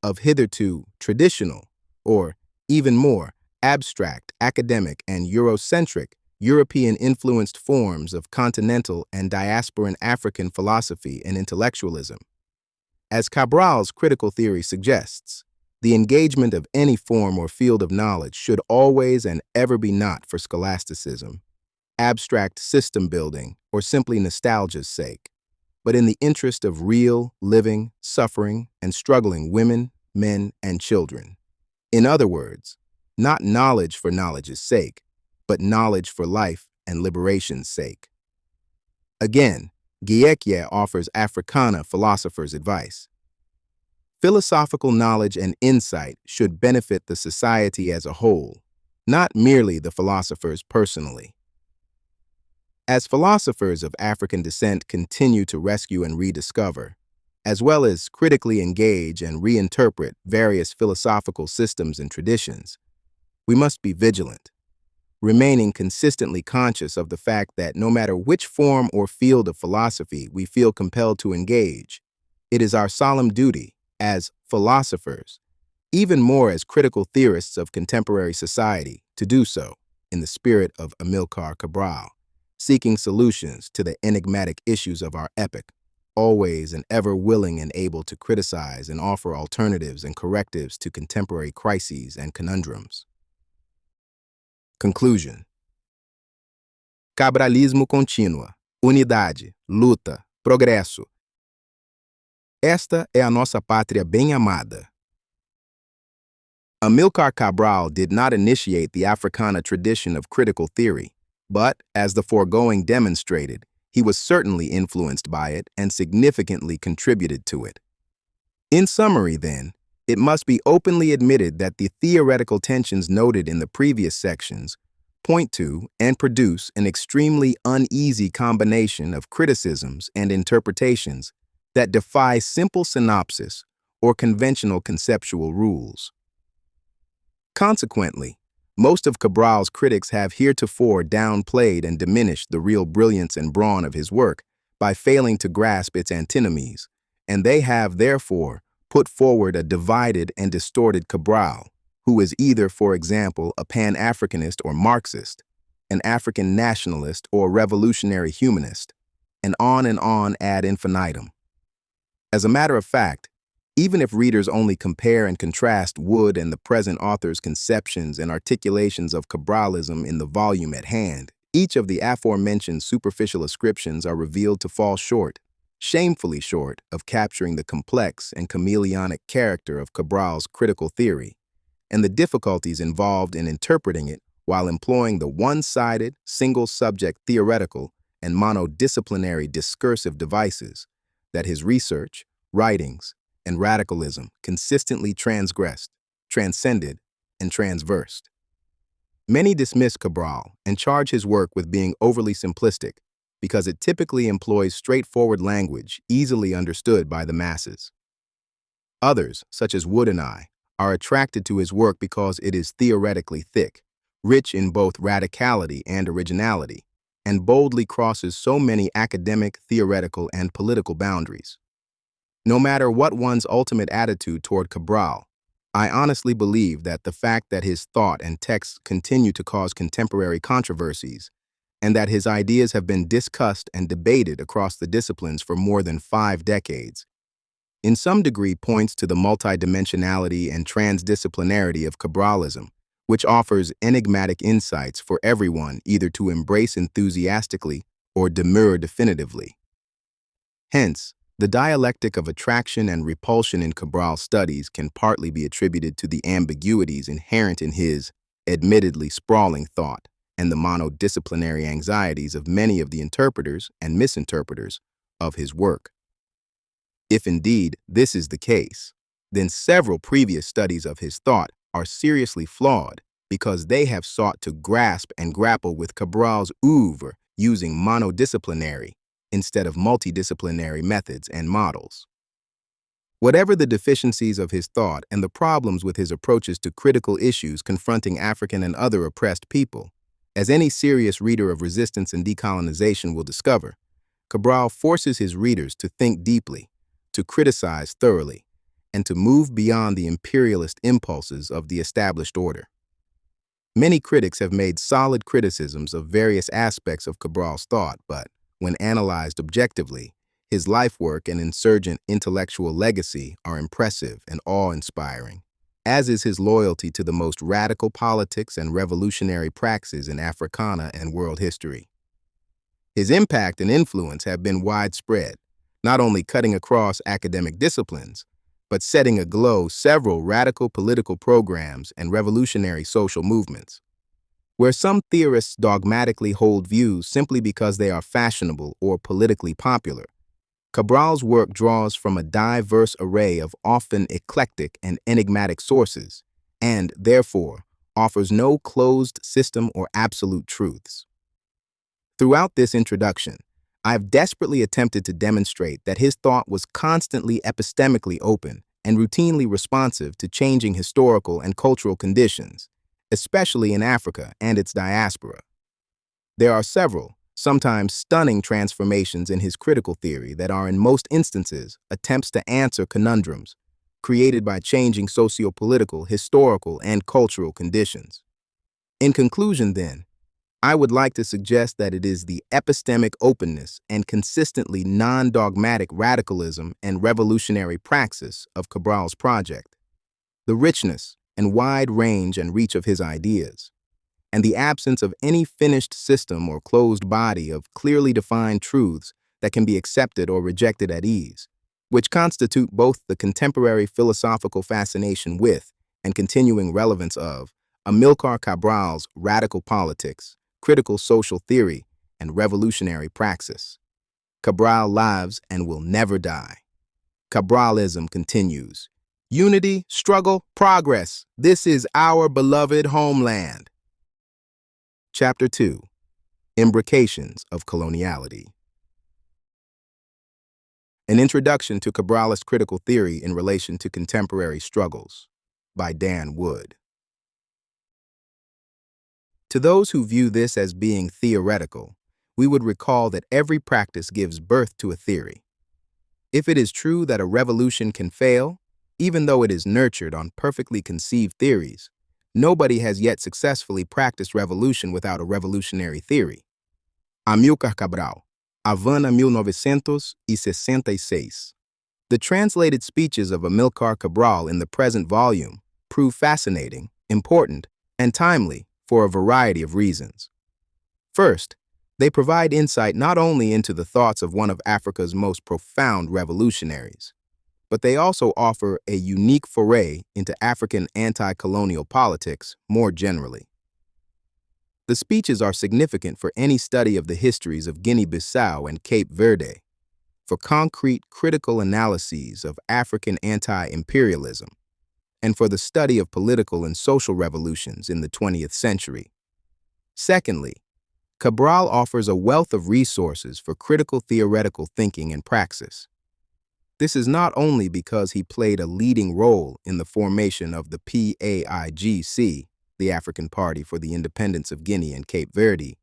of hitherto traditional, or even more abstract, academic, and Eurocentric, European-influenced forms of continental and diasporan African philosophy and intellectualism. As Cabral's critical theory suggests, the engagement of any form or field of knowledge should always and ever be not for scholasticism, abstract system building, or simply nostalgia's sake, but in the interest of real, living, suffering, and struggling women, men, and children. In other words, not knowledge for knowledge's sake, but knowledge for life and liberation's sake. Again, Guinea-Bissau offers Africana philosophers advice. Philosophical knowledge and insight should benefit the society as a whole, not merely the philosophers personally. As philosophers of African descent continue to rescue and rediscover, as well as critically engage and reinterpret various philosophical systems and traditions, we must be vigilant, remaining consistently conscious of the fact that no matter which form or field of philosophy we feel compelled to engage, it is our solemn duty, as philosophers, even more as critical theorists of contemporary society, to do so in the spirit of Amílcar Cabral, seeking solutions to the enigmatic issues of our epoch, always and ever willing and able to criticize and offer alternatives and correctives to contemporary crises and conundrums. Conclusion. Cabralismo contínua, unidade, luta, progresso. Esta é a nossa pátria bem amada. Amílcar Cabral did not initiate the Africana tradition of critical theory, but, as the foregoing demonstrated, he was certainly influenced by it and significantly contributed to it. In summary, then, it must be openly admitted that the theoretical tensions noted in the previous sections point to and produce an extremely uneasy combination of criticisms and interpretations that defy simple synopsis or conventional conceptual rules. Consequently, most of Cabral's critics have heretofore downplayed and diminished the real brilliance and brawn of his work by failing to grasp its antinomies, and they have, therefore, put forward a divided and distorted Cabral, who is either, for example, a Pan-Africanist or Marxist, an African nationalist or revolutionary humanist, and on ad infinitum. As a matter of fact, even if readers only compare and contrast Wood and the present author's conceptions and articulations of Cabralism in the volume at hand, each of the aforementioned superficial ascriptions are revealed to fall short, shamefully short, of capturing the complex and chameleonic character of Cabral's critical theory, and the difficulties involved in interpreting it while employing the one-sided, single-subject theoretical and monodisciplinary discursive devices that his research, writings, and radicalism consistently transgressed, transcended, and transversed. Many dismiss Cabral and charge his work with being overly simplistic because it typically employs straightforward language easily understood by the masses. Others, such as Wood and I, are attracted to his work because it is theoretically thick, rich in both radicality and originality, and boldly crosses so many academic, theoretical, and political boundaries. No matter what one's ultimate attitude toward Cabral, I honestly believe that the fact that his thought and texts continue to cause contemporary controversies, and that his ideas have been discussed and debated across the disciplines for more than 5 decades, in some degree points to the multidimensionality and transdisciplinarity of Cabralism, which offers enigmatic insights for everyone either to embrace enthusiastically or demur definitively. Hence, the dialectic of attraction and repulsion in Cabral's studies can partly be attributed to the ambiguities inherent in his, admittedly sprawling thought, and the monodisciplinary anxieties of many of the interpreters and misinterpreters of his work. If indeed this is the case, then several previous studies of his thought are seriously flawed because they have sought to grasp and grapple with Cabral's oeuvre using monodisciplinary instead of multidisciplinary methods and models. Whatever the deficiencies of his thought and the problems with his approaches to critical issues confronting African and other oppressed people, as any serious reader of Resistance and Decolonization will discover, Cabral forces his readers to think deeply, to criticize thoroughly, and to move beyond the imperialist impulses of the established order. Many critics have made solid criticisms of various aspects of Cabral's thought, but, when analyzed objectively, his life work and insurgent intellectual legacy are impressive and awe-inspiring, as is his loyalty to the most radical politics and revolutionary praxis in Africana and world history. His impact and influence have been widespread, not only cutting across academic disciplines, but setting aglow several radical political programs and revolutionary social movements. Where some theorists dogmatically hold views simply because they are fashionable or politically popular, Cabral's work draws from a diverse array of often eclectic and enigmatic sources, and, therefore, offers no closed system or absolute truths. Throughout this introduction, I have desperately attempted to demonstrate that his thought was constantly epistemically open and routinely responsive to changing historical and cultural conditions, especially in Africa and its diaspora. There are several, sometimes stunning transformations in his critical theory that are in most instances attempts to answer conundrums created by changing socio-political, historical, and cultural conditions. In conclusion, then, I would like to suggest that it is the epistemic openness and consistently non-dogmatic radicalism and revolutionary praxis of Cabral's project, the richness and wide range and reach of his ideas, and the absence of any finished system or closed body of clearly defined truths that can be accepted or rejected at ease, which constitute both the contemporary philosophical fascination with and continuing relevance of Amílcar Cabral's radical politics, critical social theory, and revolutionary praxis. Cabral lives and will never die. Cabralism continues. Unity, struggle, progress. This is our beloved homeland. Chapter 2. Imbrications of Coloniality. An Introduction to Cabralist Critical Theory in Relation to Contemporary Struggles, by Dan Wood. To those who view this as being theoretical, we would recall that every practice gives birth to a theory. If it is true that a revolution can fail, even though it is nurtured on perfectly conceived theories, nobody has yet successfully practiced revolution without a revolutionary theory. Amílcar Cabral, Havana 1966. The translated speeches of Amílcar Cabral in the present volume prove fascinating, important, and timely for a variety of reasons. First, they provide insight not only into the thoughts of one of Africa's most profound revolutionaries, but they also offer a unique foray into African anti-colonial politics more generally. The speeches are significant for any study of the histories of Guinea-Bissau and Cape Verde, for concrete critical analyses of African anti-imperialism, and for the study of political and social revolutions in the 20th century. Secondly, Cabral offers a wealth of resources for critical theoretical thinking and praxis. This is not only because he played a leading role in the formation of the PAIGC, the African Party for the Independence of Guinea and Cape Verde,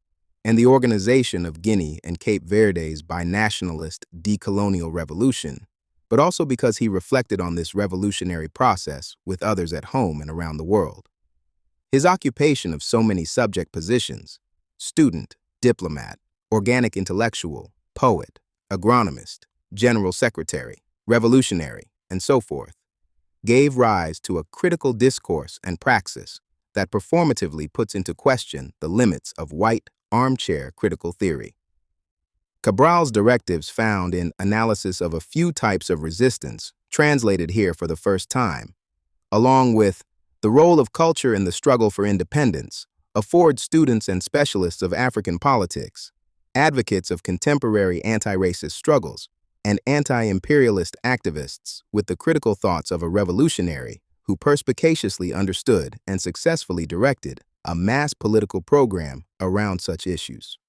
and the organization of Guinea and Cape Verde's binationalist decolonial revolution, but also because he reflected on this revolutionary process with others at home and around the world. His occupation of so many subject positions, student, diplomat, organic intellectual, poet, agronomist, general secretary, revolutionary, and so forth, gave rise to a critical discourse and praxis that performatively puts into question the limits of white, armchair critical theory. Cabral's directives found in Analysis of a Few Types of Resistance, translated here for the first time, along with The Role of Culture in the Struggle for Independence, afford students and specialists of African politics, advocates of contemporary anti-racist struggles, and anti-imperialist activists with the critical thoughts of a revolutionary who perspicaciously understood and successfully directed a mass political program around such issues.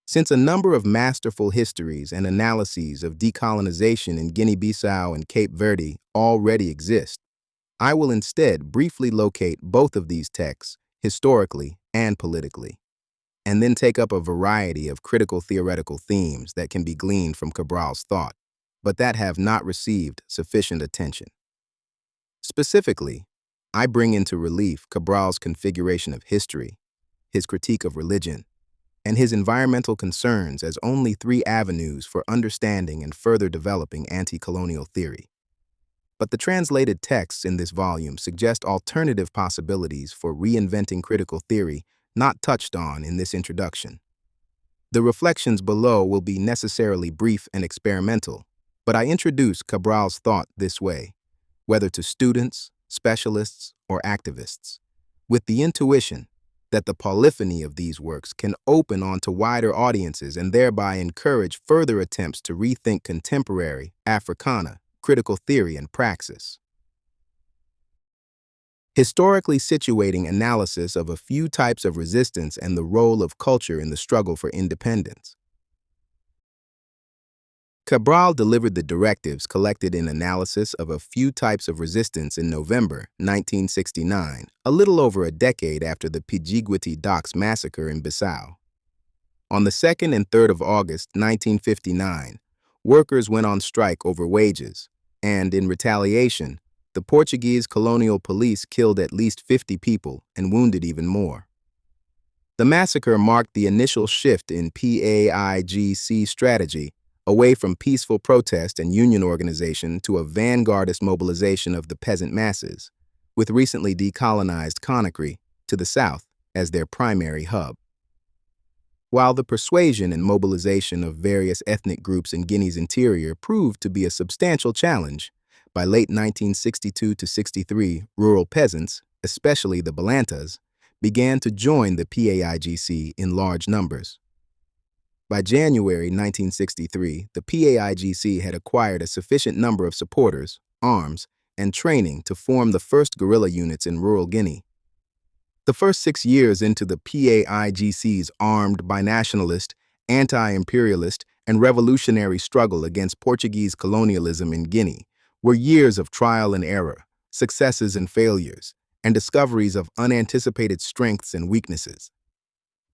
Since a number of masterful histories and analyses of decolonization in Guinea-Bissau and Cape Verde already exist, I will instead briefly locate both of these texts historically and politically, and then take up a variety of critical theoretical themes that can be gleaned from Cabral's thought, but that have not received sufficient attention. Specifically, I bring into relief Cabral's configuration of history, his critique of religion, and his environmental concerns as only three avenues for understanding and further developing anti-colonial theory. But the translated texts in this volume suggest alternative possibilities for reinventing critical theory not touched on in this introduction. The reflections below will be necessarily brief and experimental, but I introduce Cabral's thought this way, whether to students, specialists, or activists, with the intuition that the polyphony of these works can open onto wider audiences and thereby encourage further attempts to rethink contemporary Africana critical theory and praxis. Historically situating analysis of a few types of resistance and the role of culture in the struggle for independence. Cabral delivered the directives collected in Analysis of a Few Types of Resistance in November 1969, a little over a decade after the Pijiguiti Docks massacre in Bissau. On the 2nd and 3rd of August 1959, workers went on strike over wages, and in retaliation, the Portuguese colonial police killed at least 50 people and wounded even more. The massacre marked the initial shift in PAIGC strategy away from peaceful protest and union organization to a vanguardist mobilization of the peasant masses, with recently decolonized Conakry to the south as their primary hub. While the persuasion and mobilization of various ethnic groups in Guinea's interior proved to be a substantial challenge, by late 1962 to 63, rural peasants, especially the Balantas, began to join the PAIGC in large numbers. By January 1963, the PAIGC had acquired a sufficient number of supporters, arms, and training to form the first guerrilla units in rural Guinea. The first 6 years into the PAIGC's armed binationalist, anti-imperialist, and revolutionary struggle against Portuguese colonialism in Guinea were years of trial and error, successes and failures, and discoveries of unanticipated strengths and weaknesses.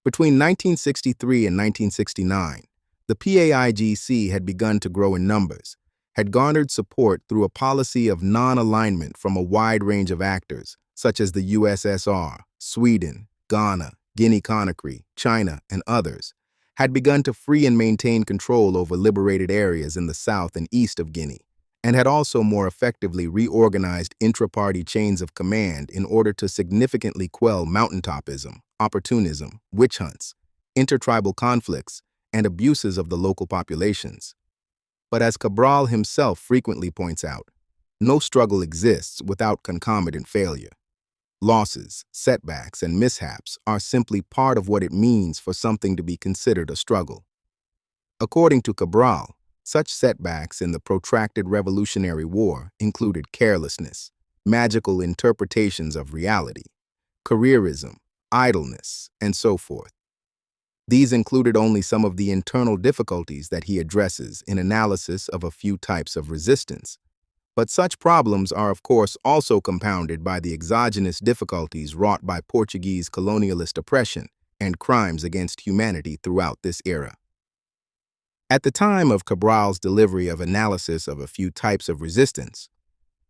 Between 1963 and 1969, the PAIGC had begun to grow in numbers, had garnered support through a policy of non-alignment from a wide range of actors, such as the USSR, Sweden, Ghana, Guinea-Conakry, China, and others, had begun to free and maintain control over liberated areas in the south and east of Guinea, and had also more effectively reorganized intra-party chains of command in order to significantly quell mountaintopism, opportunism, witch hunts, intertribal conflicts, and abuses of the local populations. But as Cabral himself frequently points out, no struggle exists without concomitant failure. Losses, setbacks, and mishaps are simply part of what it means for something to be considered a struggle. According to Cabral, such setbacks in the protracted Revolutionary War included carelessness, magical interpretations of reality, careerism, idleness, and so forth. These included only some of the internal difficulties that he addresses in Analysis of a Few Types of Resistance. But such problems are, of course, also compounded by the exogenous difficulties wrought by Portuguese colonialist oppression and crimes against humanity throughout this era. At the time of Cabral's delivery of Analysis of a Few Types of Resistance,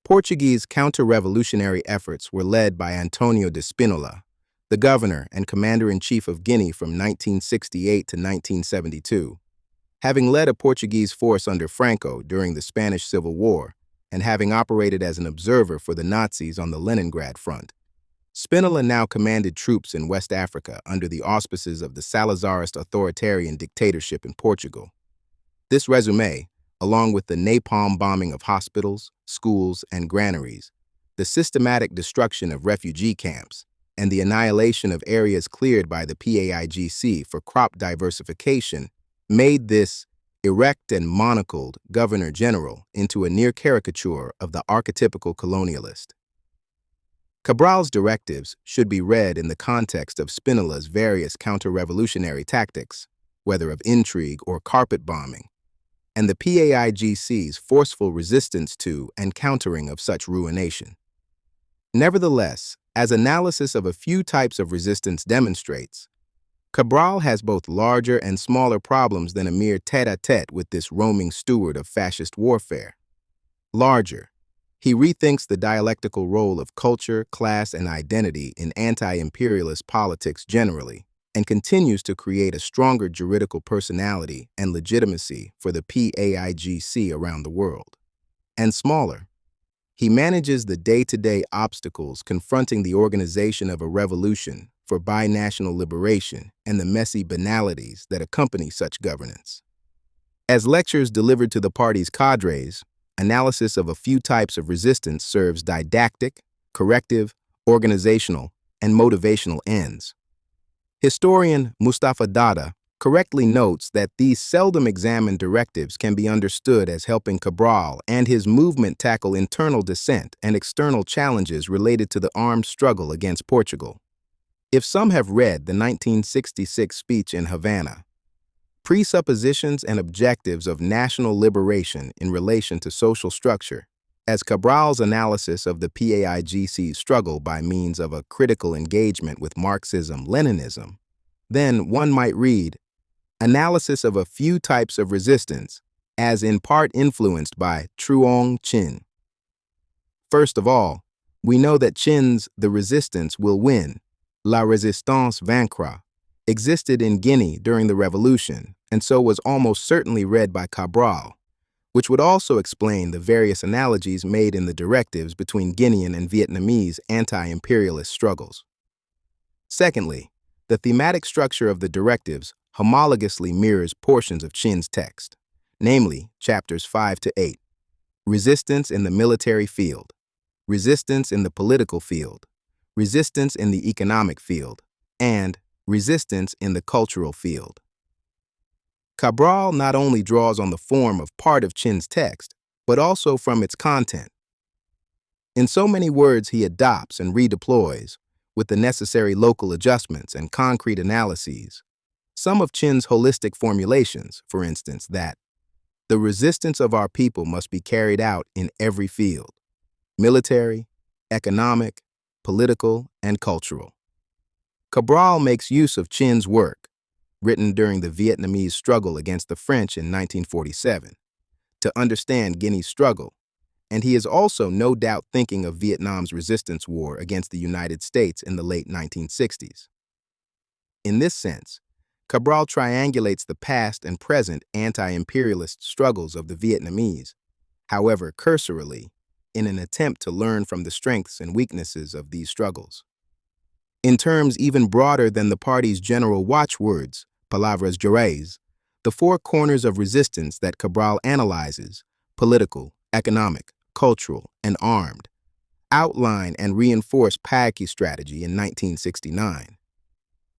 Portuguese counter-revolutionary efforts were led by Antonio de Spinola, the governor and commander-in-chief of Guinea from 1968 to 1972. Having led a Portuguese force under Franco during the Spanish Civil War, and having operated as an observer for the Nazis on the Leningrad front, Spinola now commanded troops in West Africa under the auspices of the Salazarist authoritarian dictatorship in Portugal. This resume, along with the napalm bombing of hospitals, schools, and granaries, the systematic destruction of refugee camps, and the annihilation of areas cleared by the PAIGC for crop diversification, made this erect and monocled governor-general into a near caricature of the archetypical colonialist. Cabral's directives should be read in the context of Spinola's various counter-revolutionary tactics, whether of intrigue or carpet bombing, and the PAIGC's forceful resistance to and countering of such ruination. Nevertheless, as Analysis of a Few Types of Resistance demonstrates, Cabral has both larger and smaller problems than a mere tête-à-tête with this roaming steward of fascist warfare. Larger, he rethinks the dialectical role of culture, class, and identity in anti-imperialist politics generally, and continues to create a stronger juridical personality and legitimacy for the PAIGC around the world. And smaller, he manages the day-to-day obstacles confronting the organization of a revolution for binational liberation and the messy banalities that accompany such governance. As lectures delivered to the party's cadres, Analysis of a Few Types of Resistance serves didactic, corrective, organizational, and motivational ends. Historian Mustafa Dada correctly notes that these seldom examined directives can be understood as helping Cabral and his movement tackle internal dissent and external challenges related to the armed struggle against Portugal. If some have read the 1966 speech in Havana, Presuppositions and Objectives of National Liberation in Relation to Social Structure, as Cabral's analysis of the PAIGC's struggle by means of a critical engagement with Marxism-Leninism, then one might read, Analysis of a few types of resistance, as in part influenced by Truong Chin. First of all, we know that Chin's The Resistance Will Win, La Résistance Vaincra, existed in Guinea during the revolution, and so was almost certainly read by Cabral, which would also explain the various analogies made in the directives between Guinean and Vietnamese anti-imperialist struggles. Secondly, the thematic structure of the directives homologously mirrors portions of Chin's text, namely chapters 5 to 8, resistance in the military field, resistance in the political field, resistance in the economic field, and resistance in the cultural field. Cabral not only draws on the form of part of Chin's text, but also from its content. In so many words he adopts and redeploys, with the necessary local adjustments and concrete analyses, some of Chin's holistic formulations, for instance, that the resistance of our people must be carried out in every field, military, economic, political, and cultural. Cabral makes use of Chin's work, written during the Vietnamese struggle against the French in 1947, to understand Guinea's struggle, and he is also no doubt thinking of Vietnam's resistance war against the United States in the late 1960s. In this sense, Cabral triangulates the past and present anti-imperialist struggles of the Vietnamese, however cursorily, in an attempt to learn from the strengths and weaknesses of these struggles. In terms even broader than the party's general watchwords, palabras gerais, the four corners of resistance that Cabral analyzes, political, economic, cultural, and armed, outline and reinforce Paki's strategy in 1969.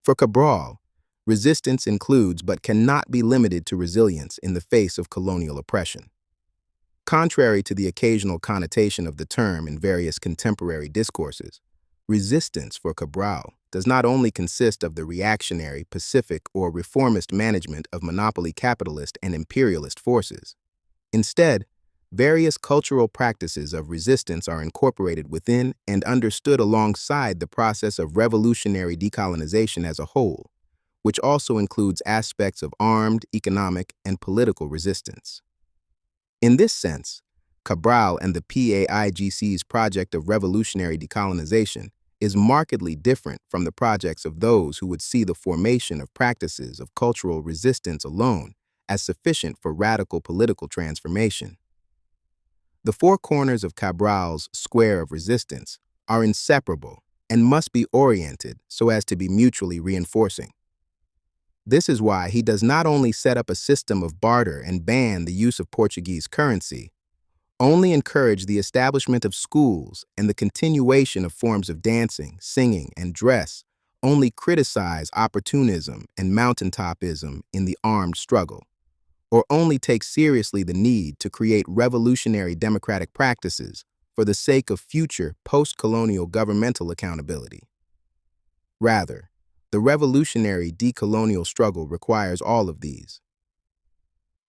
For Cabral, resistance includes but cannot be limited to resilience in the face of colonial oppression. Contrary to the occasional connotation of the term in various contemporary discourses, resistance for Cabral does not only consist of the reactionary, pacific, or reformist management of monopoly capitalist and imperialist forces. Instead, various cultural practices of resistance are incorporated within and understood alongside the process of revolutionary decolonization as a whole, which also includes aspects of armed, economic, and political resistance. In this sense, Cabral and the PAIGC's project of revolutionary decolonization is markedly different from the projects of those who would see the formation of practices of cultural resistance alone as sufficient for radical political transformation. The four corners of Cabral's square of resistance are inseparable and must be oriented so as to be mutually reinforcing. This is why he does not only set up a system of barter and ban the use of Portuguese currency, only encourage the establishment of schools and the continuation of forms of dancing, singing, and dress, only criticize opportunism and mountaintopism in the armed struggle, or only take seriously the need to create revolutionary democratic practices for the sake of future post-colonial governmental accountability. Rather, the revolutionary decolonial struggle requires all of these.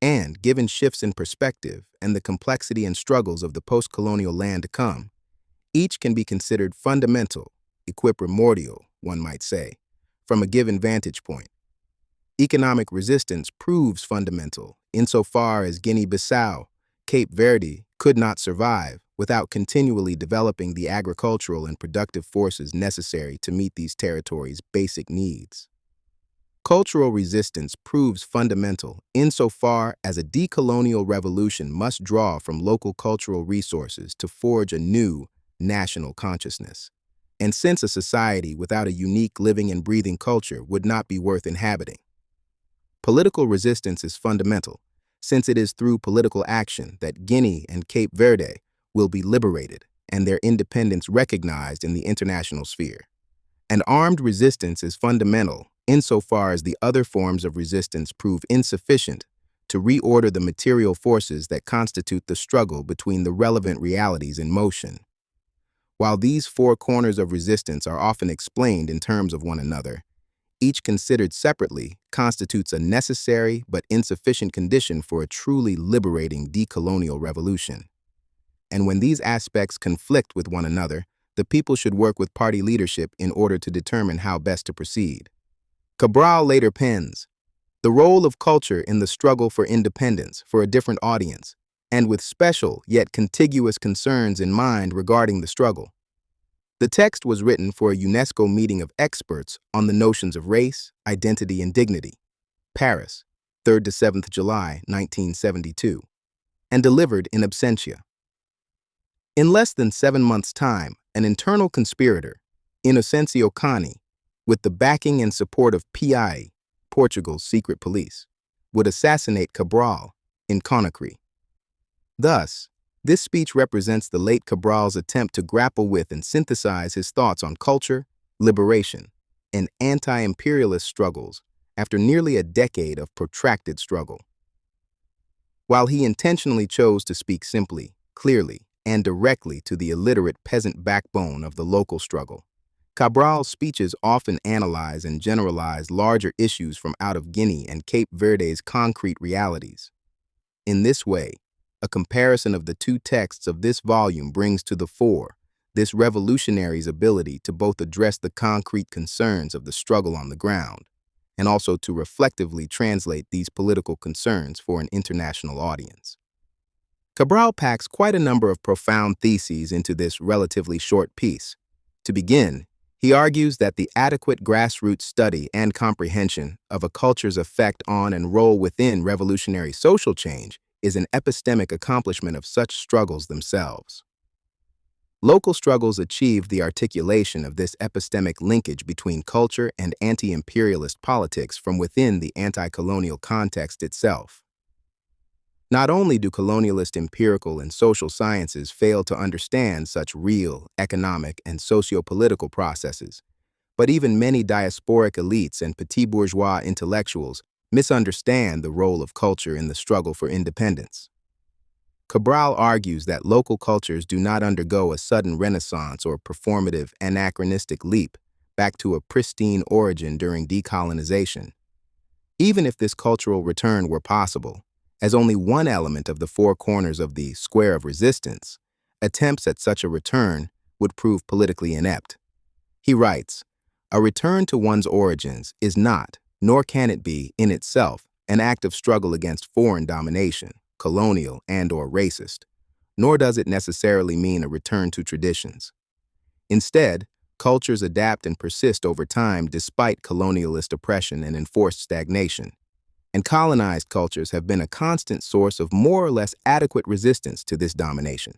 And, given shifts in perspective and the complexity and struggles of the post-colonial land to come, each can be considered fundamental, equiprimordial, one might say, from a given vantage point. Economic resistance proves fundamental insofar as Guinea-Bissau, Cape Verde could not survive without continually developing the agricultural and productive forces necessary to meet these territories' basic needs. Cultural resistance proves fundamental insofar as a decolonial revolution must draw from local cultural resources to forge a new national consciousness. And since a society without a unique living and breathing culture would not be worth inhabiting. Political resistance is fundamental, since it is through political action that Guinea and Cape Verde will be liberated and their independence recognized in the international sphere. And armed resistance is fundamental insofar as the other forms of resistance prove insufficient to reorder the material forces that constitute the struggle between the relevant realities in motion. While these four corners of resistance are often explained in terms of one another, each considered separately constitutes a necessary but insufficient condition for a truly liberating decolonial revolution. And when these aspects conflict with one another, the people should work with party leadership in order to determine how best to proceed. Cabral later pens, "The role of culture in the struggle for independence for a different audience, and with special yet contiguous concerns in mind regarding the struggle." The text was written for a UNESCO meeting of experts on the notions of race, identity, and dignity, Paris, 3rd to 7th July, 1972, and delivered in absentia. In less than 7 months' time, an internal conspirator, Inocêncio Cani, with the backing and support of PI, Portugal's secret police, would assassinate Cabral in Conakry. Thus, this speech represents the late Cabral's attempt to grapple with and synthesize his thoughts on culture, liberation, and anti-imperialist struggles after nearly a decade of protracted struggle. While he intentionally chose to speak simply, clearly, and directly to the illiterate peasant backbone of the local struggle, Cabral's speeches often analyze and generalize larger issues from out of Guinea and Cape Verde's concrete realities. In this way, a comparison of the two texts of this volume brings to the fore this revolutionary's ability to both address the concrete concerns of the struggle on the ground and also to reflectively translate these political concerns for an international audience. Cabral packs quite a number of profound theses into this relatively short piece. To begin, he argues that the adequate grassroots study and comprehension of a culture's effect on and role within revolutionary social change is an epistemic accomplishment of such struggles themselves. Local struggles achieved the articulation of this epistemic linkage between culture and anti-imperialist politics from within the anti-colonial context itself. Not only do colonialist empirical and social sciences fail to understand such real economic and socio-political processes, but even many diasporic elites and petit bourgeois intellectuals misunderstand the role of culture in the struggle for independence. Cabral argues that local cultures do not undergo a sudden renaissance or performative anachronistic leap back to a pristine origin during decolonization. Even if this cultural return were possible, as only one element of the four corners of the square of resistance, attempts at such a return would prove politically inept. He writes, "A return to one's origins is not, nor can it be, in itself, an act of struggle against foreign domination, colonial and/or racist, nor does it necessarily mean a return to traditions. Instead, cultures adapt and persist over time despite colonialist oppression and enforced stagnation, and colonized cultures have been a constant source of more or less adequate resistance to this domination.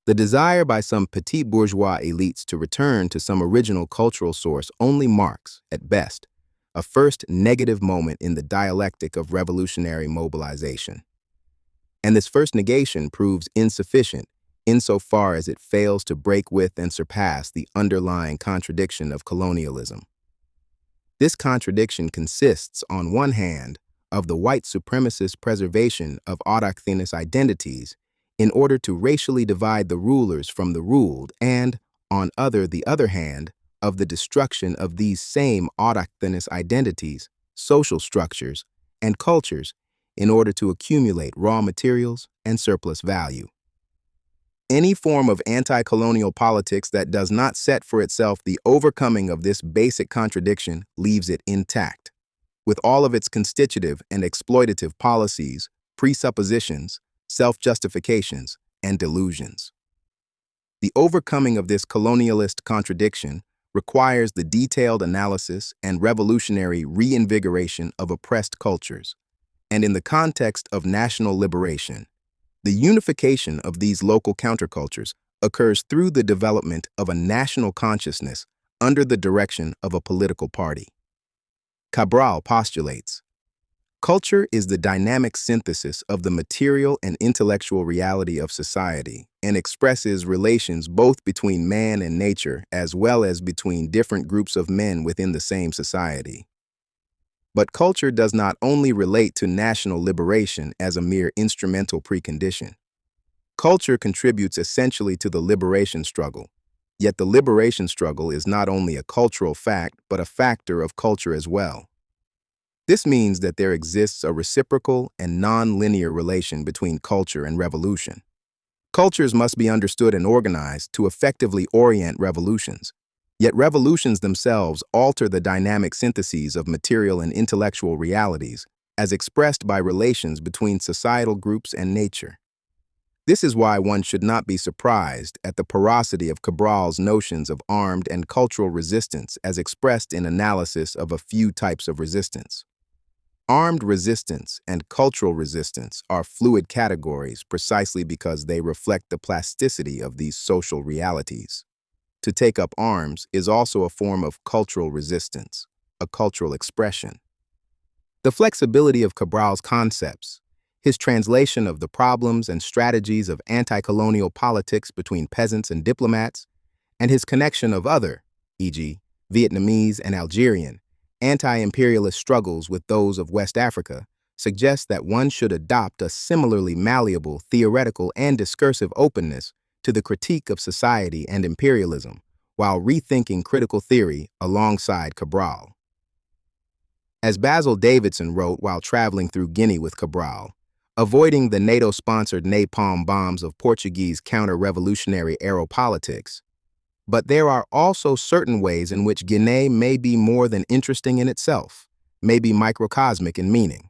The desire by some petit bourgeois elites to return to some original cultural source only marks, at best, a first negative moment in the dialectic of revolutionary mobilization. And this first negation proves insufficient insofar as it fails to break with and surpass the underlying contradiction of colonialism. This contradiction consists, on one hand, of the white supremacist preservation of autochthonous identities in order to racially divide the rulers from the ruled, and, on the other hand, of the destruction of these same autochthonous identities, social structures, and cultures in order to accumulate raw materials and surplus value. Any form of anti-colonial politics that does not set for itself the overcoming of this basic contradiction leaves it intact, with all of its constitutive and exploitative policies, presuppositions, self-justifications, and delusions. The overcoming of this colonialist contradiction requires the detailed analysis and revolutionary reinvigoration of oppressed cultures, and in the context of national liberation, the unification of these local countercultures occurs through the development of a national consciousness under the direction of a political party. Cabral postulates, culture is the dynamic synthesis of the material and intellectual reality of society, and expresses relations both between man and nature as well as between different groups of men within the same society. But culture does not only relate to national liberation as a mere instrumental precondition. Culture contributes essentially to the liberation struggle, yet the liberation struggle is not only a cultural fact but a factor of culture as well. This means that there exists a reciprocal and non-linear relation between culture and revolution. Cultures must be understood and organized to effectively orient revolutions. Yet revolutions themselves alter the dynamic syntheses of material and intellectual realities as expressed by relations between societal groups and nature. This is why one should not be surprised at the porosity of Cabral's notions of armed and cultural resistance as expressed in analysis of a few types of resistance. Armed resistance and cultural resistance are fluid categories precisely because they reflect the plasticity of these social realities. To take up arms is also a form of cultural resistance, a cultural expression. The flexibility of Cabral's concepts, his translation of the problems and strategies of anti-colonial politics between peasants and diplomats, and his connection of other, e.g., Vietnamese and Algerian, anti-imperialist struggles with those of West Africa, suggests that one should adopt a similarly malleable theoretical and discursive openness to the critique of society and imperialism, while rethinking critical theory alongside Cabral. As Basil Davidson wrote while traveling through Guinea with Cabral, avoiding the NATO-sponsored napalm bombs of Portuguese counter-revolutionary aeropolitics, but there are also certain ways in which Guinea may be more than interesting in itself, may be microcosmic in meaning,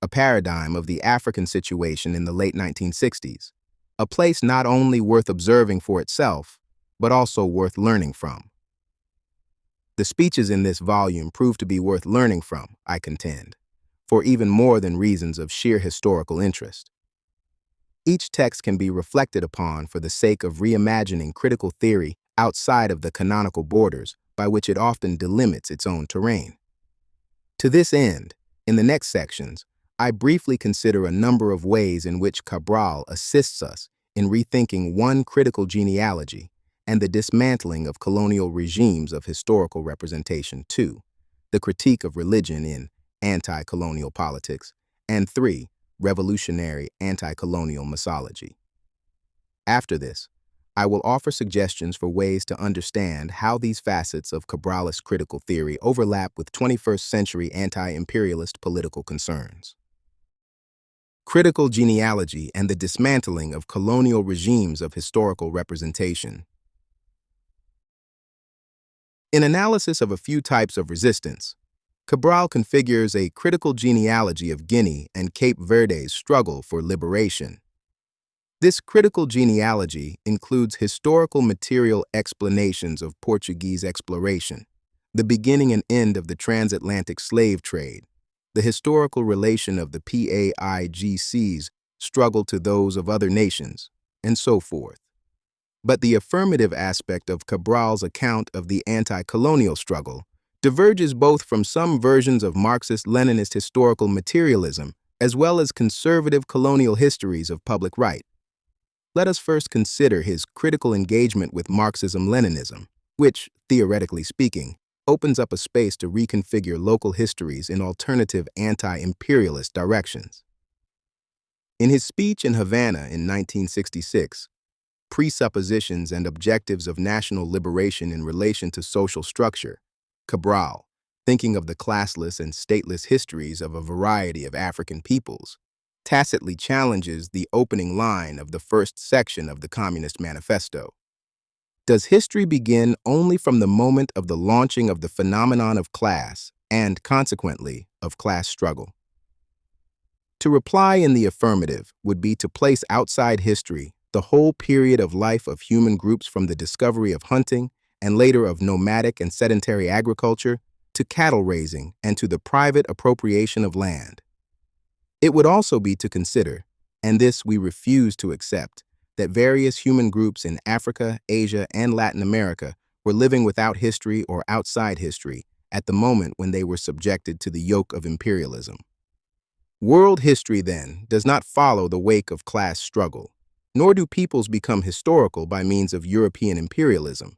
a paradigm of the African situation in the late 1960s, a place not only worth observing for itself, but also worth learning from. The speeches in this volume prove to be worth learning from, I contend, for even more than reasons of sheer historical interest. Each text can be reflected upon for the sake of reimagining critical theory outside of the canonical borders by which it often delimits its own terrain. To this end, in the next sections, I briefly consider a number of ways in which Cabral assists us in rethinking one critical genealogy and the dismantling of colonial regimes of historical representation, 2, the critique of religion in anti-colonial politics, and 3, revolutionary anti-colonial missiology. After this, I will offer suggestions for ways to understand how these facets of Cabralist critical theory overlap with 21st century anti-imperialist political concerns. Critical genealogy and the dismantling of colonial regimes of historical representation. In analysis of a few types of resistance, Cabral configures a critical genealogy of Guinea and Cape Verde's struggle for liberation. This critical genealogy includes historical material explanations of Portuguese exploration, the beginning and end of the transatlantic slave trade, the historical relation of the PAIGC's struggle to those of other nations, and so forth. But the affirmative aspect of Cabral's account of the anti-colonial struggle diverges both from some versions of Marxist-Leninist historical materialism as well as conservative colonial histories of public right. Let us first consider his critical engagement with Marxism-Leninism, which, theoretically speaking, opens up a space to reconfigure local histories in alternative anti-imperialist directions. In his speech in Havana in 1966, Presuppositions and Objectives of National Liberation in Relation to Social Structure, Cabral, thinking of the classless and stateless histories of a variety of African peoples, tacitly challenges the opening line of the first section of the Communist Manifesto. Does history begin only from the moment of the launching of the phenomenon of class and, consequently, of class struggle? To reply in the affirmative would be to place outside history the whole period of life of human groups from the discovery of hunting and later of nomadic and sedentary agriculture to cattle raising and to the private appropriation of land. It would also be to consider, and this we refuse to accept, that various human groups in Africa, Asia, and Latin America were living without history or outside history at the moment when they were subjected to the yoke of imperialism. World history, then, does not follow the wake of class struggle. nor do peoples become historical by means of European imperialism.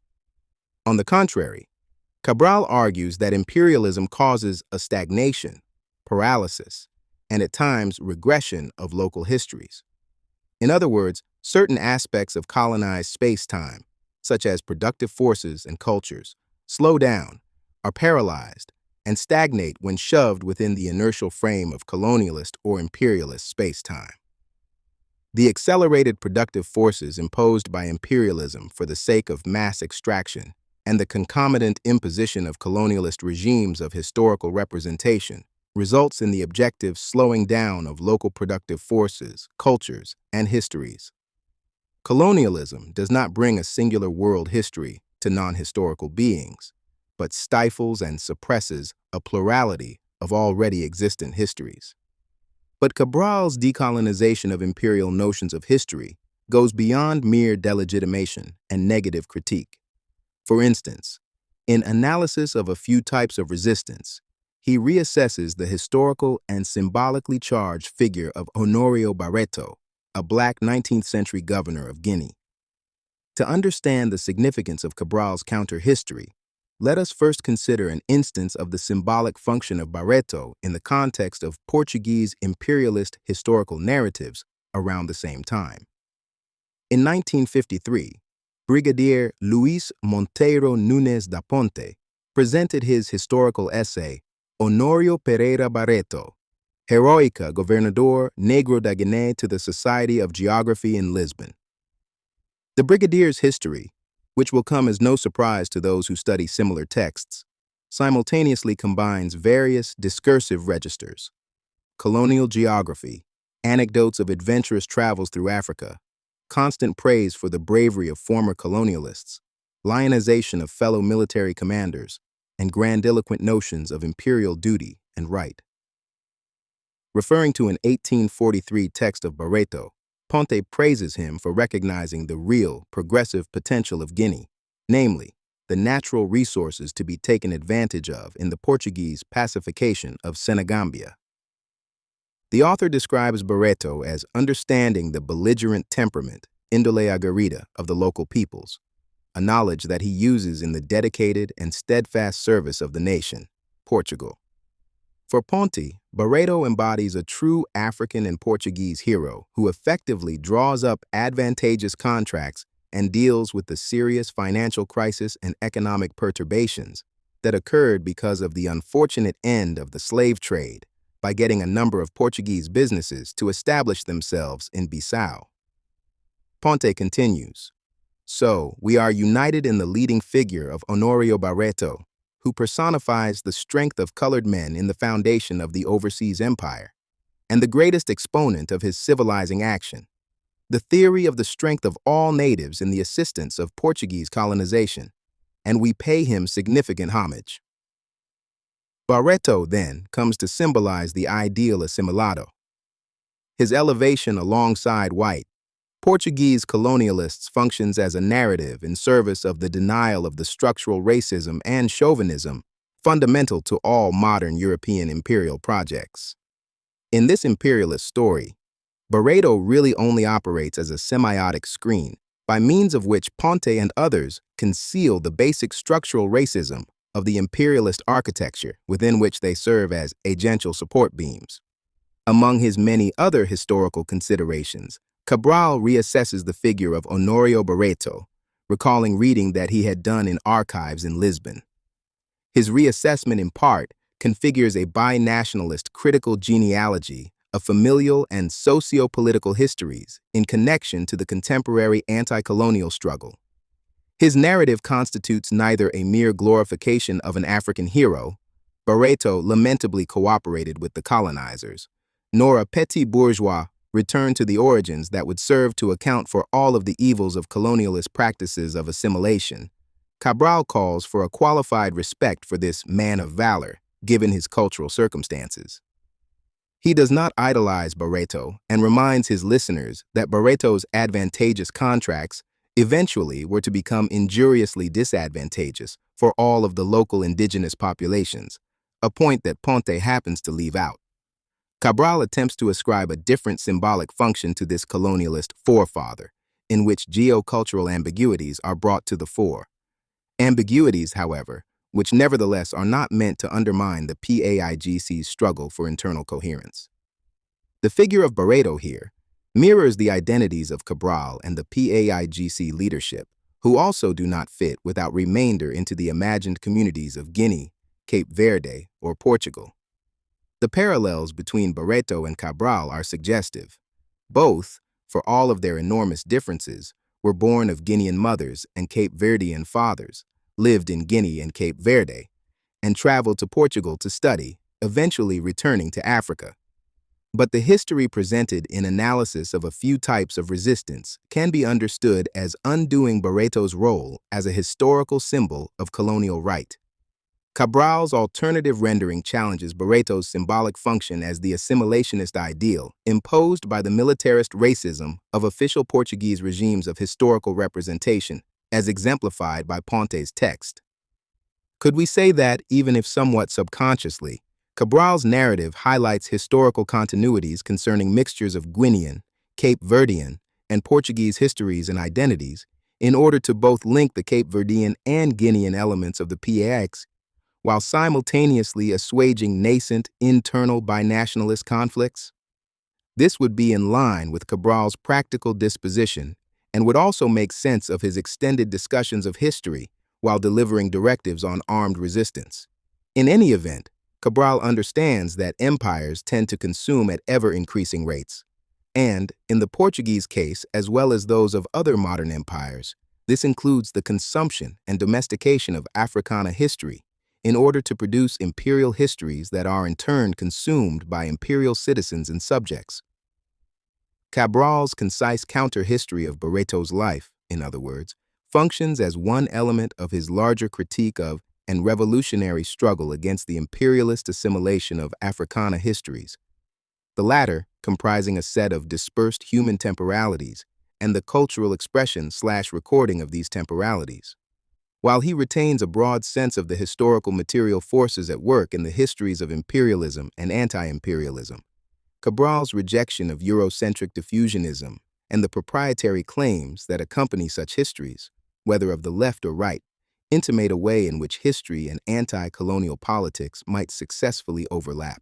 On the contrary, Cabral argues that imperialism causes a stagnation, paralysis, and at times regression of local histories. In other words, certain aspects of colonized space-time, such as productive forces and cultures, slow down, are paralyzed, and stagnate when shoved within the inertial frame of colonialist or imperialist space-time. The accelerated productive forces imposed by imperialism for the sake of mass extraction and the concomitant imposition of colonialist regimes of historical representation results in the objective slowing down of local productive forces, cultures, and histories. Colonialism does not bring a singular world history to non-historical beings, but stifles and suppresses a plurality of already existent histories. But Cabral's decolonization of imperial notions of history goes beyond mere delegitimation and negative critique. For instance, in Analysis of a Few Types of Resistance, he reassesses the historical and symbolically charged figure of Honorio Barreto, a Black 19th century governor of Guinea. To understand the significance of Cabral's counter-history, let us first consider an instance of the symbolic function of Barreto in the context of Portuguese imperialist historical narratives around the same time. In 1953, Brigadier Luis Monteiro Nunes da Ponte presented his historical essay, Honorio Pereira Barreto, Heroica Gobernador Negro da Guiné to the Society of Geography in Lisbon. The Brigadier's history, which will come as no surprise to those who study similar texts, simultaneously combines various discursive registers: colonial geography, anecdotes of adventurous travels through Africa, constant praise for the bravery of former colonialists, lionization of fellow military commanders, and grandiloquent notions of imperial duty and right. Referring to an 1843 text of Barreto, Ponte praises him for recognizing the real, progressive potential of Guinea, namely, the natural resources to be taken advantage of in the Portuguese pacification of Senegambia. The author describes Barreto as understanding the belligerent temperament, indole aguerrida, of the local peoples, a knowledge that he uses in the dedicated and steadfast service of the nation, Portugal. For Ponte, Barreto embodies a true African and Portuguese hero who effectively draws up advantageous contracts and deals with the serious financial crisis and economic perturbations that occurred because of the unfortunate end of the slave trade by getting a number of Portuguese businesses to establish themselves in Bissau. Ponte continues, "So, we are united in the leading figure of Honorio Barreto, who personifies the strength of colored men in the foundation of the overseas empire, and the greatest exponent of his civilizing action, the theory of the strength of all natives in the assistance of Portuguese colonization, and we pay him significant homage." Barreto, then, comes to symbolize the ideal assimilado. His elevation alongside white, Portuguese colonialists functions as a narrative in service of the denial of the structural racism and chauvinism fundamental to all modern European imperial projects. In this imperialist story, Barreto really only operates as a semiotic screen by means of which Ponte and others conceal the basic structural racism of the imperialist architecture within which they serve as agential support beams. Among his many other historical considerations, Cabral reassesses the figure of Honorio Barreto, recalling reading that he had done in archives in Lisbon. His reassessment, in part, configures a binationalist critical genealogy of familial and socio-political histories in connection to the contemporary anti-colonial struggle. His narrative constitutes neither a mere glorification of an African hero, Barreto lamentably cooperated with the colonizers, nor a petit bourgeois return to the origins that would serve to account for all of the evils of colonialist practices of assimilation. Cabral calls for a qualified respect for this man of valor, given his cultural circumstances. He does not idolize Barreto and reminds his listeners that Barreto's advantageous contracts eventually were to become injuriously disadvantageous for all of the local indigenous populations, a point that Ponte happens to leave out. Cabral attempts to ascribe a different symbolic function to this colonialist forefather, in which geocultural ambiguities are brought to the fore. Ambiguities, however, which nevertheless are not meant to undermine the PAIGC's struggle for internal coherence. The figure of Barreto here mirrors the identities of Cabral and the PAIGC leadership, who also do not fit without remainder into the imagined communities of Guinea, Cape Verde, or Portugal. The parallels between Barreto and Cabral are suggestive. Both, for all of their enormous differences, were born of Guinean mothers and Cape Verdean fathers, lived in Guinea and Cape Verde, and traveled to Portugal to study, eventually returning to Africa. But the history presented in analysis of a few types of resistance can be understood as undoing Barreto's role as a historical symbol of colonial right. Cabral's alternative rendering challenges Barreto's symbolic function as the assimilationist ideal imposed by the militarist racism of official Portuguese regimes of historical representation, as exemplified by Ponte's text. Could we say that, even if somewhat subconsciously, Cabral's narrative highlights historical continuities concerning mixtures of Guinean, Cape Verdean, and Portuguese histories and identities in order to both link the Cape Verdean and Guinean elements of the PAX while simultaneously assuaging nascent internal binationalist conflicts? This would be in line with Cabral's practical disposition and would also make sense of his extended discussions of history while delivering directives on armed resistance. In any event, Cabral understands that empires tend to consume at ever-increasing rates, and, in the Portuguese case as well as those of other modern empires, this includes the consumption and domestication of Africana history in order to produce imperial histories that are in turn consumed by imperial citizens and subjects. Cabral's concise counter-history of Barreto's life, in other words, functions as one element of his larger critique of and revolutionary struggle against the imperialist assimilation of Africana histories, the latter comprising a set of dispersed human temporalities and the cultural expression/recording of these temporalities. While he retains a broad sense of the historical material forces at work in the histories of imperialism and anti-imperialism, Cabral's rejection of Eurocentric diffusionism and the proprietary claims that accompany such histories, whether of the left or right, intimate a way in which history and anti-colonial politics might successfully overlap.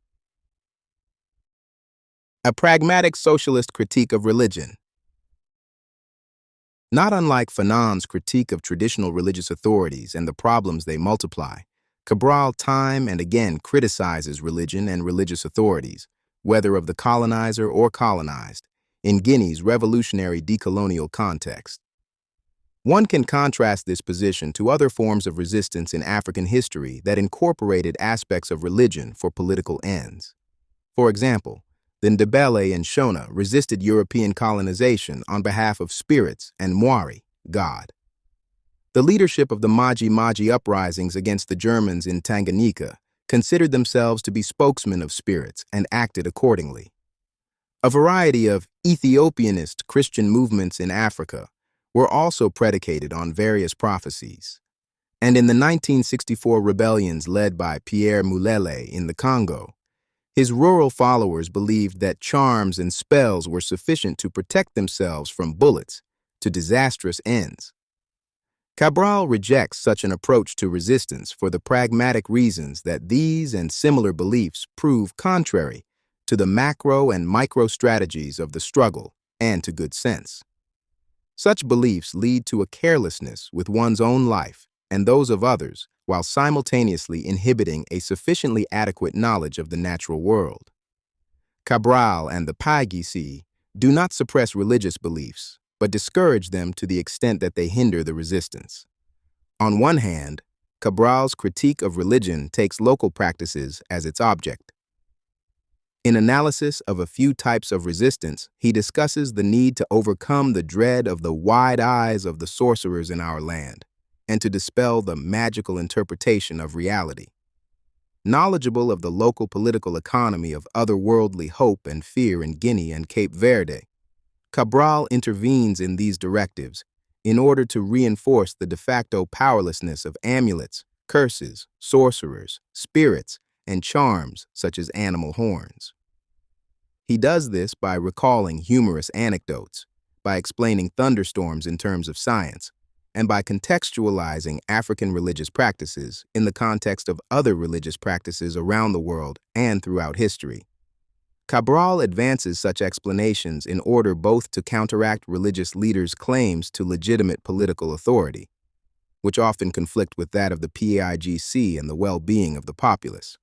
A pragmatic socialist critique of religion. Not unlike Fanon's critique of traditional religious authorities and the problems they multiply, Cabral time and again criticizes religion and religious authorities, whether of the colonizer or colonized, in Guinea's revolutionary decolonial context. One can contrast this position to other forms of resistance in African history that incorporated aspects of religion for political ends. For example, the Ndebele and Shona resisted European colonization on behalf of spirits and Mwari, God. The leadership of the Maji-Maji uprisings against the Germans in Tanganyika considered themselves to be spokesmen of spirits and acted accordingly. A variety of Ethiopianist Christian movements in Africa were also predicated on various prophecies. And in the 1964 rebellions led by Pierre Mulele in the Congo, his rural followers believed that charms and spells were sufficient to protect themselves from bullets to disastrous ends. Cabral rejects such an approach to resistance for the pragmatic reasons that these and similar beliefs prove contrary to the macro and micro strategies of the struggle and to good sense. Such beliefs lead to a carelessness with one's own life and those of others, while simultaneously inhibiting a sufficiently adequate knowledge of the natural world. Cabral and the PAIGC do not suppress religious beliefs, but discourage them to the extent that they hinder the resistance. On one hand, Cabral's critique of religion takes local practices as its object. In analysis of a few types of resistance, he discusses the need to overcome the dread of the wide eyes of the sorcerers in our land, and to dispel the magical interpretation of reality. Knowledgeable of the local political economy of otherworldly hope and fear in Guinea and Cape Verde, Cabral intervenes in these directives in order to reinforce the de facto powerlessness of amulets, curses, sorcerers, spirits, and charms such as animal horns. He does this by recalling humorous anecdotes, by explaining thunderstorms in terms of science, and by contextualizing African religious practices in the context of other religious practices around the world and throughout history. Cabral advances such explanations in order both to counteract religious leaders' claims to legitimate political authority, which often conflict with that of the PAIGC and the well-being of the populace,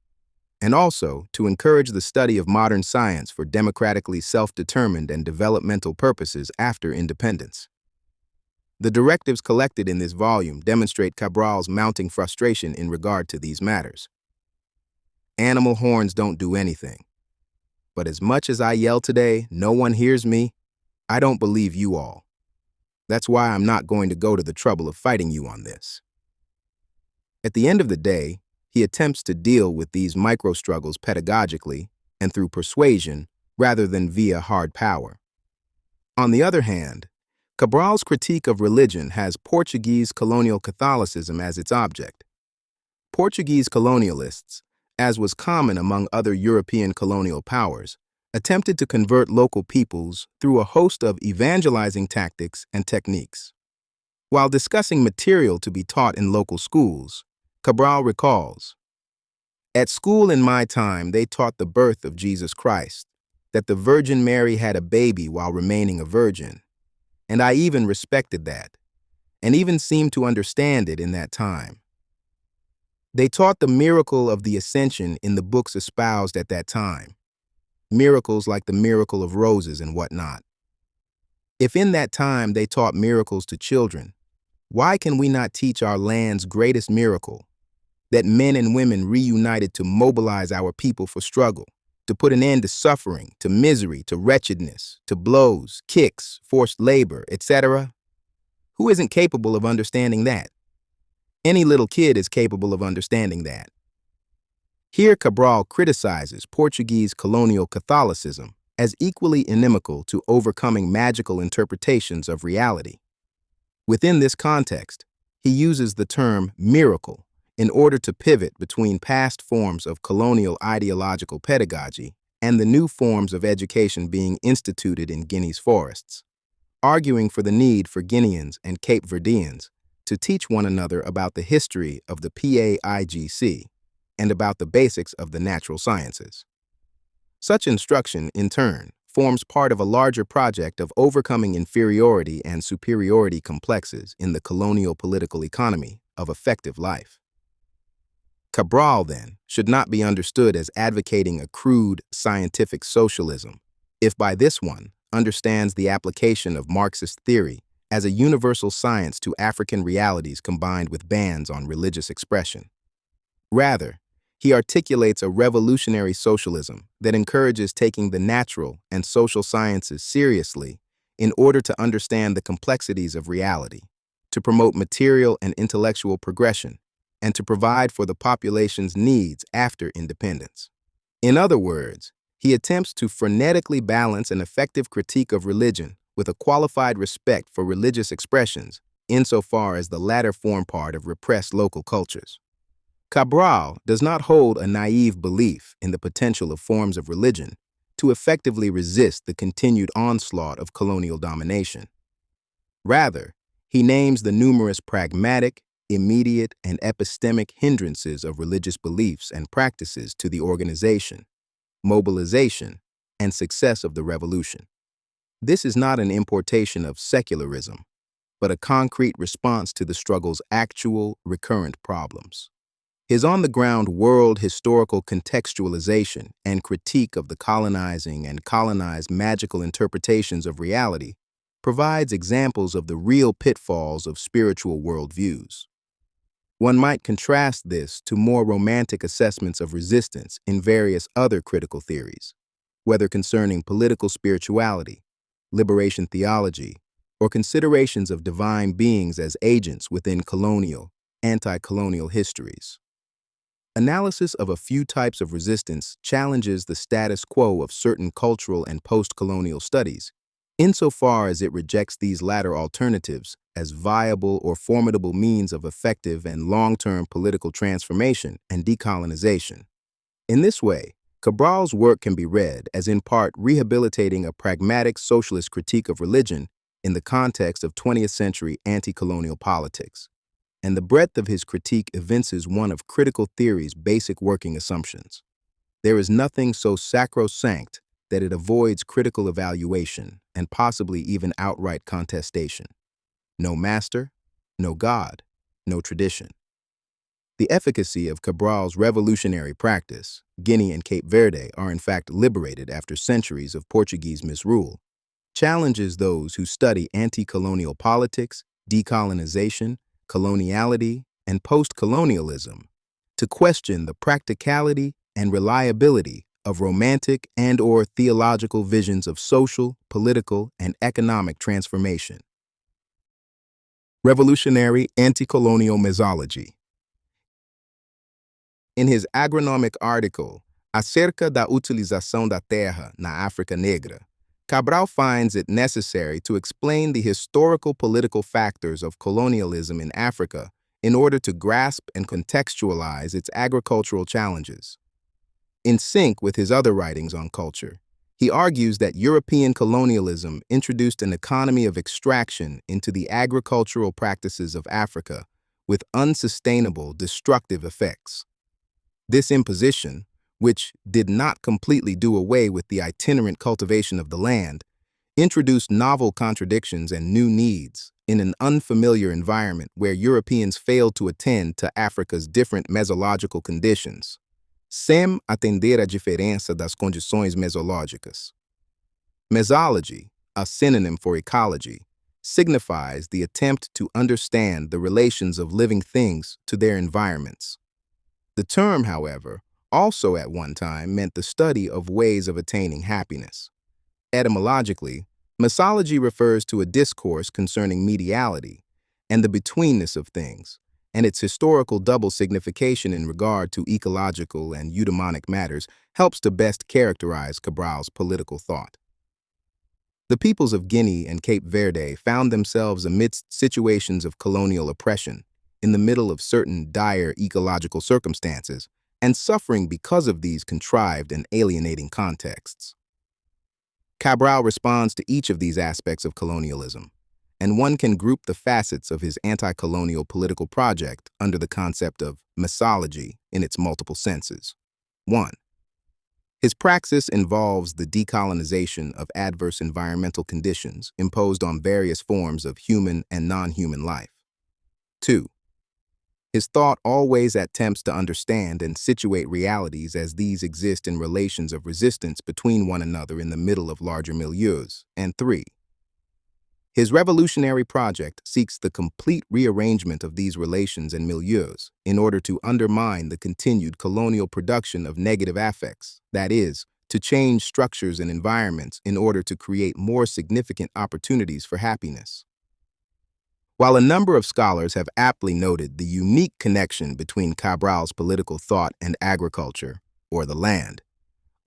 and also to encourage the study of modern science for democratically self-determined and developmental purposes after independence. The directives collected in this volume demonstrate Cabral's mounting frustration in regard to these matters. Animal horns don't do anything. But as much as I yell today, no one hears me, I don't believe you all. That's why I'm not going to go to the trouble of fighting you on this. At the end of the day, he attempts to deal with these micro-struggles pedagogically and through persuasion rather than via hard power. On the other hand, Cabral's critique of religion has Portuguese colonial Catholicism as its object. Portuguese colonialists, as was common among other European colonial powers, attempted to convert local peoples through a host of evangelizing tactics and techniques. While discussing material to be taught in local schools, Cabral recalls, "At school in my time, they taught the birth of Jesus Christ, that the Virgin Mary had a baby while remaining a virgin, and I even respected that, and even seemed to understand it in that time. They taught the miracle of the Ascension in the books espoused at that time, miracles like the miracle of roses and whatnot. If in that time they taught miracles to children, why can we not teach our land's greatest miracle, that men and women reunited to mobilize our people for struggle, to put an end to suffering, to misery, to wretchedness, to blows, kicks, forced labor, etc.? Who isn't capable of understanding that? Any little kid is capable of understanding that." Here Cabral criticizes Portuguese colonial Catholicism as equally inimical to overcoming magical interpretations of reality. Within this context, he uses the term miracle in order to pivot between past forms of colonial ideological pedagogy and the new forms of education being instituted in Guinea's forests, arguing for the need for Guineans and Cape Verdeans to teach one another about the history of the PAIGC and about the basics of the natural sciences. Such instruction, in turn, forms part of a larger project of overcoming inferiority and superiority complexes in the colonial political economy of effective life. Cabral, then, should not be understood as advocating a crude scientific socialism, if by this one understands the application of Marxist theory as a universal science to African realities combined with bans on religious expression. Rather, he articulates a revolutionary socialism that encourages taking the natural and social sciences seriously in order to understand the complexities of reality, to promote material and intellectual progression, and to provide for the population's needs after independence. In other words, he attempts to frenetically balance an effective critique of religion with a qualified respect for religious expressions, insofar as the latter form part of repressed local cultures. Cabral does not hold a naive belief in the potential of forms of religion to effectively resist the continued onslaught of colonial domination. Rather, he names the numerous pragmatic, immediate, and epistemic hindrances of religious beliefs and practices to the organization, mobilization, and success of the revolution. This is not an importation of secularism, but a concrete response to the struggle's actual, recurrent problems. His on-the-ground world historical contextualization and critique of the colonizing and colonized magical interpretations of reality provides examples of the real pitfalls of spiritual worldviews. One might contrast this to more romantic assessments of resistance in various other critical theories, whether concerning political spirituality, liberation theology, or considerations of divine beings as agents within colonial, anti-colonial histories. Analysis of a few types of resistance challenges the status quo of certain cultural and post-colonial studies, insofar as it rejects these latter alternatives as viable or formidable means of effective and long-term political transformation and decolonization. In this way, Cabral's work can be read as in part rehabilitating a pragmatic socialist critique of religion in the context of 20th century anti-colonial politics, and the breadth of his critique evinces one of critical theory's basic working assumptions. There is nothing so sacrosanct that it avoids critical evaluation and possibly even outright contestation. No master, no God, no tradition. The efficacy of Cabral's revolutionary practice, Guinea and Cape Verde are in fact liberated after centuries of Portuguese misrule, challenges those who study anti-colonial politics, decolonization, coloniality, and post-colonialism to question the practicality and reliability of romantic and/or theological visions of social, political, and economic transformation. Revolutionary anti-colonial mesology. In his agronomic article, Acerca da Utilização da Terra na África Negra, Cabral finds it necessary to explain the historical political factors of colonialism in Africa in order to grasp and contextualize its agricultural challenges. In sync with his other writings on culture, he argues that European colonialism introduced an economy of extraction into the agricultural practices of Africa with unsustainable, destructive effects. This imposition, which did not completely do away with the itinerant cultivation of the land, introduced novel contradictions and new needs in an unfamiliar environment where Europeans failed to attend to Africa's different mesological conditions, sem atender a diferença das condições mesológicas. Mesology, a synonym for ecology, signifies the attempt to understand the relations of living things to their environments. The term, however, also at one time meant the study of ways of attaining happiness. Etymologically, mesology refers to a discourse concerning mediality and the betweenness of things, and its historical double signification in regard to ecological and eudaimonic matters helps to best characterize Cabral's political thought. The peoples of Guinea and Cape Verde found themselves amidst situations of colonial oppression, in the middle of certain dire ecological circumstances, and suffering because of these contrived and alienating contexts. Cabral responds to each of these aspects of colonialism, and one can group the facets of his anti-colonial political project under the concept of mesology in its multiple senses. 1. His praxis involves the decolonization of adverse environmental conditions imposed on various forms of human and non-human life. 2. His thought always attempts to understand and situate realities as these exist in relations of resistance between one another in the middle of larger milieus. And 3. His revolutionary project seeks the complete rearrangement of these relations and milieus in order to undermine the continued colonial production of negative affects, that is, to change structures and environments in order to create more significant opportunities for happiness. While a number of scholars have aptly noted the unique connection between Cabral's political thought and agriculture, or the land,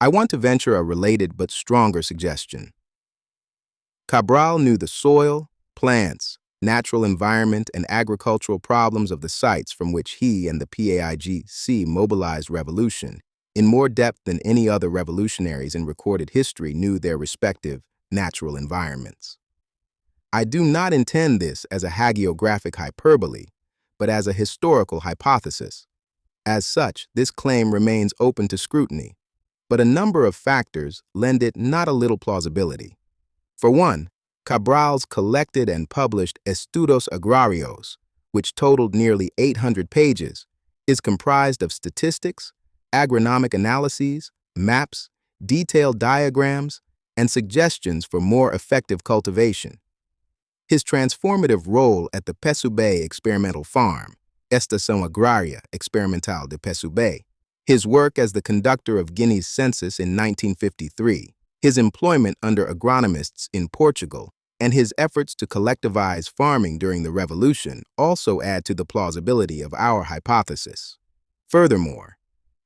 I want to venture a related but stronger suggestion. Cabral knew the soil, plants, natural environment, and agricultural problems of the sites from which he and the PAIGC mobilized revolution in more depth than any other revolutionaries in recorded history knew their respective natural environments. I do not intend this as a hagiographic hyperbole, but as a historical hypothesis. As such, this claim remains open to scrutiny, but a number of factors lend it not a little plausibility. For one, Cabral's collected and published Estudos Agrarios, which totaled nearly 800 pages, is comprised of statistics, agronomic analyses, maps, detailed diagrams, and suggestions for more effective cultivation. His transformative role at the Pesubé Experimental Farm, Estação Agrária Experimental de Pesubé, his work as the conductor of Guinea's census in 1953, his employment under agronomists in Portugal, and his efforts to collectivize farming during the Revolution also add to the plausibility of our hypothesis. Furthermore,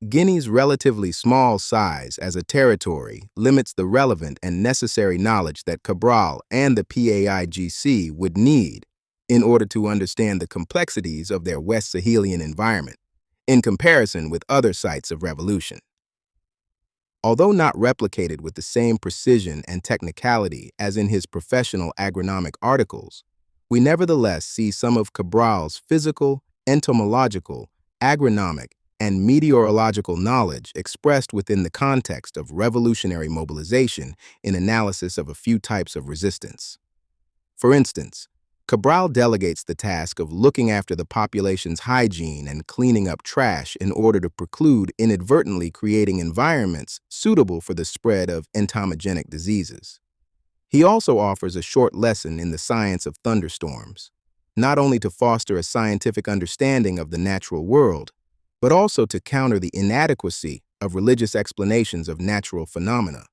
Guinea's relatively small size as a territory limits the relevant and necessary knowledge that Cabral and the PAIGC would need in order to understand the complexities of their West Sahelian environment in comparison with other sites of revolution. Although not replicated with the same precision and technicality as in his professional agronomic articles, we nevertheless see some of Cabral's physical, entomological, agronomic, and meteorological knowledge expressed within the context of revolutionary mobilization in analysis of a few types of resistance. For instance, Cabral delegates the task of looking after the population's hygiene and cleaning up trash in order to preclude inadvertently creating environments suitable for the spread of entomogenic diseases. He also offers a short lesson in the science of thunderstorms, not only to foster a scientific understanding of the natural world, but also to counter the inadequacy of religious explanations of natural phenomena.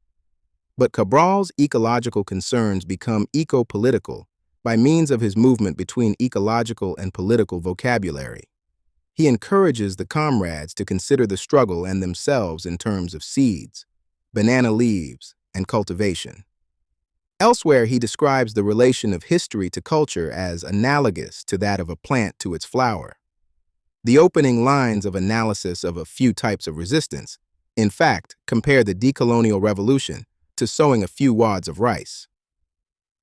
But Cabral's ecological concerns become eco-political by means of his movement between ecological and political vocabulary. He encourages the comrades to consider the struggle and themselves in terms of seeds, banana leaves, and cultivation. Elsewhere, he describes the relation of history to culture as analogous to that of a plant to its flower. The opening lines of analysis of a few types of resistance, in fact, compare the decolonial revolution to sowing a few wads of rice.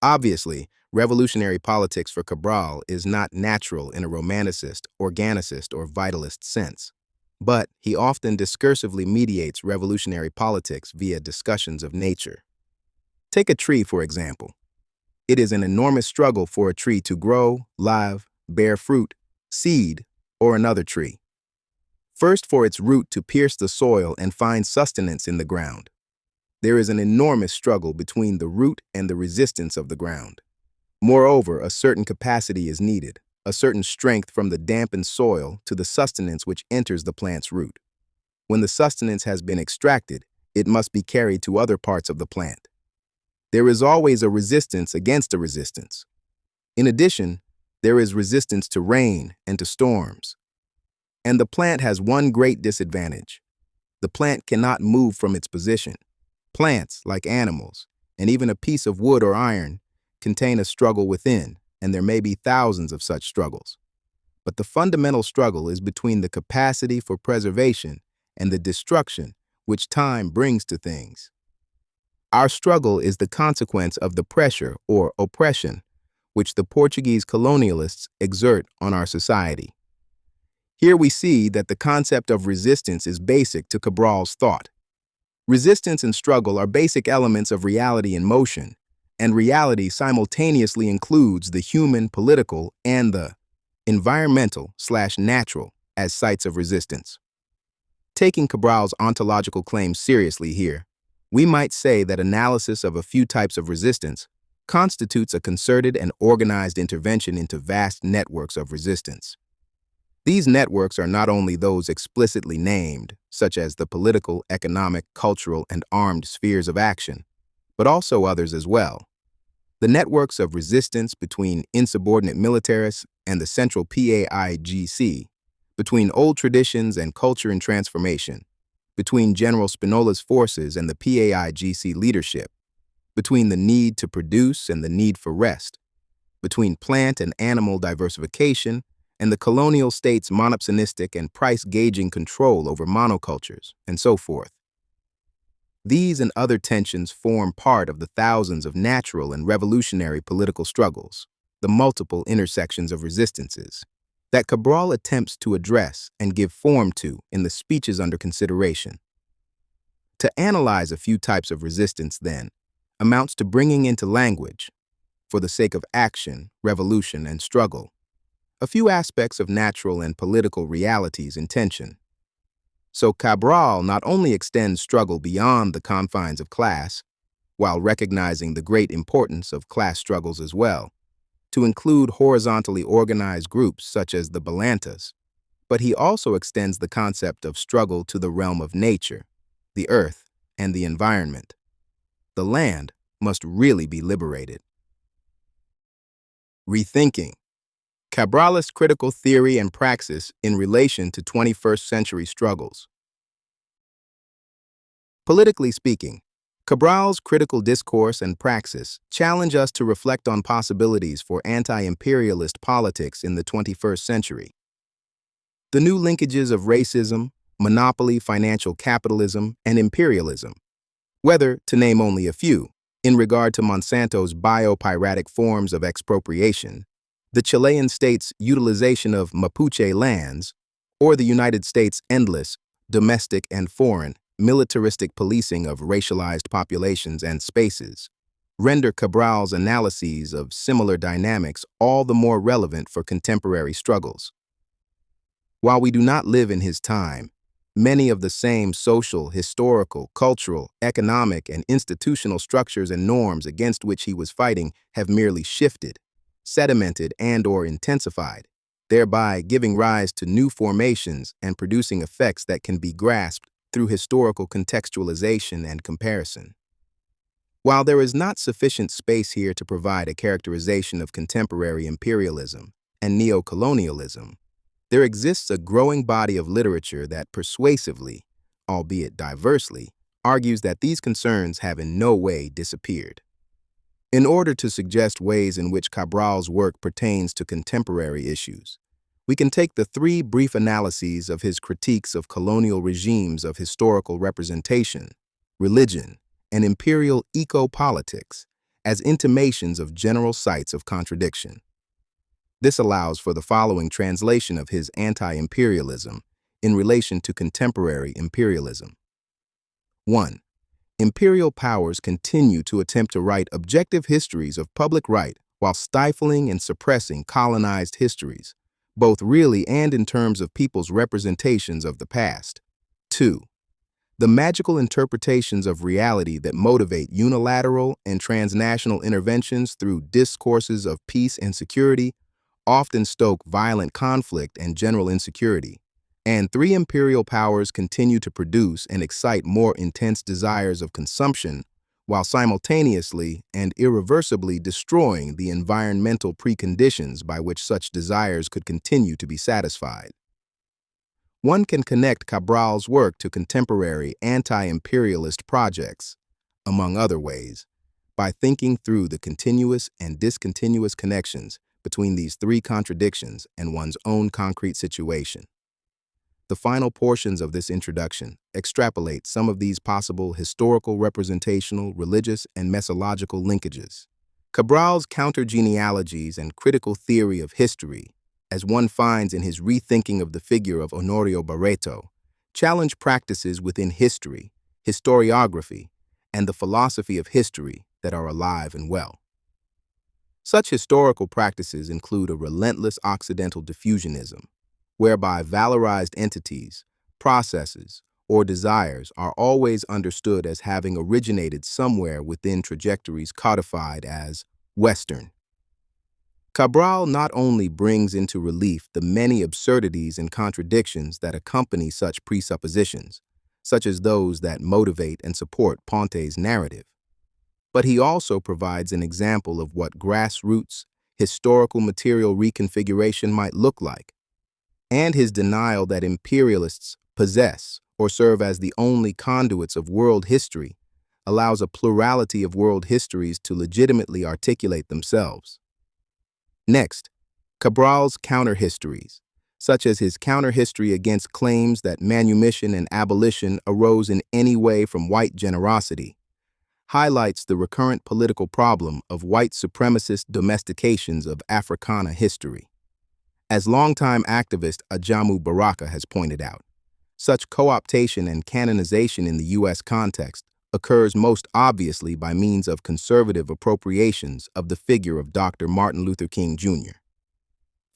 Obviously, revolutionary politics for Cabral is not natural in a romanticist, organicist, or vitalist sense, but he often discursively mediates revolutionary politics via discussions of nature. Take a tree, for example. It is an enormous struggle for a tree to grow, live, bear fruit, seed, or another tree. First, for its root to pierce the soil and find sustenance in the ground. There is an enormous struggle between the root and the resistance of the ground. Moreover, a certain capacity is needed, a certain strength from the dampened soil to the sustenance which enters the plant's root. When the sustenance has been extracted, it must be carried to other parts of the plant. There is always a resistance against a resistance. In addition, there is resistance to rain and to storms. And the plant has one great disadvantage. The plant cannot move from its position. Plants, like animals, and even a piece of wood or iron, contain a struggle within, and there may be thousands of such struggles. But the fundamental struggle is between the capacity for preservation and the destruction which time brings to things. Our struggle is the consequence of the pressure or oppression which the Portuguese colonialists exert on our society. Here we see that the concept of resistance is basic to Cabral's thought. Resistance and struggle are basic elements of reality in motion, and reality simultaneously includes the human, political, and the environmental/natural as sites of resistance. Taking Cabral's ontological claims seriously here, we might say that analysis of a few types of resistance constitutes a concerted and organized intervention into vast networks of resistance. These networks are not only those explicitly named, such as the political, economic, cultural, and armed spheres of action, but also others as well. The networks of resistance between insubordinate militarists and the central PAIGC, between old traditions and culture in transformation, between General Spinola's forces and the PAIGC leadership, between the need to produce and the need for rest, between plant and animal diversification and the colonial state's monopsonistic and price-gauging control over monocultures, and so forth. These and other tensions form part of the thousands of natural and revolutionary political struggles, the multiple intersections of resistances, that Cabral attempts to address and give form to in the speeches under consideration. To analyze a few types of resistance, then, amounts to bringing into language, for the sake of action, revolution, and struggle, a few aspects of natural and political realities in tension. So Cabral not only extends struggle beyond the confines of class, while recognizing the great importance of class struggles as well, to include horizontally organized groups such as the Balantas, but he also extends the concept of struggle to the realm of nature, the earth, and the environment. The land must really be liberated. Rethinking Cabralist critical theory and praxis in relation to 21st century struggles. Politically speaking, Cabral's critical discourse and praxis challenge us to reflect on possibilities for anti-imperialist politics in the 21st century. The new linkages of racism, monopoly, financial capitalism, and imperialism, whether, to name only a few, in regard to Monsanto's biopiratic forms of expropriation, the Chilean state's utilization of Mapuche lands, or the United States' endless, domestic and foreign, militaristic policing of racialized populations and spaces, render Cabral's analyses of similar dynamics all the more relevant for contemporary struggles. While we do not live in his time, many of the same social, historical, cultural, economic, and institutional structures and norms against which he was fighting have merely shifted, sedimented, and/or intensified, thereby giving rise to new formations and producing effects that can be grasped through historical contextualization and comparison. While there is not sufficient space here to provide a characterization of contemporary imperialism and neocolonialism, there exists a growing body of literature that persuasively, albeit diversely, argues that these concerns have in no way disappeared. In order to suggest ways in which Cabral's work pertains to contemporary issues, we can take the three brief analyses of his critiques of colonial regimes of historical representation, religion, and imperial eco-politics as intimations of general sites of contradiction. This allows for the following translation of his anti-imperialism in relation to contemporary imperialism. 1. Imperial powers continue to attempt to write objective histories of public right while stifling and suppressing colonized histories, both really and in terms of people's representations of the past. 2. The magical interpretations of reality that motivate unilateral and transnational interventions through discourses of peace and security often stoke violent conflict and general insecurity. And 3. Imperial powers continue to produce and excite more intense desires of consumption while simultaneously and irreversibly destroying the environmental preconditions by which such desires could continue to be satisfied. One can connect Cabral's work to contemporary anti-imperialist projects, among other ways, by thinking through the continuous and discontinuous connections between these three contradictions and one's own concrete situation. The final portions of this introduction extrapolate some of these possible historical, representational, religious, and mesological linkages. Cabral's counter-genealogies and critical theory of history, as one finds in his rethinking of the figure of Honorio Barreto, challenge practices within history, historiography, and the philosophy of history that are alive and well. Such historical practices include a relentless Occidental diffusionism, whereby valorized entities, processes, or desires are always understood as having originated somewhere within trajectories codified as Western. Cabral not only brings into relief the many absurdities and contradictions that accompany such presuppositions, such as those that motivate and support Ponte's narrative, but he also provides an example of what grassroots, historical material reconfiguration might look like, and his denial that imperialists possess or serve as the only conduits of world history allows a plurality of world histories to legitimately articulate themselves. Next, Cabral's counter-histories, such as his counter-history against claims that manumission and abolition arose in any way from white generosity, highlights the recurrent political problem of white supremacist domestications of Africana history. As longtime activist Ajamu Baraka has pointed out, such co-optation and canonization in the U.S. context occurs most obviously by means of conservative appropriations of the figure of Dr. Martin Luther King Jr.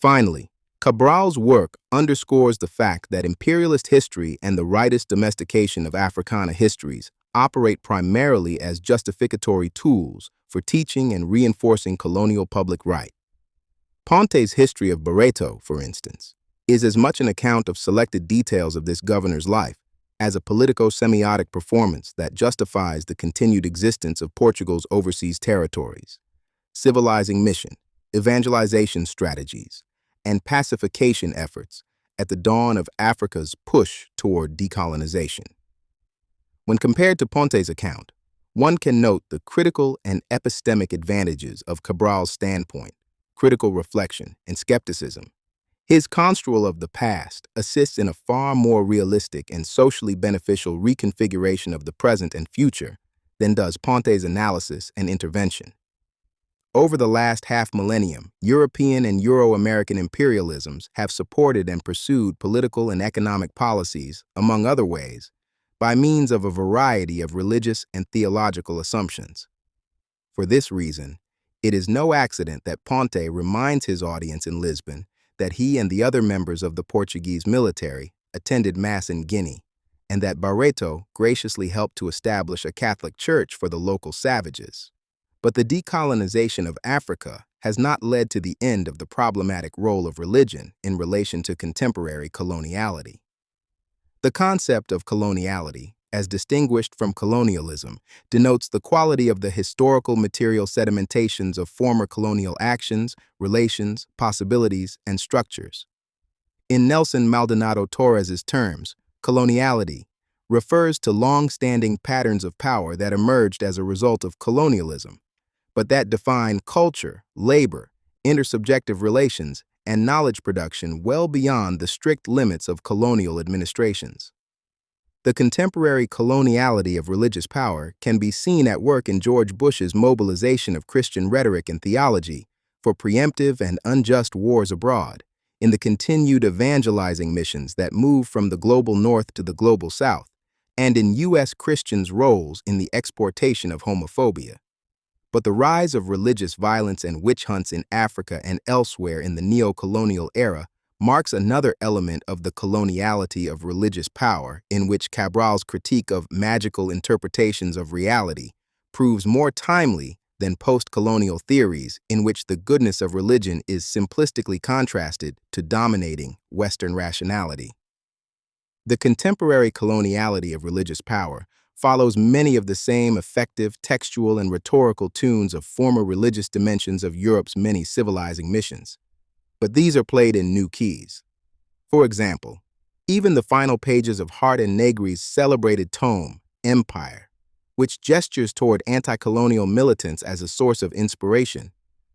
Finally, Cabral's work underscores the fact that imperialist history and the rightist domestication of Africana histories operate primarily as justificatory tools for teaching and reinforcing colonial public right. Ponte's history of Barreto, for instance, is as much an account of selected details of this governor's life as a politico-semiotic performance that justifies the continued existence of Portugal's overseas territories, civilizing mission, evangelization strategies, and pacification efforts at the dawn of Africa's push toward decolonization. When compared to Ponte's account, one can note the critical and epistemic advantages of Cabral's standpoint, critical reflection, and skepticism, His construal of the past assists in a far more realistic and socially beneficial reconfiguration of the present and future than does Ponte's analysis and intervention. Over the last half-millennium, European and Euro-American imperialisms have supported and pursued political and economic policies, among other ways, by means of a variety of religious and theological assumptions. For this reason, it is no accident that Ponte reminds his audience in Lisbon that he and the other members of the Portuguese military attended Mass in Guinea, and that Barreto graciously helped to establish a Catholic church for the local savages. But the decolonization of Africa has not led to the end of the problematic role of religion in relation to contemporary coloniality. The concept of coloniality, as distinguished from colonialism, denotes the quality of the historical material sedimentations of former colonial actions, relations, possibilities, and structures. In Nelson Maldonado Torres's terms, coloniality refers to long-standing patterns of power that emerged as a result of colonialism, but that define culture, labor, intersubjective relations, and knowledge production well beyond the strict limits of colonial administrations. The contemporary coloniality of religious power can be seen at work in George Bush's mobilization of Christian rhetoric and theology for preemptive and unjust wars abroad, in the continued evangelizing missions that move from the global north to the global south, and in U.S. Christians' roles in the exportation of homophobia. But the rise of religious violence and witch hunts in Africa and elsewhere in the neo-colonial era marks another element of the coloniality of religious power in which Cabral's critique of magical interpretations of reality proves more timely than post-colonial theories in which the goodness of religion is simplistically contrasted to dominating Western rationality. The contemporary coloniality of religious power follows many of the same effective textual and rhetorical tunes of former religious dimensions of Europe's many civilizing missions, but these are played in new keys. For example, even the final pages of Hart and Negri's celebrated tome, Empire, which gestures toward anti-colonial militants as a source of inspiration,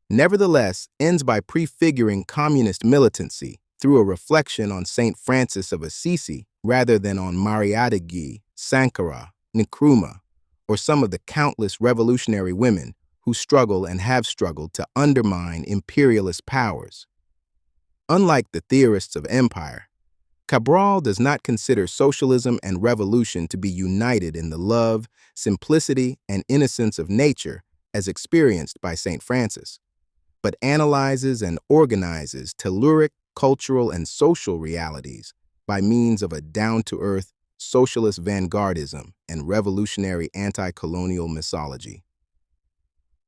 nevertheless ends by prefiguring communist militancy through a reflection on Saint Francis of Assisi rather than on Mariátegui, Sankara, Nkrumah, or some of the countless revolutionary women who struggle and have struggled to undermine imperialist powers. Unlike the theorists of empire, Cabral does not consider socialism and revolution to be united in the love, simplicity, and innocence of nature as experienced by Saint Francis, but analyzes and organizes telluric, cultural, and social realities by means of a down-to-earth socialist vanguardism and revolutionary anti-colonial mythology.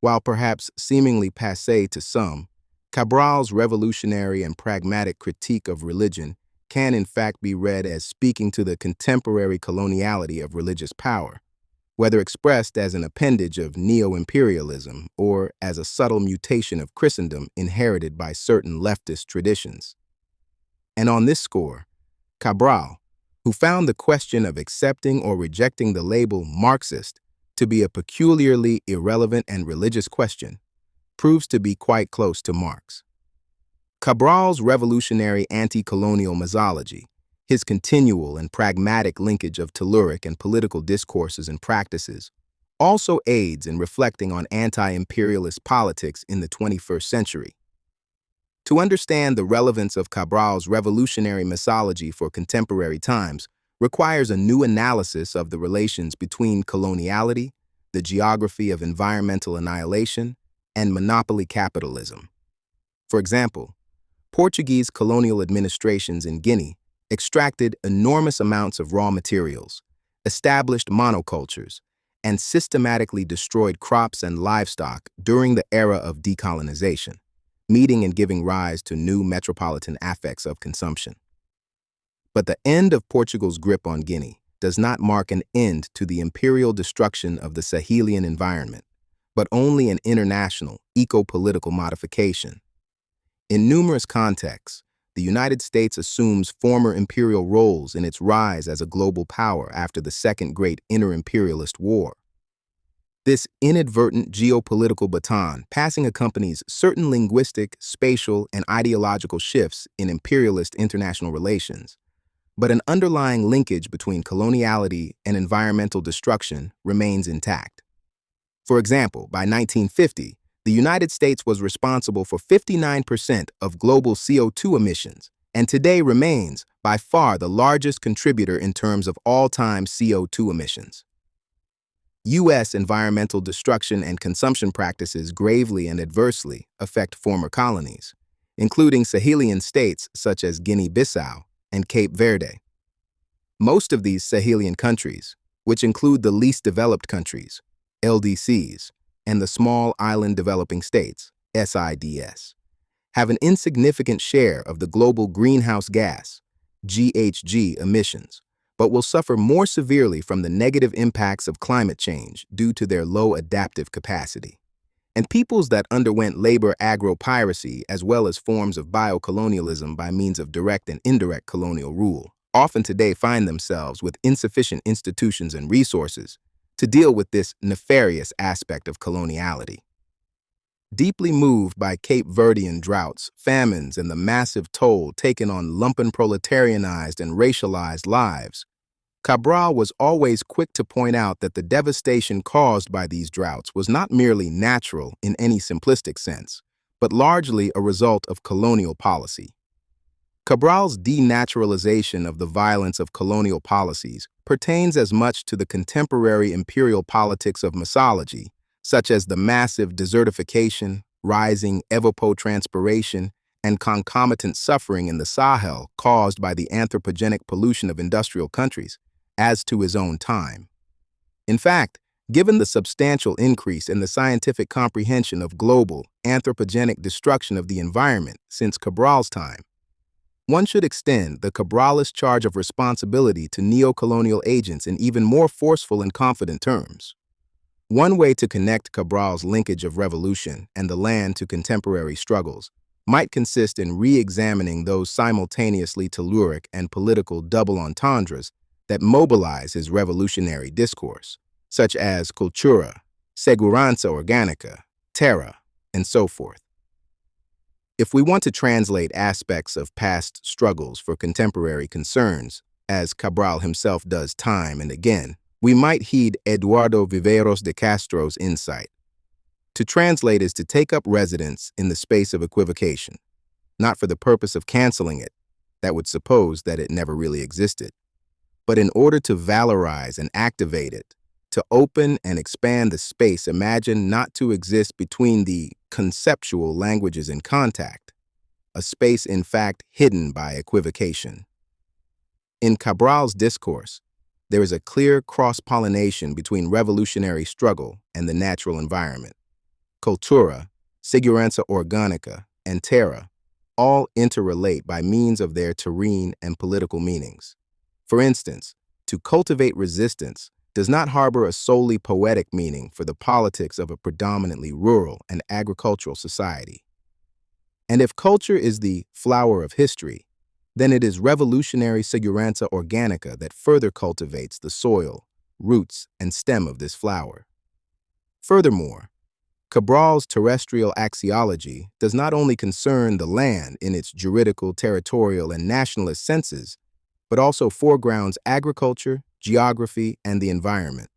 While perhaps seemingly passé to some, Cabral's revolutionary and pragmatic critique of religion can in fact be read as speaking to the contemporary coloniality of religious power, whether expressed as an appendage of neo-imperialism or as a subtle mutation of Christendom inherited by certain leftist traditions. And on this score, Cabral, who found the question of accepting or rejecting the label Marxist to be a peculiarly irrelevant and religious question, proves to be quite close to Marx. Cabral's revolutionary anti-colonial mythology, his continual and pragmatic linkage of telluric and political discourses and practices, also aids in reflecting on anti-imperialist politics in the 21st century. To understand the relevance of Cabral's revolutionary mythology for contemporary times requires a new analysis of the relations between coloniality, the geography of environmental annihilation, and monopoly capitalism. For example, Portuguese colonial administrations in Guinea extracted enormous amounts of raw materials, established monocultures, and systematically destroyed crops and livestock during the era of decolonization, meeting and giving rise to new metropolitan affects of consumption. But the end of Portugal's grip on Guinea does not mark an end to the imperial destruction of the Sahelian environment, but only an international, eco-political modification. In numerous contexts, the United States assumes former imperial roles in its rise as a global power after the Second Great Inter-Imperialist War. This inadvertent geopolitical baton passing accompanies certain linguistic, spatial, and ideological shifts in imperialist international relations, but an underlying linkage between coloniality and environmental destruction remains intact. For example, by 1950, the United States was responsible for 59% of global CO2 emissions, and today remains by far the largest contributor in terms of all-time CO2 emissions. U.S. environmental destruction and consumption practices gravely and adversely affect former colonies, including Sahelian states such as Guinea-Bissau and Cape Verde. Most of these Sahelian countries, which include the least developed countries, LDCs, and the small island developing states, SIDS, have an insignificant share of the global greenhouse gas, GHG, emissions, but will suffer more severely from the negative impacts of climate change due to their low adaptive capacity. And peoples that underwent labor agro-piracy as well as forms of biocolonialism by means of direct and indirect colonial rule often today find themselves with insufficient institutions and resources to deal with this nefarious aspect of coloniality. Deeply moved by Cape Verdean droughts, famines, and the massive toll taken on lumpen proletarianized and racialized lives, Cabral was always quick to point out that the devastation caused by these droughts was not merely natural in any simplistic sense, but largely a result of colonial policy. Cabral's denaturalization of the violence of colonial policies pertains as much to the contemporary imperial politics of Mixology, such as the massive desertification, rising evapotranspiration, and concomitant suffering in the Sahel caused by the anthropogenic pollution of industrial countries, as to his own time. In fact, given the substantial increase in the scientific comprehension of global, anthropogenic destruction of the environment since Cabral's time, one should extend the Cabralist charge of responsibility to neocolonial agents in even more forceful and confident terms. One way to connect Cabral's linkage of revolution and the land to contemporary struggles might consist in re-examining those simultaneously telluric and political double entendres that mobilize his revolutionary discourse, such as cultura, segurança orgânica, terra, and so forth. If we want to translate aspects of past struggles for contemporary concerns, as Cabral himself does time and again, we might heed Eduardo Viveiros de Castro's insight. To translate is to take up residence in the space of equivocation, not for the purpose of canceling it, that would suppose that it never really existed, but in order to valorize and activate it, to open and expand the space imagined not to exist between the conceptual languages in contact, a space in fact hidden by equivocation. In Cabral's discourse, there is a clear cross-pollination between revolutionary struggle and the natural environment. Cultura, segurança orgânica, and terra all interrelate by means of their terrene and political meanings. For instance, to cultivate resistance does not harbor a solely poetic meaning for the politics of a predominantly rural and agricultural society. And if culture is the flower of history, then it is revolutionary segurança orgânica that further cultivates the soil, roots, and stem of this flower. Furthermore, Cabral's terrestrial axiology does not only concern the land in its juridical, territorial, and nationalist senses, but also foregrounds agriculture, geography, and the environment.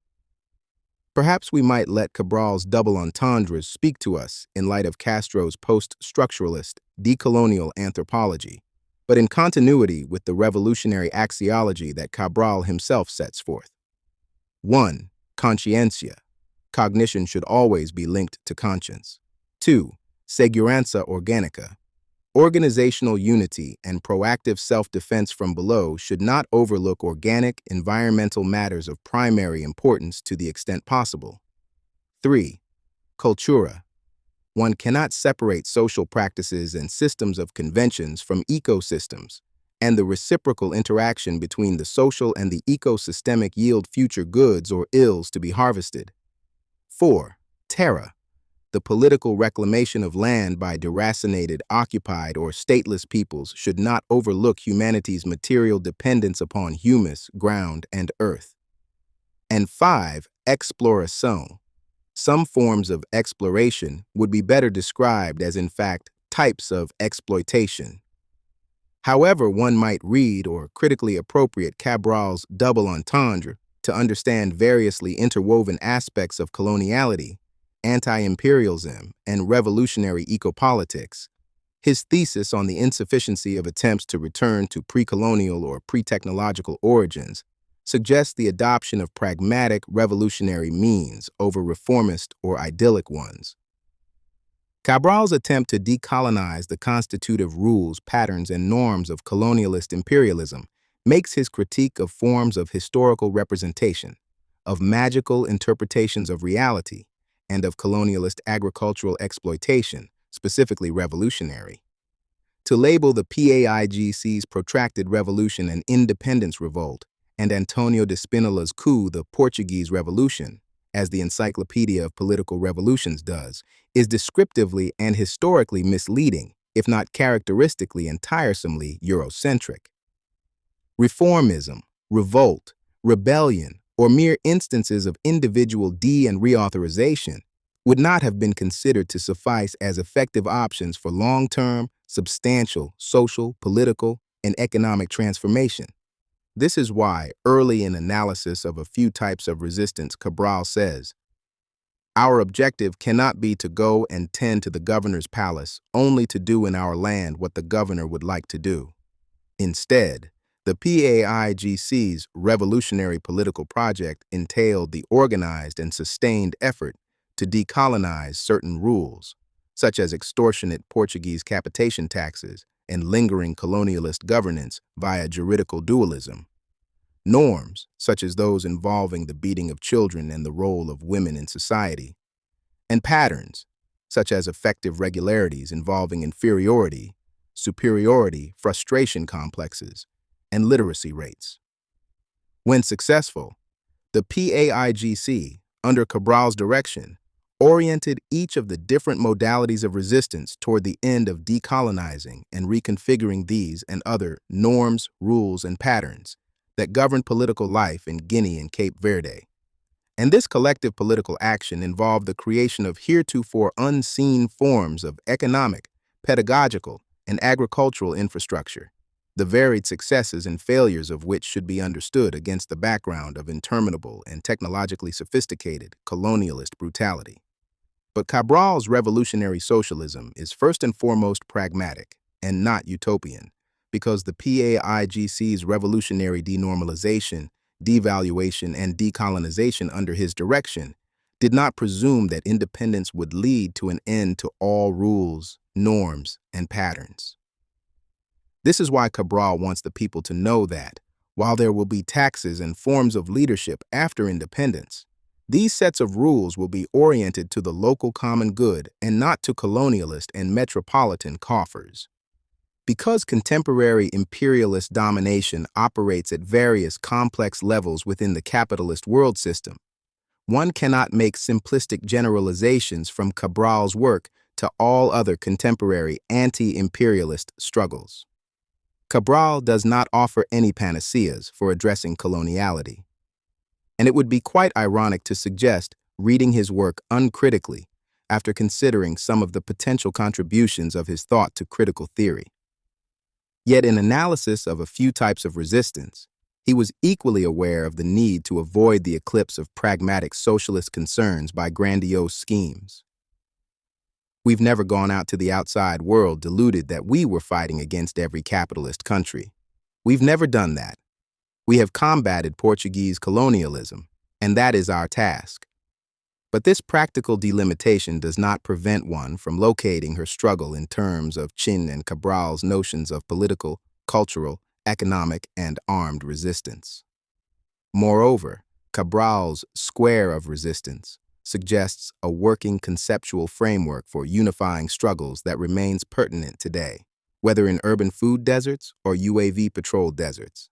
Perhaps we might let Cabral's double entendres speak to us in light of Castro's post-structuralist, decolonial anthropology, but in continuity with the revolutionary axiology that Cabral himself sets forth. 1. Consciência. Cognition should always be linked to conscience. 2. Segurança orgânica. Organizational unity and proactive self-defense from below should not overlook organic, environmental matters of primary importance to the extent possible. 3. Cultura. One cannot separate social practices and systems of conventions from ecosystems, and the reciprocal interaction between the social and the ecosystemic yield future goods or ills to be harvested. 4. Terra. The political reclamation of land by deracinated, occupied, or stateless peoples should not overlook humanity's material dependence upon humus, ground, and earth. And 5. Exploração. Some forms of exploration would be better described as, in fact, types of exploitation. However, one might read or critically appropriate Cabral's double entendre to understand variously interwoven aspects of coloniality, anti-imperialism, and revolutionary ecopolitics. His thesis on the insufficiency of attempts to return to pre-colonial or pre-technological origins suggests the adoption of pragmatic revolutionary means over reformist or idyllic ones. Cabral's attempt to decolonize the constitutive rules, patterns, and norms of colonialist imperialism makes his critique of forms of historical representation, of magical interpretations of reality, and of colonialist agricultural exploitation, specifically revolutionary. To label the PAIGC's protracted revolution an independence revolt, and Antonio de Spinola's coup the Portuguese Revolution, as the Encyclopedia of Political Revolutions does, is descriptively and historically misleading, if not characteristically and tiresomely Eurocentric. Reformism, revolt, rebellion, or mere instances of individual and reauthorization would not have been considered to suffice as effective options for long-term, substantial social, political, and economic transformation. This is why, early in analysis of a few types of resistance, Cabral says, "Our objective cannot be to go and tend to the governor's palace only to do in our land what the governor would like to do. Instead, the PAIGC's revolutionary political project entailed the organized and sustained effort to decolonize certain rules, such as extortionate Portuguese capitation taxes and lingering colonialist governance via juridical dualism, norms, such as those involving the beating of children and the role of women in society, and patterns, such as effective regularities involving inferiority, superiority, frustration complexes, and literacy rates." When successful, the PAIGC, under Cabral's direction, oriented each of the different modalities of resistance toward the end of decolonizing and reconfiguring these and other norms, rules, and patterns that govern political life in Guinea and Cape Verde. And this collective political action involved the creation of heretofore unseen forms of economic, pedagogical, and agricultural infrastructure, the varied successes and failures of which should be understood against the background of interminable and technologically sophisticated colonialist brutality. But Cabral's revolutionary socialism is first and foremost pragmatic and not utopian, because the PAIGC's revolutionary denormalization, devaluation, and decolonization under his direction did not presume that independence would lead to an end to all rules, norms, and patterns. This is why Cabral wants the people to know that, while there will be taxes and forms of leadership after independence, these sets of rules will be oriented to the local common good and not to colonialist and metropolitan coffers. Because contemporary imperialist domination operates at various complex levels within the capitalist world system, one cannot make simplistic generalizations from Cabral's work to all other contemporary anti-imperialist struggles. Cabral does not offer any panaceas for addressing coloniality, and it would be quite ironic to suggest reading his work uncritically after considering some of the potential contributions of his thought to critical theory. Yet in analysis of a few types of resistance, he was equally aware of the need to avoid the eclipse of pragmatic socialist concerns by grandiose schemes. We've never gone out to the outside world deluded that we were fighting against every capitalist country. We've never done that. We have combated Portuguese colonialism, and that is our task. But this practical delimitation does not prevent one from locating her struggle in terms of Chin and Cabral's notions of political, cultural, economic, and armed resistance. Moreover, Cabral's square of resistance suggests a working conceptual framework for unifying struggles that remains pertinent today, whether in urban food deserts or UAV patrol deserts.